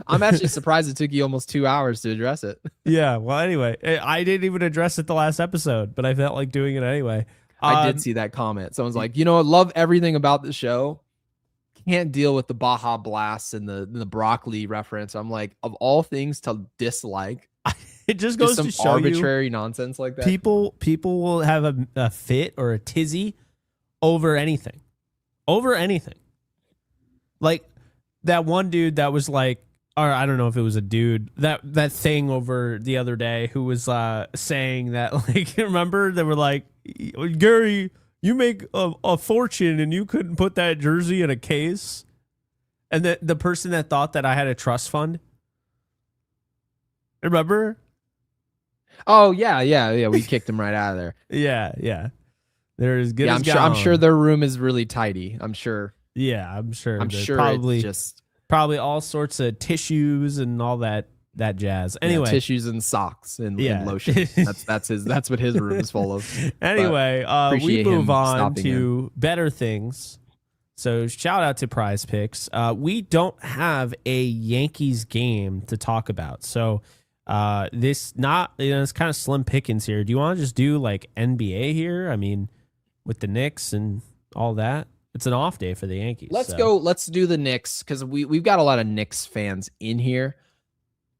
I'm actually surprised it took you almost 2 hours to address it. Yeah. Well, anyway, I didn't even address it the last episode, but I felt like doing it anyway. I did see that comment. Someone's like, I love everything about the show. Can't deal with the Baja Blast and the broccoli reference. I'm like, of all things to dislike, it just goes some to show arbitrary nonsense like that. People will have a fit or a tizzy over anything. Over anything. Like that one dude that was like, or I don't know if it was a dude, that thing over the other day who was saying that, like, remember they were like, Gary, you make a fortune and you couldn't put that jersey in a case. And the person that thought that I had a trust fund. Remember? Oh yeah. We kicked him right out of there. Yeah. They're as good as gone. I'm sure their room is really tidy. I'm sure. Yeah, I'm sure. I'm sure probably it's just probably all sorts of tissues and all that jazz. Anyway, tissues and socks and lotion. That's what his room is full of. Anyway, we move on to better things. So shout out to Prize Picks. We don't have a Yankees game to talk about. So it's kind of slim pickings here. Do you want to just do like NBA here? I mean, with the Knicks and all that. It's an off day for the Yankees. Let's go. Let's do the Knicks because we've got a lot of Knicks fans in here.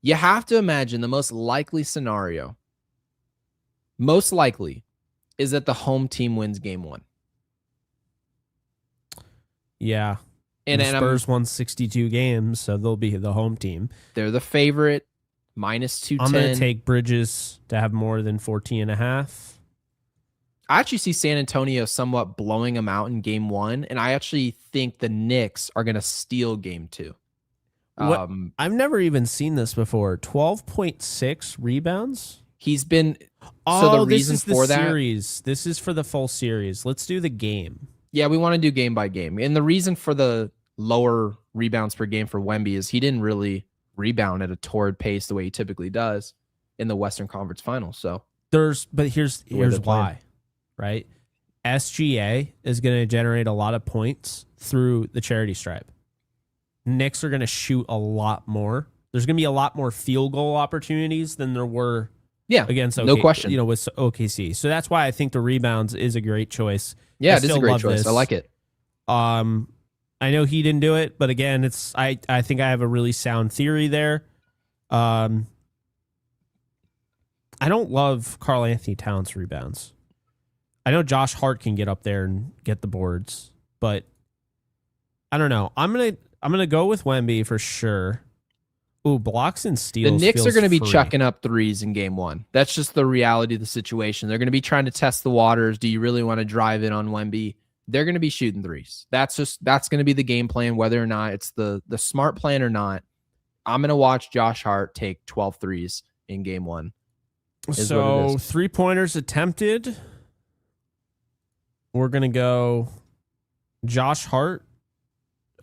You have to imagine the most likely scenario, most likely, is that the home team wins game one. Yeah. And the Spurs won 62 games, so they'll be the home team. They're the favorite, minus 210. I'm going to take Bridges to have more than 14.5. I actually see San Antonio somewhat blowing them out in game one, and I actually think the Knicks are going to steal game two. I've never even seen this before. 12.6 rebounds? He's been... so the reason this is the for that, series. This is for the full series. Let's do the game. Yeah, we want to do game by game. And the reason for the lower rebounds per game for Wemby is he didn't really rebound at a torrid pace the way he typically does in the Western Conference Finals. So here's why. Right? SGA is going to generate a lot of points through the charity stripe. Knicks are going to shoot a lot more. There's going to be a lot more field goal opportunities than there were against no question. With OKC. So that's why I think the rebounds is a great choice. Yeah, it is a great choice. I like it. I know he didn't do it, but again, I think I have a really sound theory there. I don't love Karl Anthony Towns rebounds. I know Josh Hart can get up there and get the boards, but I don't know. I'm gonna go with Wemby for sure. Ooh, blocks and steals. The Knicks are going to be chucking up threes in game one. That's just the reality of the situation. They're going to be trying to test the waters. Do you really want to drive in on Wemby? They're going to be shooting threes. That's going to be the game plan, whether or not it's the smart plan or not. I'm going to watch Josh Hart take 12 threes in game one. Is what it is. 3-pointers attempted. We're going to go Josh Hart,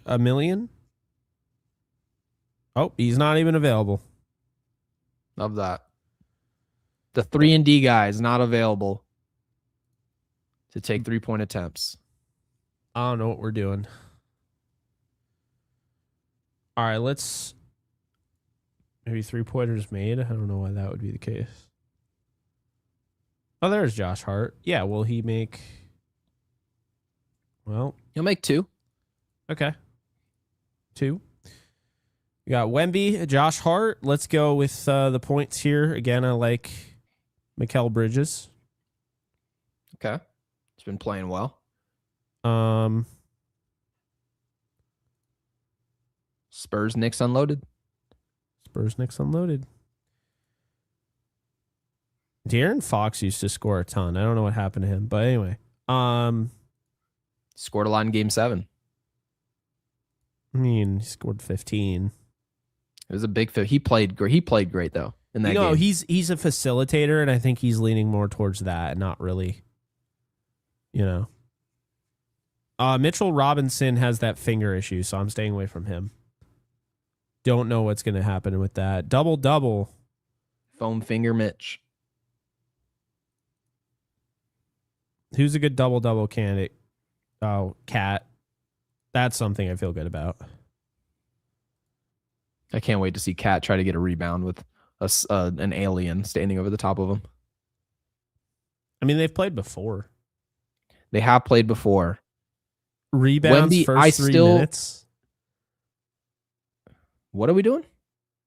1 million. Oh, he's not even available. Love that. The 3-and-D guy is not available to take 3-point attempts. I don't know what we're doing. All right, let's... Maybe 3-pointers made. I don't know why that would be the case. Oh, there's Josh Hart. Yeah, will he make... Well... He'll make 2. Okay. 2. We got Wemby, Josh Hart. Let's go with the points here. Again, I like Mikal Bridges. Okay. He's been playing well. Spurs, Knicks unloaded. De'Aaron Fox used to score a ton. I don't know what happened to him, but anyway. Scored a lot in Game 7. I mean, he scored 15. It was a big fit. He played great though in that game. He's a facilitator, and I think he's leaning more towards that, and not really, Mitchell Robinson has that finger issue, so I'm staying away from him. Don't know what's going to happen with that. Double-double. Foam finger Mitch. Who's a good double-double candidate? Oh, Cat. That's something I feel good about. I can't wait to see Cat try to get a rebound with an alien standing over the top of him. I mean, they've played before. They have played before. Rebounds Wemby, first 3 minutes. What are we doing?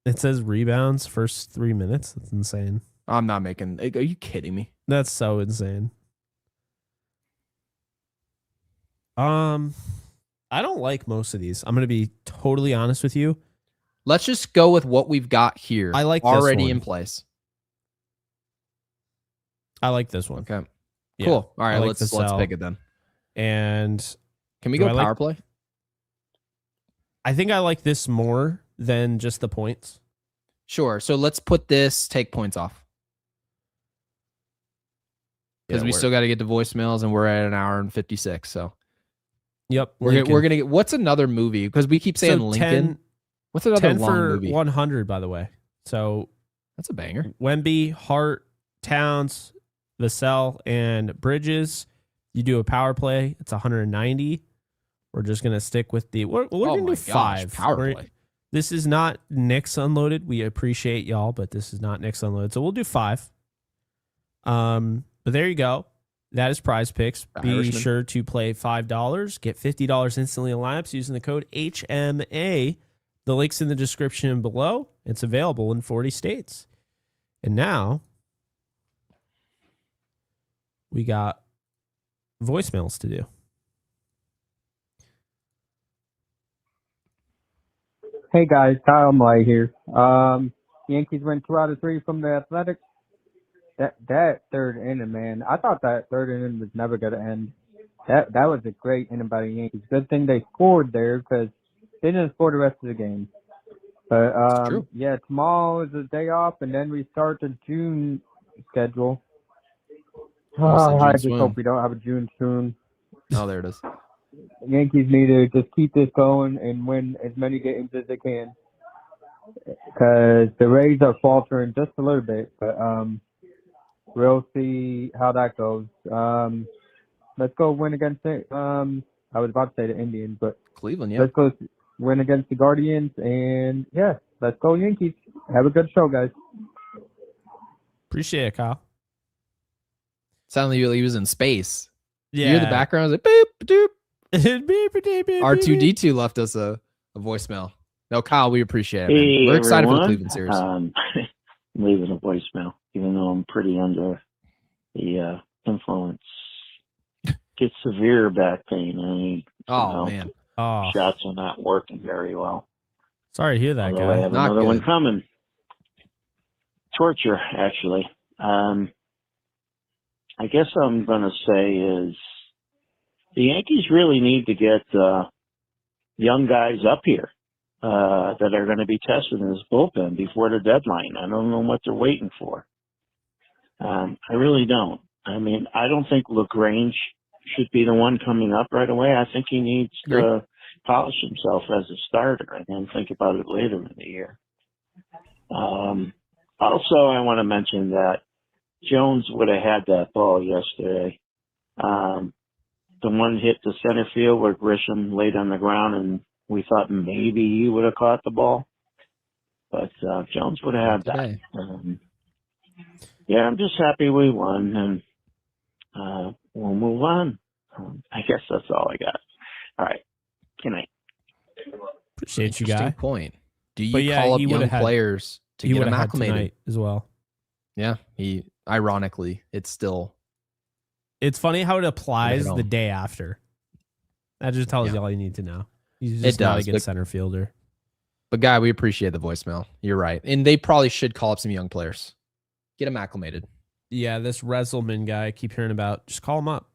It says rebounds first 3 minutes. That's insane. I'm not making... Are you kidding me? That's so insane. I don't like most of these. I'm going to be totally honest with you. Let's just go with what we've got here. I like already this one. in place. I like this one. Okay. Yeah. Cool. All right, like let's pick it then. And can we go power play? I think I like this more than just the points. Sure. So let's put this take points off. Because we still got to get to voicemails, and we're at 1 hour and 56. So yep, we're gonna get. What's another movie? Because we keep saying Lincoln. What's another 10 long for movie? 100, by the way. So that's a banger. Wemby, Hart, Towns, Vassell, and Bridges. You do a power play. It's 190. We're just gonna stick with the. We're gonna do 5 power play. This is not Knicks Unloaded. We appreciate y'all, but this is not Knicks Unloaded. So we'll do 5. But there you go. That is Prize Picks. Be sure to play $5. Get $50 instantly in lineups using the code HMA. The link's in the description below. It's available in 40 states. And now we got voicemails to do. Hey guys, Kyle Mlay here. Yankees went 2 out of 3 from the Athletics. That third inning, man. I thought that third inning was never gonna end. That was a great inning by the Yankees. Good thing they scored there because they didn't score the rest of the game. But yeah, tomorrow is a day off, and then we start the June schedule. I just hope we don't have a June soon. Oh, there it is. Yankees need to just keep this going and win as many games as they can, because the Rays are faltering just a little bit. But we'll see how that goes. Let's go win against it. I was about to say the Indians, but Cleveland, yeah. Let's go win against the Guardians, and yeah, let's go Yankees. Have a good show, guys. Appreciate it, Kyle. Sounded like he was in space. Yeah. You hear the background? It was like, boop, doop. R2D2 R2D2 left us a voicemail. No, Kyle, we appreciate it. Hey, We're excited for the everyone. Cleveland series. I'm leaving a voicemail, even though I'm pretty under the influence. Get severe back pain. I need some help. Man. Oh, Shots are not working very well. sorry to hear that, Although I guy. have Not another good. one coming. Torture, actually. I guess I'm going to say is the Yankees really need to get young guys up here that are going to be tested in this bullpen before the deadline. I don't know what they're waiting for. I really don't. I mean, I don't think LaGrange should be the one coming up right away. I think he needs to polish himself as a starter and then think about it later in the year. Also, I want to mention that Jones would have had that ball yesterday. The one hit to center field where Grisham laid on the ground, and we thought maybe he would have caught the ball. But Jones would have had that. Yeah, I'm just happy we won, and we'll move on. I guess that's all I got. All right. Good night. Appreciate you, Interesting guy. point. Do you call up young players to get them acclimated as well? Yeah. Ironically, it's still. It's funny how it applies the day after. That just tells you all you need to know. He's just not a good center fielder. But, Guy, we appreciate the voicemail. You're right. And they probably should call up some young players. Get them acclimated. Yeah, this Reselman guy I keep hearing about, just call him up.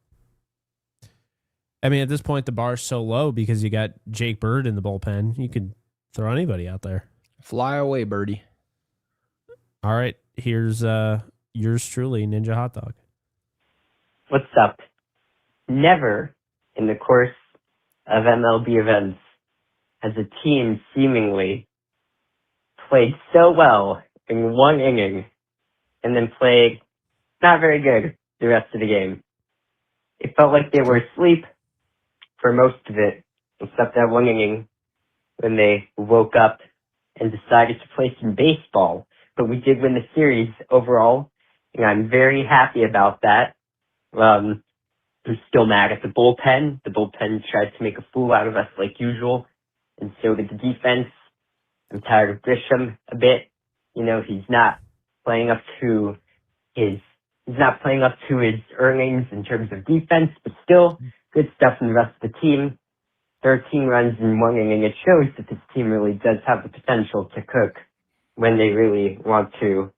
I mean, at this point, the bar's so low because you got Jake Bird in the bullpen. You could throw anybody out there. Fly away, birdie. All right, here's yours truly, Ninja Hot Dog. What's up? Never in the course of MLB events has a team seemingly played so well in one inning and then played not very good the rest of the game. It felt like they were asleep for most of it, except that one inning when they woke up and decided to play some baseball. But we did win the series overall, and I'm very happy about that. I'm still mad at the bullpen. The bullpen tried to make a fool out of us like usual, and so did the defense. I'm tired of Grisham a bit. You know, he's not playing up to his earnings in terms of defense, but still good stuff from the rest of the team. 13 runs in one inning. It shows that this team really does have the potential to cook when they really want to.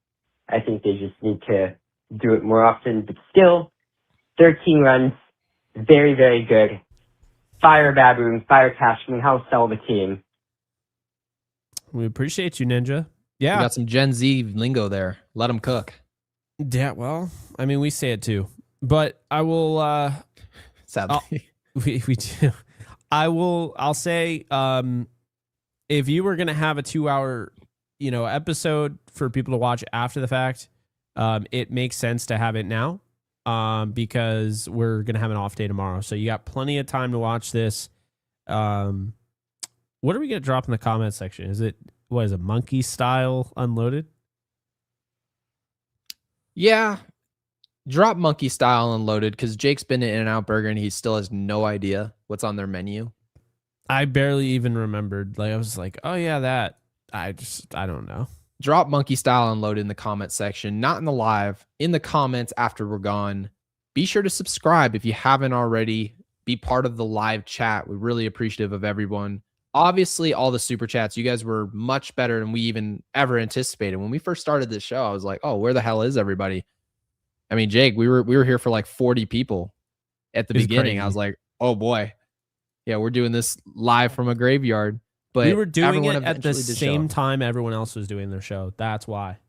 I think they just need to do it more often, but still, 13 runs, very, very good. Fire Baboon, fire Cashman, how sell the team. We appreciate you, Ninja. Yeah. We got some Gen Z lingo there. Let them cook. Yeah, well, I mean, we say it too. But I will... Sadly. We do. I'll say, if you were going to have a 2-hour, episode for people to watch after the fact, it makes sense to have it now. Because we're going to have an off day tomorrow. So you got plenty of time to watch this. What are we going to drop in the comment section? Is it Monkey Style Unloaded? Yeah. Drop Monkey Style Unloaded because Jake's been to In-N-Out Burger and he still has no idea what's on their menu. I barely even remembered. I was like, oh yeah, that. I don't know. Drop Monkey Style Unloaded in the comment section, not in the live, in the comments after we're gone. Be sure to subscribe if you haven't already. Be part of the live chat. We're really appreciative of everyone. Obviously, all the super chats, you guys were much better than we even ever anticipated. When we first started this show, I was like, oh, where the hell is everybody? I mean, Jake, we were here for like 40 people at the beginning. Crazy. I was like, oh boy. Yeah, we're doing this live from a graveyard. But we were doing it at the same time everyone else was doing their show. That's why.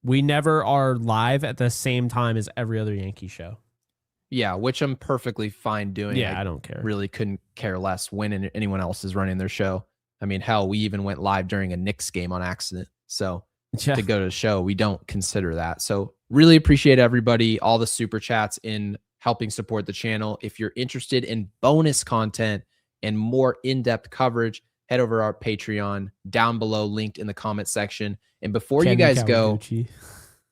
We never are live at the same time as every other Yankee show. Yeah, which I'm perfectly fine doing. Yeah, I don't care. Really couldn't care less when anyone else is running their show. I mean, hell, we even went live during a Knicks game on accident. So to go to the show, we don't consider that. So really appreciate everybody, all the super chats in helping support the channel. If you're interested in bonus content and more in-depth coverage, head over to our Patreon down below, linked in the comment section. And before you guys go,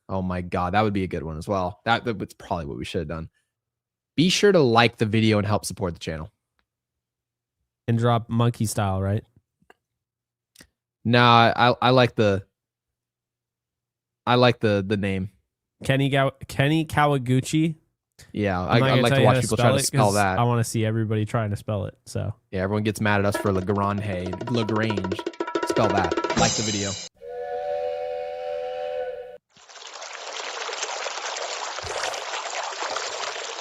oh my God, that would be a good one as well. That's probably what we should have done. Be sure to like the video and help support the channel. And drop Monkey Style, right? Nah, I like the name. Kenny Kawaguchi. Yeah, I like to watch people try to spell that. I want to see everybody trying to spell it. So yeah, everyone gets mad at us for Lagrange. Spell that. Like the video.